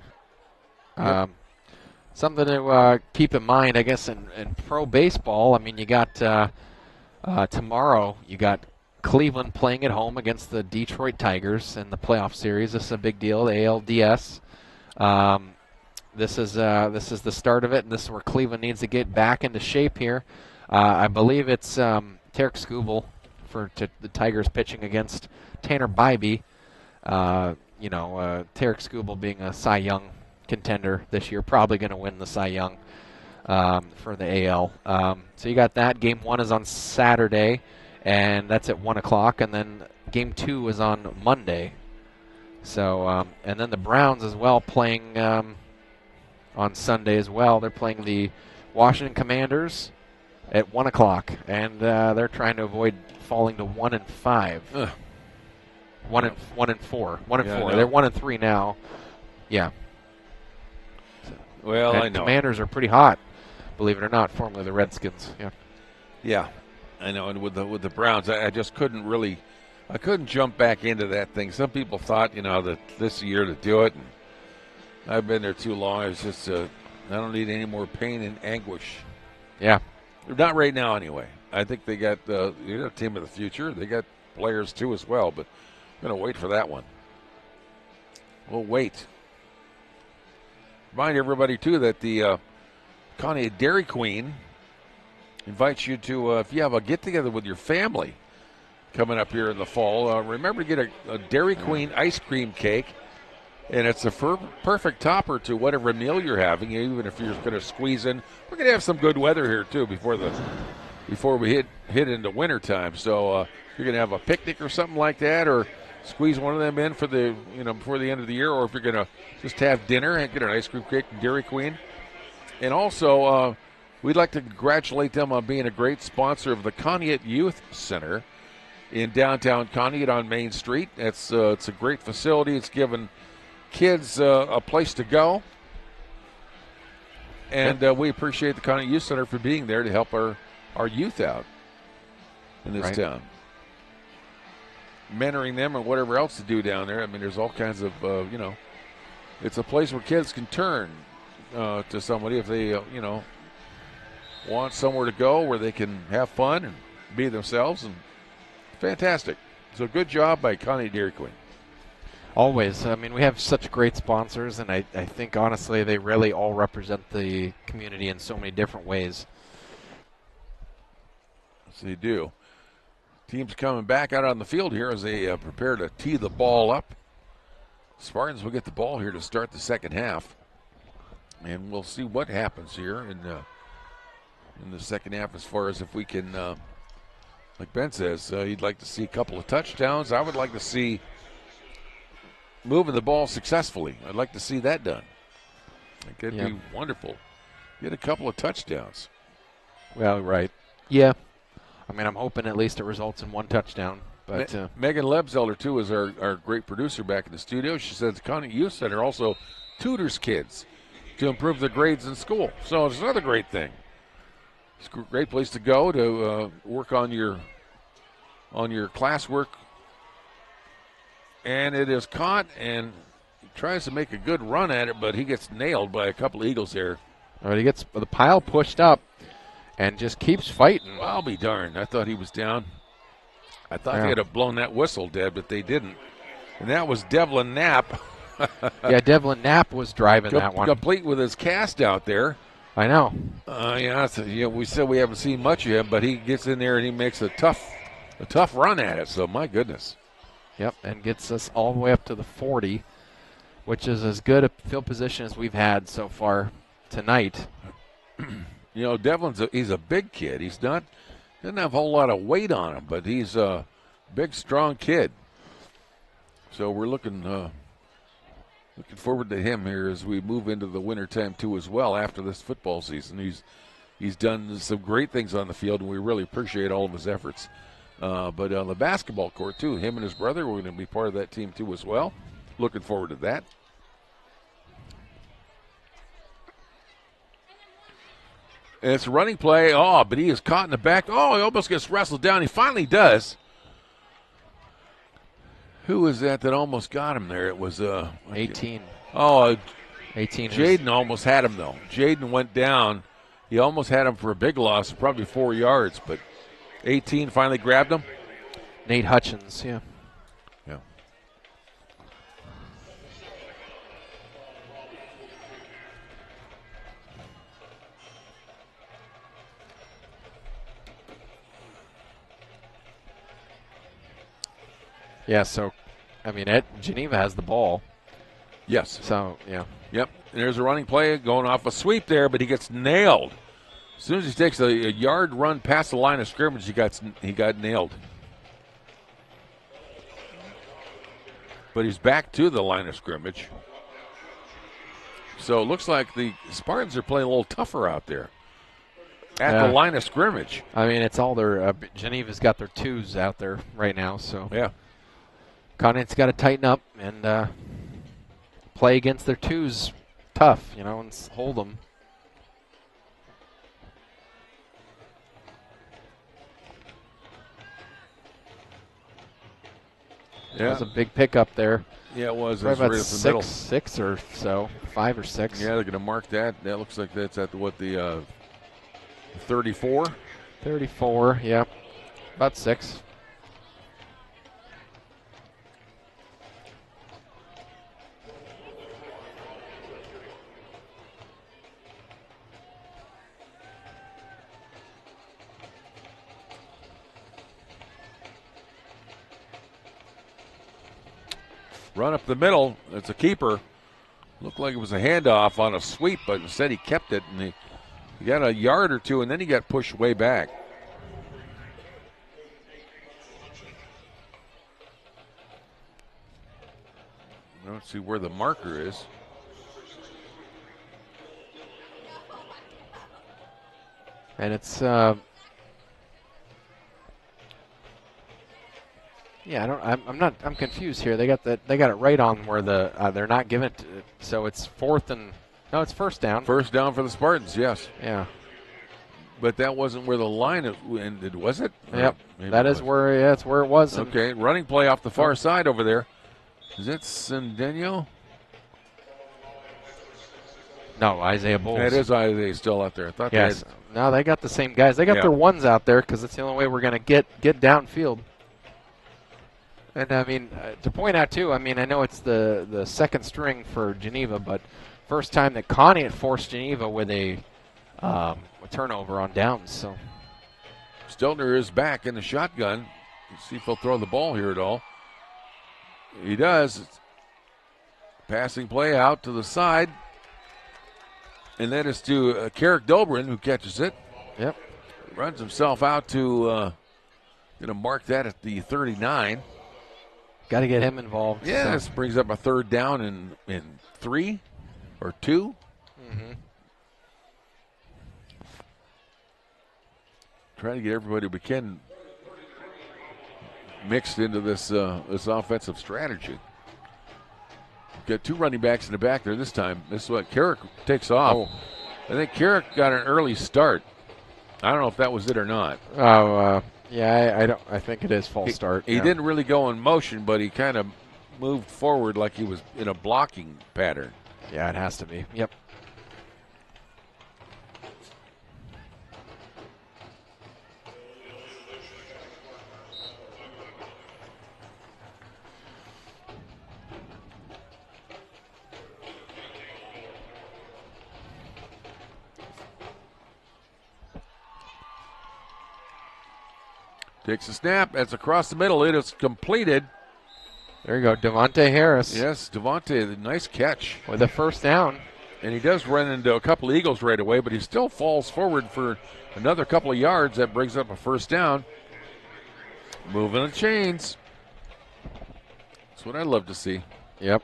Yep. Something to keep in mind, I guess, in pro baseball. I mean, you got tomorrow. You got Cleveland playing at home against the Detroit Tigers in the playoff series. This is a big deal, the ALDS. This is the start of it, and this is where Cleveland needs to get back into shape here. I believe it's Tarek Skubal for the Tigers pitching against Tanner Bybee. Tarek Skubal being a Cy Young contender this year, probably going to win the Cy Young for the AL. So you got that. Game 1 is on Saturday. And that's at 1 o'clock, and then Game 2 is on Monday. So, and then the Browns as well playing on Sunday as well. They're playing the Washington Commanders at 1 o'clock, and they're trying to avoid falling to 1-5. 1-4. 1-4. They're 1-3 now. Yeah. Well, and I know. Commanders are pretty hot, believe it or not. Formerly the Redskins. Yeah. Yeah. I know, and with the Browns, I just couldn't jump back into that thing. Some people thought, that this year to do it, and I've been there too long. It's just, I don't need any more pain and anguish. Yeah. Not right now, anyway. I think they got the team of the future. They got players, too, as well, but I'm going to wait for that one. We'll wait. Remind everybody, too, that the Conneaut Dairy Queen invite you to, if you have a get-together with your family coming up here in the fall, remember to get a Dairy Queen ice cream cake. And it's a perfect topper to whatever meal you're having, even if you're going to squeeze in. We're going to have some good weather here, too, before we hit into wintertime. So you're going to have a picnic or something like that, or squeeze one of them in for before the end of the year, or if you're going to just have dinner and get an ice cream cake from Dairy Queen. And also, we'd like to congratulate them on being a great sponsor of the Conneaut Youth Center in downtown Conneaut on Main Street. It's a great facility. It's given kids a place to go, and we appreciate the Conneaut Youth Center for being there to help our youth out in this town, mentoring them and whatever else to do down there. I mean, there's all kinds of it's a place where kids can turn to somebody if they want somewhere to go where they can have fun and be themselves, and fantastic. So good job by Conneaut Dairy Queen. Always. I mean, we have such great sponsors, and I think, honestly, they really all represent the community in so many different ways. Yes, they do. Teams coming back out on the field here as they prepare to tee the ball up. Spartans will get the ball here to start the second half, and we'll see what happens here in the second half as far as if we can, like Ben says, he'd like to see a couple of touchdowns. I would like to see moving the ball successfully. I'd like to see that done. It could be wonderful. Get a couple of touchdowns. Well, right. Yeah. I mean, I'm hoping at least it results in one touchdown. But Megan Lebzeller, too, is our great producer back in the studio. She says the Conneaut Youth Center also tutors kids to improve their grades in school. So it's another great thing. It's a great place to go to work on your classwork. And it is caught, and he tries to make a good run at it, but he gets nailed by a couple of Eagles there. All right, he gets the pile pushed up and just keeps fighting. Well, I'll be darned. I thought he was down. I thought they had have blown that whistle dead, but they didn't. And that was Devlin Knapp. Yeah, Devlin Knapp was driving that one. Complete with his cast out there. I know. We said we haven't seen much of him, but he gets in there and he makes a tough run at it. So, my goodness. Yep, and gets us all the way up to the 40, which is as good a field position as we've had so far tonight. Devlin's he's a big kid. Doesn't have a whole lot of weight on him, but he's a big, strong kid. So we're looking forward to him here as we move into the wintertime too as well after this football season. He's done some great things on the field, and we really appreciate all of his efforts. But on the basketball court, too, him and his brother were going to be part of that team, too, as well. Looking forward to that. And it's a running play. Oh, but he is caught in the back. Oh, he almost gets wrestled down. He finally does. Who was that almost got him there? It was 18. Oh, 18. Jaden almost had him, though. Jaden went down. He almost had him for a big loss, probably 4 yards, but 18 finally grabbed him. Nate Hutchins, yeah. Yeah. Yeah, so, I mean, Geneva has the ball. Yes. So, yeah. Yep. And there's a running play going off a sweep there, but he gets nailed. As soon as he takes a yard run past the line of scrimmage, he got nailed. But he's back to the line of scrimmage. So it looks like the Spartans are playing a little tougher out there at the line of scrimmage. I mean, it's all their Geneva's got their twos out there right now. So yeah, Conneaut's got to tighten up and play against their twos tough, and hold them. Yeah. That was a big pickup there. Yeah, it was. Probably about right up the middle. six or so, 5 or 6. Yeah, they're going to mark that. That looks like that's at the 34? 34, yeah. About 6. Run up the middle. It's a keeper. Looked like it was a handoff on a sweep, but instead he kept it, and he got a yard or two, and then he got pushed way back. Let's see where the marker is. And it's I'm confused here. They got it right on where they're not giving it. So it's it's first down. First down for the Spartans, yes. Yeah. But that wasn't where the line ended, was it? Yep. That's where it was. Okay, running play off the far side over there. Is that Cendeno? No, Isaiah Bowles. It is Isaiah still out there. I thought yes. No, they got the same guys. They got their ones out there because it's the only way we're going to get downfield. And, I mean, to point out, too, I mean, I know it's the second string for Geneva, but first time that Conneaut forced Geneva with a turnover on downs. So Stiltner is back in the shotgun. Let's see if he'll throw the ball here at all. He does. Passing play out to the side. And that is to Carrick Dobrin, who catches it. Yep. Runs himself out to going to mark that at the 39. Got to get him involved. Yeah, so. this brings up a third down in 3 or 2. Mm-hmm. Trying to get everybody we can mixed into this offensive strategy. Got 2 running backs in the back there this time. This is what Carrick takes off. Oh. I think Carrick got an early start. I don't know if that was it or not. Oh, yeah, I think it is false start. He didn't really go in motion, but he kind of moved forward like he was in a blocking pattern. Yeah, it has to be. Yep. Takes a snap. That's across the middle. It is completed. There you go, Devontae Harris. Yes, Devontae, nice catch. With a first down. And he does run into a couple of Eagles right away, but he still falls forward for another couple of yards. That brings up a first down. Moving the chains. That's what I love to see. Yep.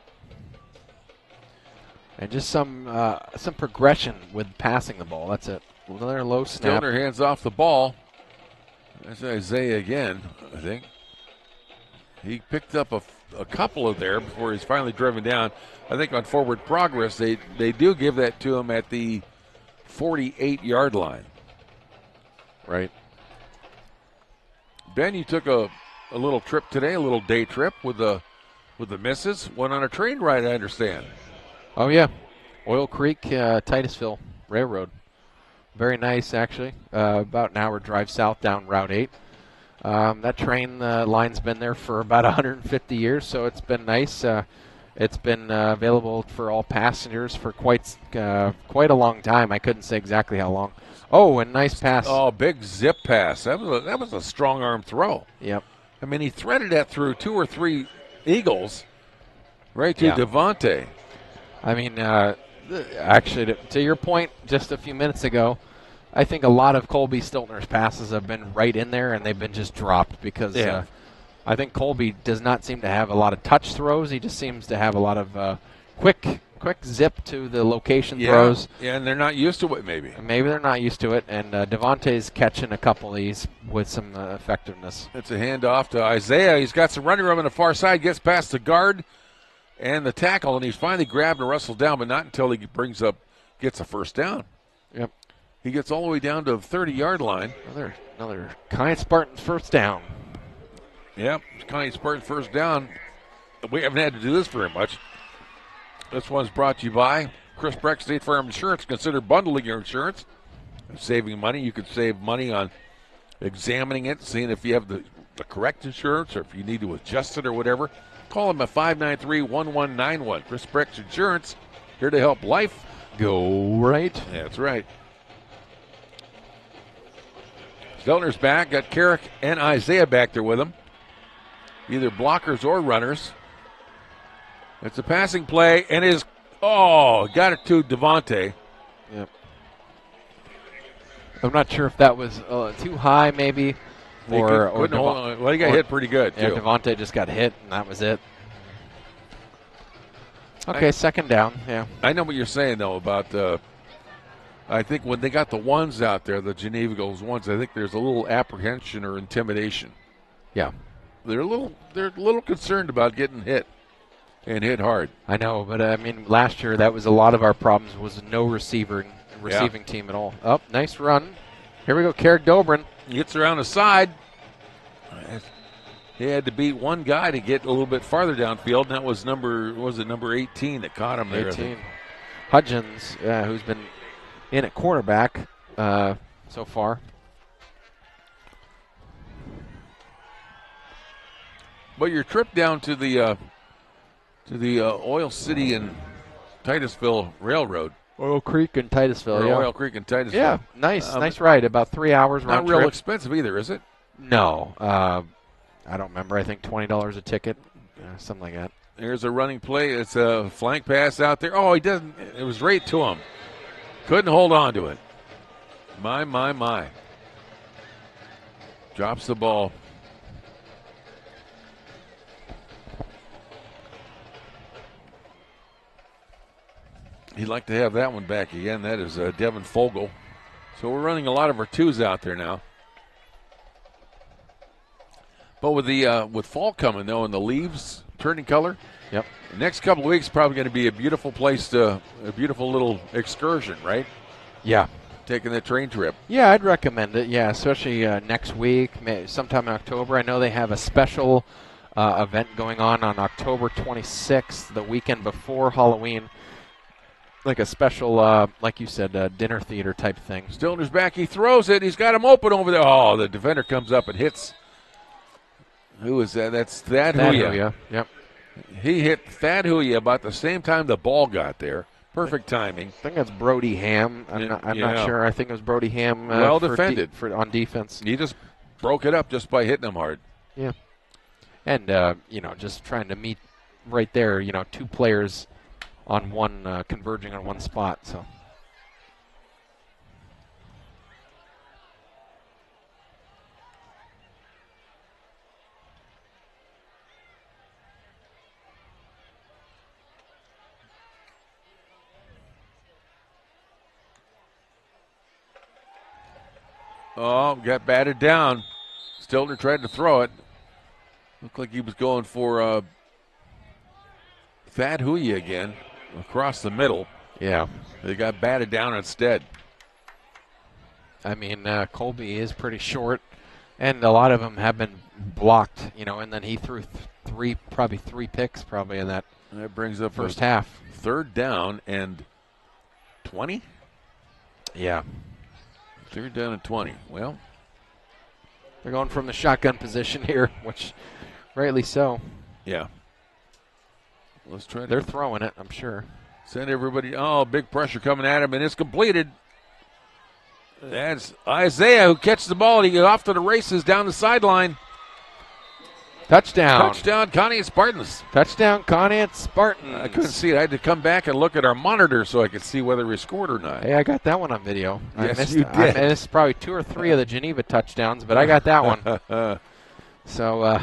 And just some progression with passing the ball. That's it. Another low snap. Stiltner hands off the ball. That's Isaiah again, I think. He picked up a couple of there before he's finally driven down. I think on forward progress, they do give that to him at the 48-yard line. Right. Ben, you took a little trip today, a little day trip with the missus. Went on a train ride, I understand. Oh, yeah. Oil Creek, Titusville Railroad. Very nice, actually. About an hour drive south down Route 8. That train line's been there for about 150 years, so it's been nice. It's been available for all passengers for quite a long time. I couldn't say exactly how long. Oh, and nice pass. Oh, big zip pass. That was a strong arm throw. Yep. I mean, he threaded that through 2 or 3 Eagles right to Devontae. I mean, actually, to your point just a few minutes ago, I think a lot of Colby Stiltner's passes have been right in there, and they've been just dropped because I think Colby does not seem to have a lot of touch throws. He just seems to have a lot of quick zip to the location throws. Yeah, and they're not used to it maybe. Maybe they're not used to it, and Devontae's catching a couple of these with some effectiveness. It's a handoff to Isaiah. He's got some running room on the far side, gets past the guard and the tackle, and he's finally grabbed and wrestled down, but not until he gets a first down. Yep. He gets all the way down to the 30-yard line. Another Conneaut Spartans first down. Yep, Conneaut Spartans first down. We haven't had to do this very much. This one's brought to you by Chris Breck, State Farm Insurance. Consider bundling your insurance and saving money. You could save money on examining it, seeing if you have the correct insurance or if you need to adjust it or whatever. Call them at 593-1191. Chris Breck's Insurance, here to help life go right. That's right. Stiltner's back. Got Carrick and Isaiah back there with him. Either blockers or runners. It's a passing play, and got it to Devontae. Yep. I'm not sure if that was too high, maybe, or well, he got hit pretty good, yeah, too. Devontae just got hit, and that was it. Okay, second down, yeah. I know what you're saying, though, about I think when they got the ones out there, the Geneva Eagles ones, I think there's a little apprehension or intimidation. Yeah. They're a little concerned about getting hit and hit hard. I know, but I mean, last year that was a lot of our problems was no receiving team at all. Oh, nice run. Here we go, Carrick Dobrin. He gets around the side. He had to beat one guy to get a little bit farther downfield, and that was number 18 that caught him there. 18. Hudgens, who's been in at quarterback so far. But your trip down to the Oil City and Titusville Railroad. Oil Creek and Titusville, Oil Creek and Titusville. Yeah, nice ride. About 3 hours round trip. Not real trip. expensive either, is it? No. I don't remember. I think $20 a ticket, something like that. There's a running play. It's a flank pass out there. Oh, he doesn't. It was right to him. Couldn't hold on to it. My. Drops the ball. He'd like to have that one back again. That is Devin Fogel. So we're running a lot of our twos out there now. But with fall coming, though, and the leaves turning color, yep. The next couple of weeks probably going to be a beautiful a beautiful little excursion, right? Yeah. Taking the train trip. Yeah, I'd recommend it. Yeah, especially next week, sometime in October. I know they have a special event going on October 26th, the weekend before Halloween. Like a special, like you said, dinner theater type thing. Stilner's back. He throws it. He's got him open over there. Oh, the defender comes up and hits. Who is that? That's Thad Huya. Yep. He hit Thad Huya about the same time the ball got there. Perfect timing. I think that's Brody Ham. I'm not sure. I think it was Brody Ham. Well defended on defense. He just broke it up just by hitting him hard. Yeah. And, just trying to meet right there, two players on one, converging on one spot. So. Oh, got batted down. Stilner tried to throw it. Looked like he was going for Thad Huya again across the middle. Yeah. They got batted down instead. I mean, Colby is pretty short, and a lot of them have been blocked, and then he threw probably three picks in that. That brings up first half. Third down and 20? Yeah. Third down and 20. Well, they're going from the shotgun position here, which rightly so. Yeah. Let's try. They're throwing it, I'm sure. Send everybody. Oh, big pressure coming at him, and it's completed. That's Isaiah who catches the ball, and he goes off to the races down the sideline. Touchdown. Touchdown, Conneaut Spartans. Touchdown, Conneaut Spartans. I couldn't see it. I had to come back and look at our monitor so I could see whether we scored or not. Hey, I got that one on video. Yes, you did. I missed probably 2 or 3 of the Geneva touchdowns, but I got that one. So,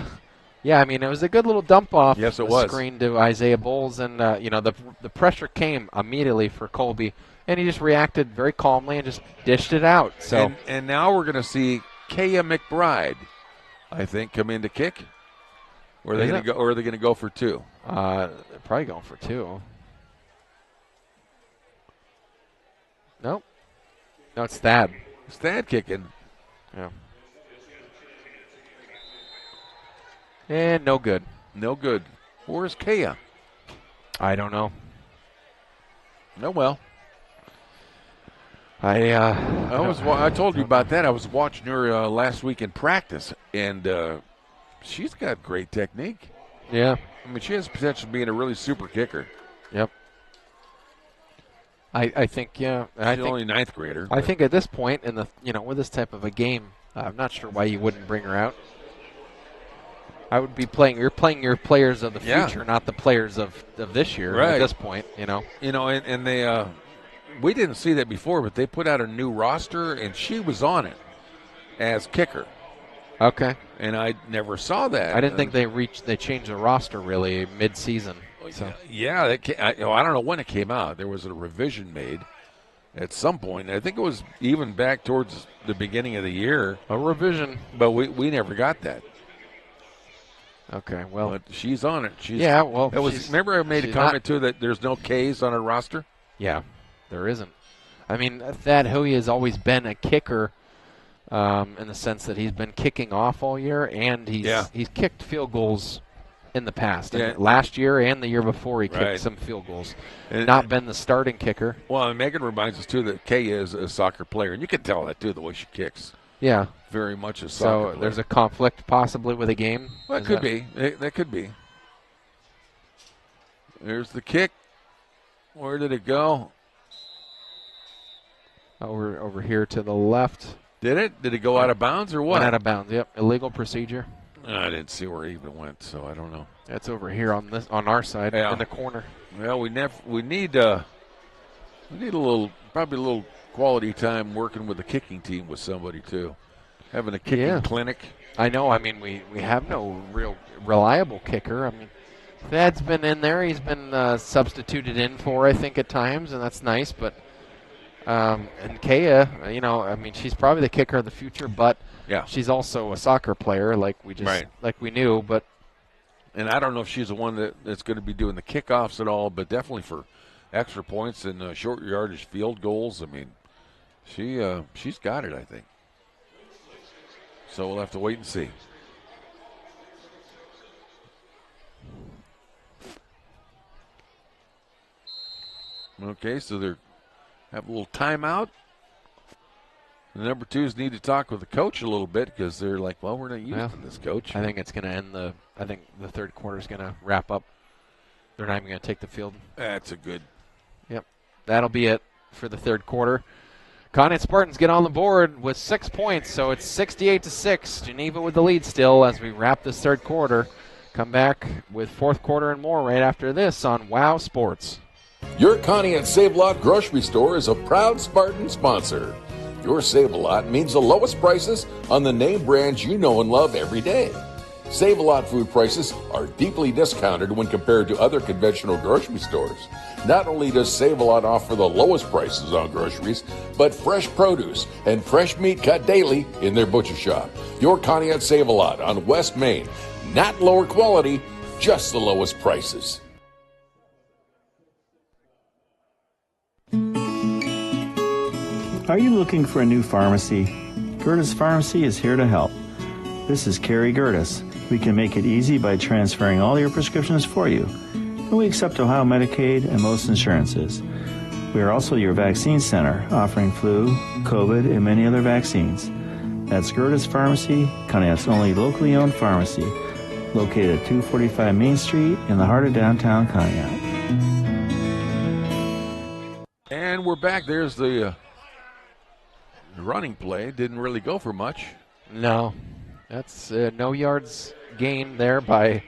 yeah, I mean, it was a good little dump off. Yes, it was. Screen to Isaiah Bowles, and, the pressure came immediately for Colby, and he just reacted very calmly and just dished it out. So, And now we're going to see Kaya McBride, I think, come in to kick. Or are they going to go for 2? They're probably going for 2. Nope. No, it's Thad. It's Thad kicking. Yeah. And no good. No good. Where's Kaya? I don't know. Oh, well. I told you about that. I was watching her last week in practice, and she's got great technique. Yeah. I mean, she has potential of being a really super kicker. Yep. I think, yeah. She's only ninth grader. I think at this point in the, with this type of a game, I'm not sure why you wouldn't bring her out. I would be playing. You're playing your players of the future, not the players of this year. Right. At this point, And they we didn't see that before, but they put out a new roster, and she was on it as kicker. Okay. And I never saw that. I didn't think they changed the roster really mid-season. So. Yeah, I don't know when it came out. There was a revision made at some point. I think it was even back towards the beginning of the year. A revision. But we never got that. Okay, well. But she's on it. Remember I made a comment, too, that there's no Ks on her roster? Yeah, there isn't. I mean, Thad Huey has always been a kicker in the sense that he's been kicking off all year, and he's kicked field goals in the past. Yeah. I mean, last year and the year before he kicked some field goals. Not been the starting kicker. Well, and Megan reminds us, too, that Kay is a soccer player, and you can tell that, too, the way she kicks. Yeah. Very much a soccer player. So there's a conflict possibly with a game? Well, it could be. That could be. There's the kick. Where did it go? Over here to the left. Did it? Did it go out of bounds or what? Went out of bounds, yep. Illegal procedure. I didn't see where it even went, so I don't know. That's over here on our side in the corner. Well, we need a little quality time working with the kicking team with somebody too. Having a kicking clinic. I know. I mean, we have no real reliable kicker. I mean, Thad's been in there. He's been substituted in for, I think, at times, and that's nice. But and Kaya, I mean, she's probably the kicker of the future, but she's also a soccer player, like we knew. But and I don't know if she's the one that's going to be doing the kickoffs at all, but definitely for extra points and short yardage field goals. I mean, she's got it, I think. So we'll have to wait and see. Okay, so they have a little timeout. The number twos need to talk with the coach a little bit because they're like, well, we're not using this, coach. I think it's going to end I think the third quarter is going to wrap up. They're not even going to take the field. That's a good. Yep. That'll be it for the third quarter. Conneaut Spartans get on the board with 6 points, so it's 68-6. Geneva with the lead still as we wrap this third quarter. Come back with fourth quarter and more right after this on WOW Sports. Your Conneaut Save-A-Lot grocery store is a proud Spartan sponsor. Your Save-A-Lot means the lowest prices on the name brands you know and love every day. Save-A-Lot food prices are deeply discounted when compared to other conventional grocery stores. Not only does Save-A-Lot offer the lowest prices on groceries, but fresh produce and fresh meat cut daily in their butcher shop. Your Conneaut Save-A-Lot on West Main. Not lower quality, just the lowest prices. Are you looking for a new pharmacy? Gertis Pharmacy is here to help. This is Carrie Gertis. We can make it easy by transferring all your prescriptions for you. And we accept Ohio Medicaid and most insurances. We are also your vaccine center, offering flu, COVID, and many other vaccines. That's Gertis Pharmacy, Conneaut's only locally owned pharmacy, located at 245 Main Street in the heart of downtown Conneaut. And we're back. There's the running play. Didn't really go for much. No. That's no yards gained there by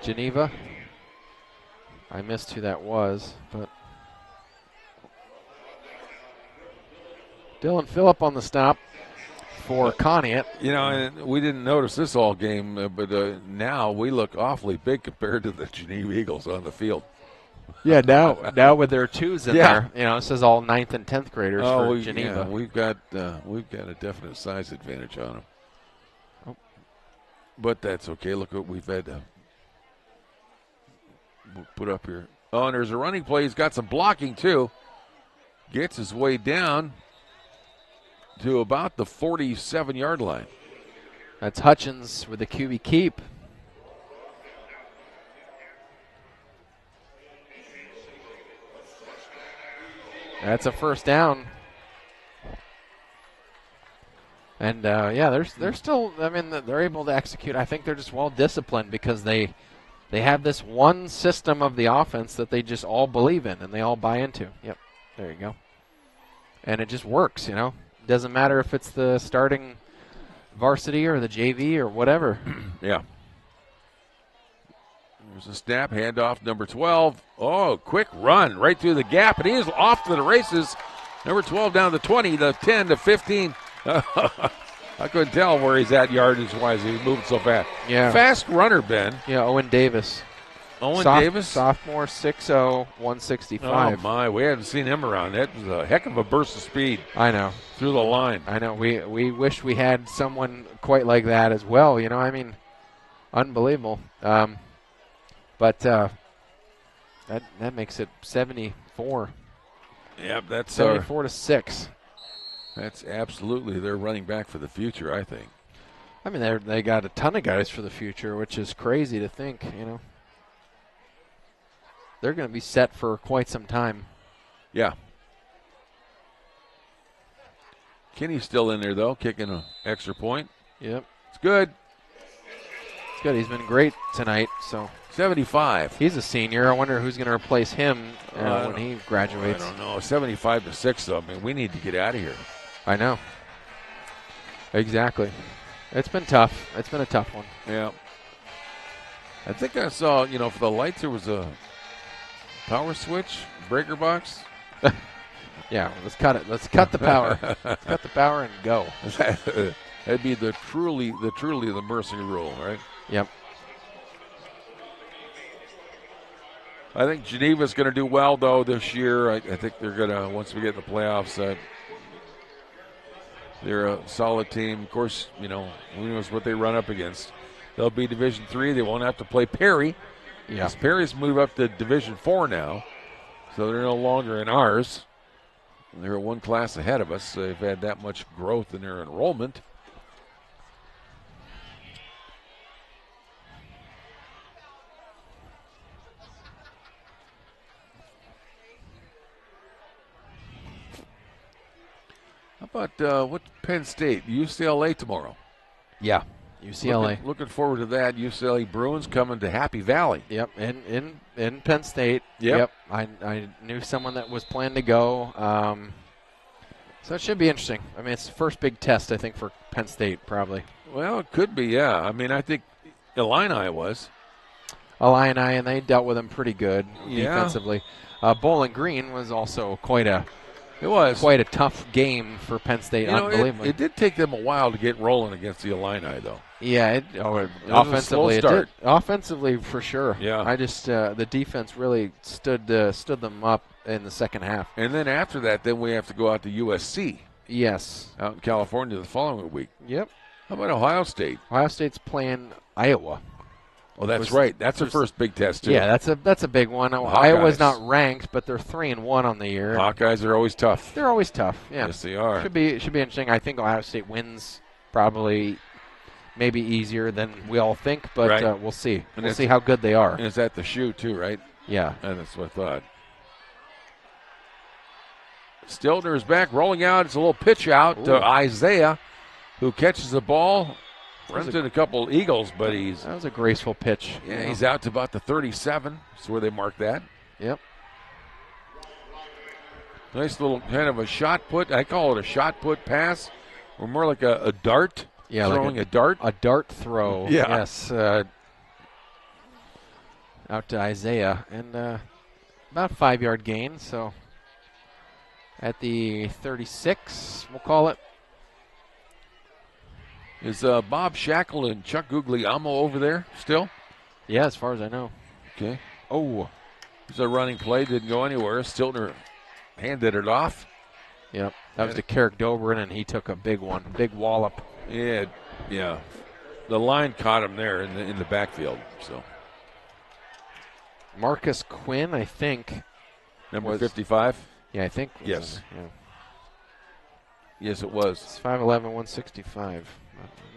Geneva. I missed who that was, but Dylan Phillip on the stop for Conneaut. And we didn't notice this all game, but now we look awfully big compared to the Geneva Eagles on the field. Yeah, now with their twos in there, this is all 9th and 10th graders for Geneva. Yeah, we've got a definite size advantage on them. Oh. But that's okay. Look what we've had to put up here. Oh, and there's a running play. He's got some blocking too. Gets his way down to about the 47-yard line. That's Hutchins with the QB keep. That's a first down. And, they're still, they're able to execute. I think they're just well disciplined because they have this one system of the offense that they just all believe in and they all buy into. Yep, there you go. And it just works, Doesn't matter if it's the starting varsity or the JV or whatever. Yeah. There's a snap, handoff, number 12. Oh, quick run right through the gap, and he is off to the races. Number 12 down to 20, the 10 to 15. I couldn't tell where he's at yardage-wise. He's moving so fast. Yeah. Fast runner, Ben. Yeah, Owen Davis. Davis? Sophomore, 6'0", 165. Oh, my. We haven't seen him around. That was a heck of a burst of speed. I know. Through the line. I know. We wish we had someone quite like that as well. I mean, unbelievable. But that makes it 74. Yep, that's 74 to 6. That's absolutely their running back for the future, I think. I mean, they got a ton of guys for the future, which is crazy to think, They're going to be set for quite some time. Yeah. Kenny's still in there, though, kicking an extra point. Yep. It's good. It's good. He's been great tonight. So 75. He's a senior. I wonder who's going to replace him when he graduates. I don't know. 75 to 6, though. I mean, we need to get out of here. I know. Exactly. It's been tough. It's been a tough one. Yeah. I think I saw, for the lights there was a power switch, breaker box. Yeah, let's cut it. Let's cut the power. Let's cut the power and go. That'd be the truly the Mercy rule, right? Yep. I think Geneva's going to do well, though, this year. I think they're going to, once we get in the playoffs, they're a solid team. Of course, who knows what they run up against. They'll be Division III. They won't have to play Perry. Yeah. Perry's moved up to Division IV now, so they're no longer in ours. They're one class ahead of us. They've had that much growth in their enrollment. How about what Penn State? UCLA tomorrow. Yeah, UCLA. Looking forward to that. UCLA Bruins coming to Happy Valley. Yep, in Penn State. Yep. I knew someone that was planning to go. So it should be interesting. I mean, it's the first big test, I think, for Penn State, probably. Well, it could be, yeah. I mean, I think Illini was. Illini, and they dealt with them pretty good defensively. Bowling Green was also quite a tough game for Penn State. Unbelievably, it did take them a while to get rolling against the Illini, though. Yeah, offensively it did. Offensively, for sure. Yeah, I just the defense really stood them up in the second half. And then after that, then we have to go out to USC. Yes, out in California the following week. Yep. How about Ohio State? Ohio State's playing Iowa. Oh, that's right. That's their first big test, too. Yeah, that's a big one. Iowa's not ranked, but they're 3-1 on the year. Hawkeyes are always tough. They're always tough. Yeah. Yes, they are. Should be interesting. I think Ohio State wins probably maybe easier than we all think, but we'll see. We'll see how good they are. And it's at the shoe, too, right? Yeah. And that's what I thought. Stiltner is back, rolling out. It's a little pitch out to Isaiah, who catches the ball. Runs in a couple Eagles, but that was a graceful pitch. Yeah, he's out to about the 37. That's where they mark that. Yep. Nice little kind of a shot put. I call it a shot put pass, or more like a dart. Yeah, throwing a dart. A dart throw. Yeah. Yes. Out to Isaiah, and about 5-yard gain. So at the 36, we'll call it. Is Bob Shackle and Chuck Guglielmo over there still? Yeah, as far as I know. Okay. Oh. There's a running play. Didn't go anywhere. Stiltner handed it off. Yep. That was to Carrick Dobrin, and he took a big one. Big wallop. Yeah. The line caught him there in the backfield. So Marcus Quinn, I think. Number 55? Yeah, I think. Yes. Yeah. Yes, it was. It's 5'11", 165.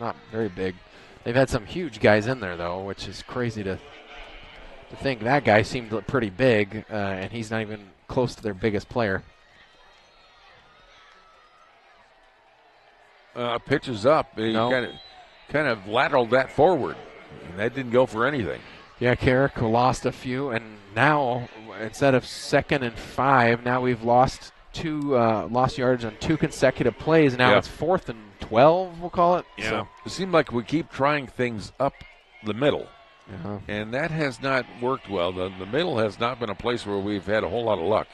Not very big. They've had some huge guys in there, though, which is crazy to think. That guy seemed pretty big, and he's not even close to their biggest player. Pitches up. He kind of lateraled that forward, and that didn't go for anything. Yeah, Carrick lost a few, and now instead of 2nd and 5, now we've lost lost yards on 2 consecutive plays. Now it's 4th and 12, we'll call it. Yeah. So. It seemed like we keep trying things up the middle. And that has not worked well. The middle has not been a place where we've had a whole lot of luck.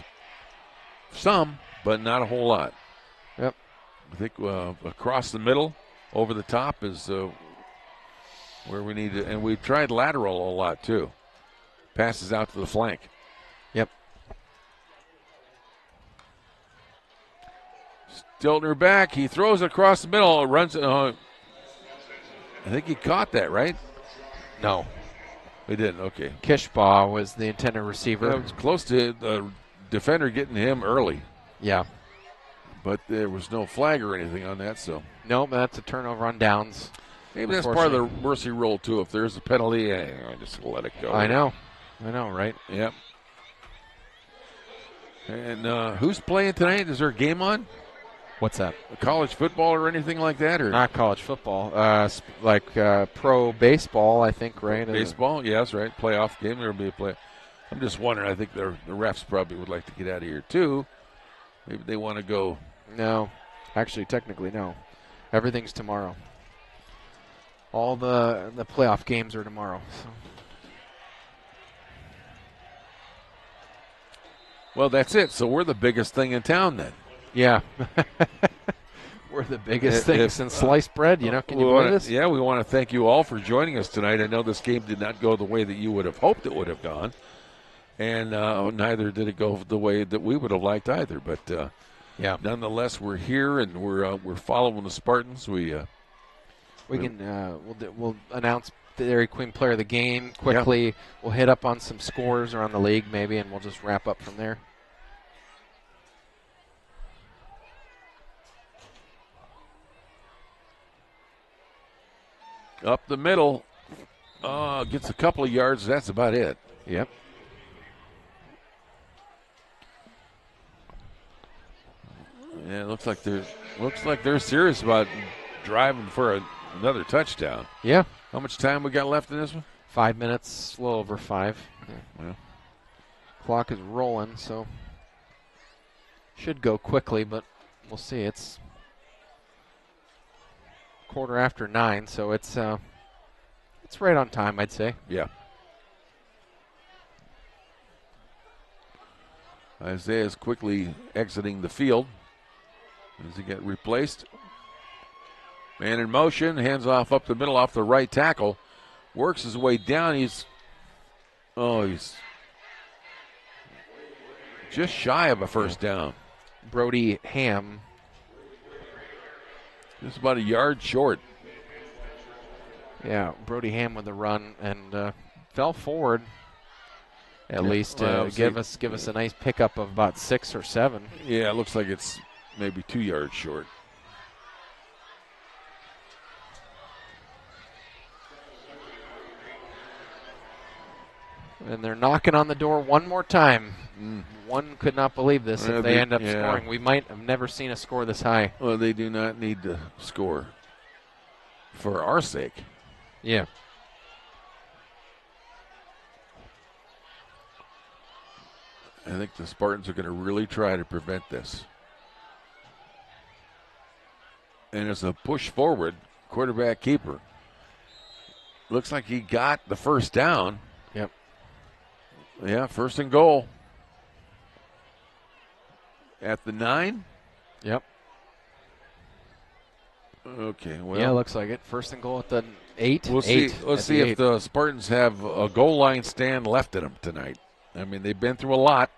Some, but not a whole lot. Yep. I think across the middle, over the top is where we need to. And we've tried lateral a lot, too. Passes out to the flank. Yep. Stiltner back. He throws across the middle. Runs. I think he caught that, right? No. He didn't. Okay. Kishbaugh was the intended receiver. It was close to the defender getting him early. Yeah. But there was no flag or anything on that, so. Nope, that's a turnover on downs. Maybe that's part of the mercy rule, too. If there's a penalty, I just let it go. I know, right? Yep. And who's playing tonight? Is there a game on? What's that? College football or anything like that? Or not college football. Pro baseball, I think, right? Baseball? Yeah, that's right. Playoff game. There will be a play. I'm just wondering. I think the refs probably would like to get out of here, too. Maybe they want to go. No. Actually, technically, no. Everything's tomorrow. All the playoff games are tomorrow. So. Well, that's it. So we're the biggest thing in town then. Yeah. We're the biggest thing since sliced bread. Can you believe this? Yeah, we want to thank you all for joining us tonight. I know this game did not go the way that you would have hoped it would have gone. And neither did it go the way that we would have liked either. But nonetheless, we're here and we're following the Spartans. We'll announce the Dairy Queen Player of the Game quickly. Yep. We'll hit up on some scores around the league maybe, and we'll just wrap up from there. Up the middle, gets a couple of yards. That's about it. Yep. Yeah, it looks like they're serious about driving for another touchdown. Yeah. How much time we got left in this one? 5 minutes, a little over 5. Yeah. Clock is rolling, so should go quickly, but we'll see. It's 9:15, so it's right on time, I'd say. Yeah. Isaiah's quickly exiting the field. Does he get replaced? Man in motion, hands off up the middle, off the right tackle. Works his way down. He's just shy of a first down. Brody Ham. Just about a yard short. Yeah, Brody Ham with the run and fell forward. At least give us a nice pickup of about 6 or 7. Yeah, it looks like it's maybe 2 yards short. And they're knocking on the door one more time. One could not believe this if they end up scoring. We might have never seen a score this high. Well, they do not need to score for our sake. Yeah. I think the Spartans are going to really try to prevent this. And as a push forward, quarterback keeper. Looks like he got the first down. Yep. Yeah, first and goal. At the 9? Yep. Okay, well. Yeah, looks like it. First and goal at the 8. We'll see. Let's see if the Spartans have a goal line stand left in them tonight. I mean, they've been through a lot.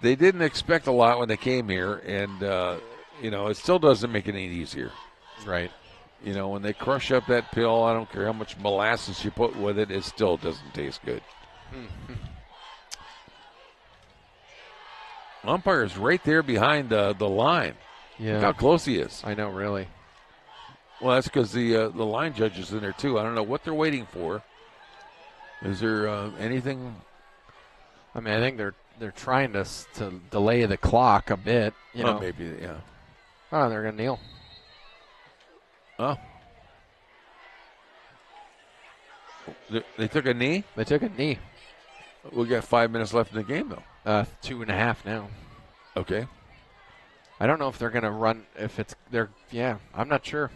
They didn't expect a lot when they came here, and, it still doesn't make it any easier. Right. When they crush up that pill, I don't care how much molasses you put with it, it still doesn't taste good. Umpire's right there behind the line. Yeah. Look how close he is. I know, really. Well, that's because the line judge is in there, too. I don't know what they're waiting for. Is there anything? I mean, I think they're trying to delay the clock a bit. Maybe, yeah. Oh, they're going to kneel. Oh. They took a knee? They took a knee. We got 5 minutes left in the game, though. 2.5 now. Okay. I don't know if they're going to run. I'm not sure.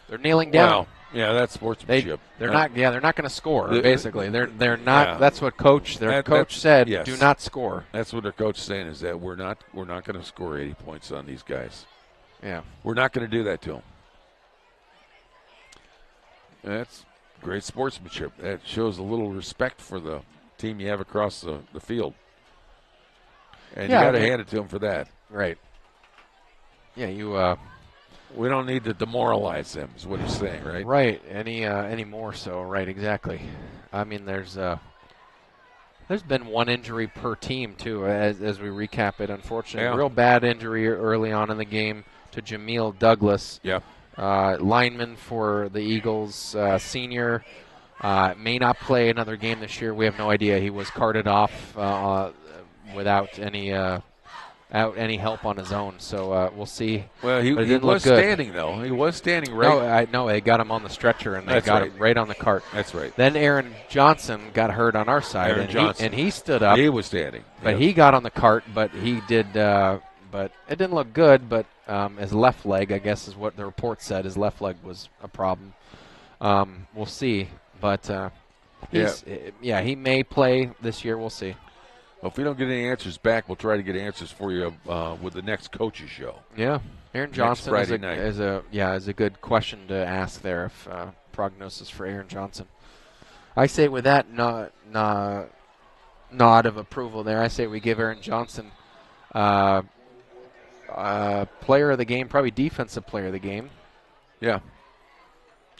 They're kneeling down. Well, yeah, that's sportsmanship. They're not going to score. Basically, they're not. Yeah. That's what coach said. Yes. Do not score. That's what their coach is saying, is that we're not going to score 80 points on these guys. Yeah, we're not going to do that to them. That's great sportsmanship. That shows a little respect for the team you have across the field, and you got to hand it to them for that. Right. Yeah, we don't need to demoralize them, is what he's saying, right? Right. Any more so? Right. Exactly. I mean, there's been one injury per team too, as we recap it. Unfortunately, real bad injury early on in the game to Jameel Douglas. Yeah. Lineman for the Eagles, senior, may not play another game this year. We have no idea. He was carted off without any help on his own. So we'll see. Well, he was standing though. He was standing right. No, they got him on the stretcher and they got him right on the cart. That's right. Then Aaron Johnson got hurt on our side, and he stood up. He was standing, but he got on the cart. But he did. But it didn't look good. But his left leg, I guess, is what the report said. His left leg was a problem. We'll see. But he may play this year. We'll see. Well, if we don't get any answers back, we'll try to get answers for you with the next coaches show. Yeah, Aaron Johnson is a good question to ask there. If prognosis for Aaron Johnson, I say with that nod of approval there, I say we give Aaron Johnson player of the game, probably defensive player of the game. Yeah,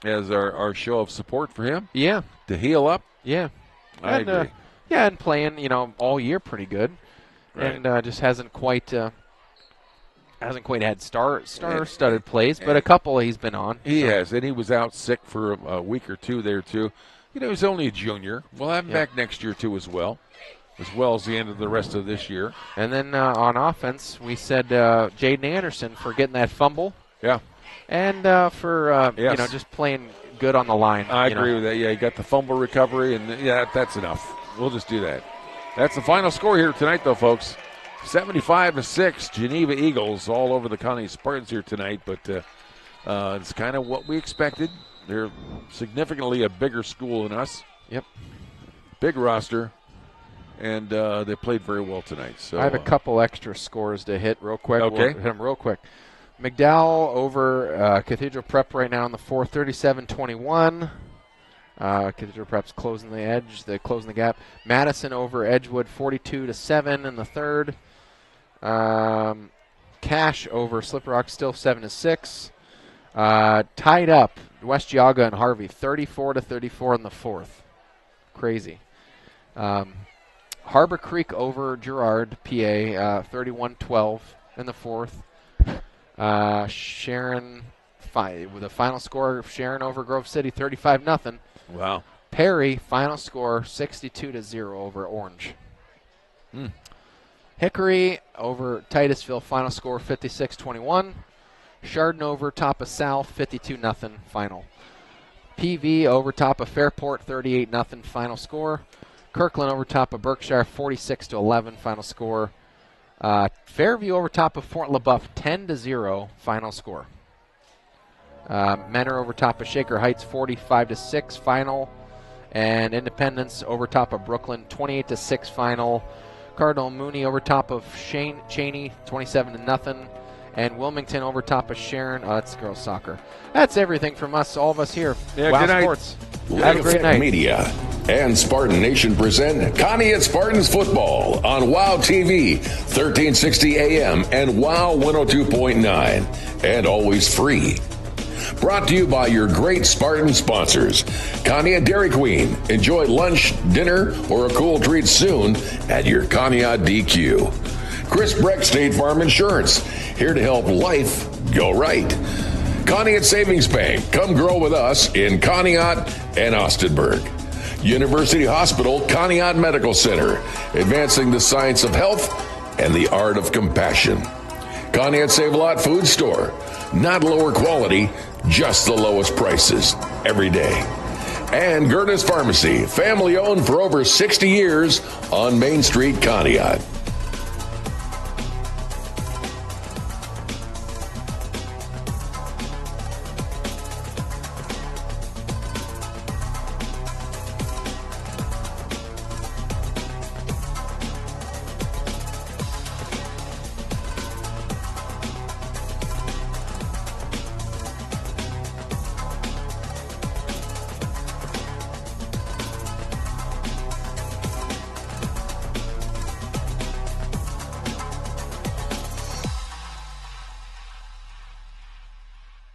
as our show of support for him. Yeah, to heal up. Yeah, I agree. Yeah, and playing, all year pretty good, right. And just hasn't quite had star-studded plays, but a couple he's been on. He has, and he was out sick for a week or two there too. He's only a junior. We'll have him back next year too, as well as the end of the rest of this year. And then on offense, we said Jaden Anderson for getting that fumble. Yeah, and for just playing good on the line. I agree with that. Yeah, he got the fumble recovery, and that's enough. We'll just do that. That's the final score here tonight, though, folks. 75-6, Geneva Eagles all over the Conneaut Spartans here tonight, but it's kind of what we expected. They're significantly a bigger school than us. Yep. Big roster, and they played very well tonight. So I have a couple extra scores to hit real quick. Okay. We'll hit them real quick. McDowell over Cathedral Prep right now in the fourth, 37-21. Cathedral Prep's closing the edge, closing the gap. Madison over Edgewood, 42-7 in the third. Cash over Slippery Rock, still 7-6. Tied up, West Geauga and Harvey, 34-34 in the fourth. Crazy. Harbor Creek over Girard, PA, 31-12 in the fourth. Sharon, with a final score of Sharon over Grove City, 35-0. Wow. Perry, final score, 62-0 over Orange. Hickory over Titusville, final score, 56-21. Chardon over top of South, 52-0 final. PV over top of Fairport, 38-0 final score. Kirkland over top of Berkshire, 46-11 final score. Fairview over top of Fort LaBeouf, 10-0 final score. Menor over top of Shaker Heights, 45-6 final. And Independence over top of Brooklyn, 28-6 final. Cardinal Mooney over top of Cheney, 27-0. And Wilmington over top of Sharon. Oh, that's girls soccer. That's everything from us, all of us here. Yeah, Wow good night. Sports. Have a great night. Media and Spartan Nation present Conneaut Spartans football on WOW TV, 1360 AM and WOW 102.9, and always free. Brought to you by your great Spartan sponsors. Conneaut Dairy Queen. Enjoy lunch, dinner, or a cool treat soon at your Conneaut DQ. Chris Breck State Farm Insurance. Here to help life go right. Conneaut Savings Bank. Come grow with us in Conneaut and Austinburg. University Hospital Conneaut Medical Center. Advancing the science of health and the art of compassion. Conneaut Save-A-Lot Food Store. Not lower quality, just the lowest prices every day. And Gertis Pharmacy, family owned for over 60 years on Main Street, Conneaut.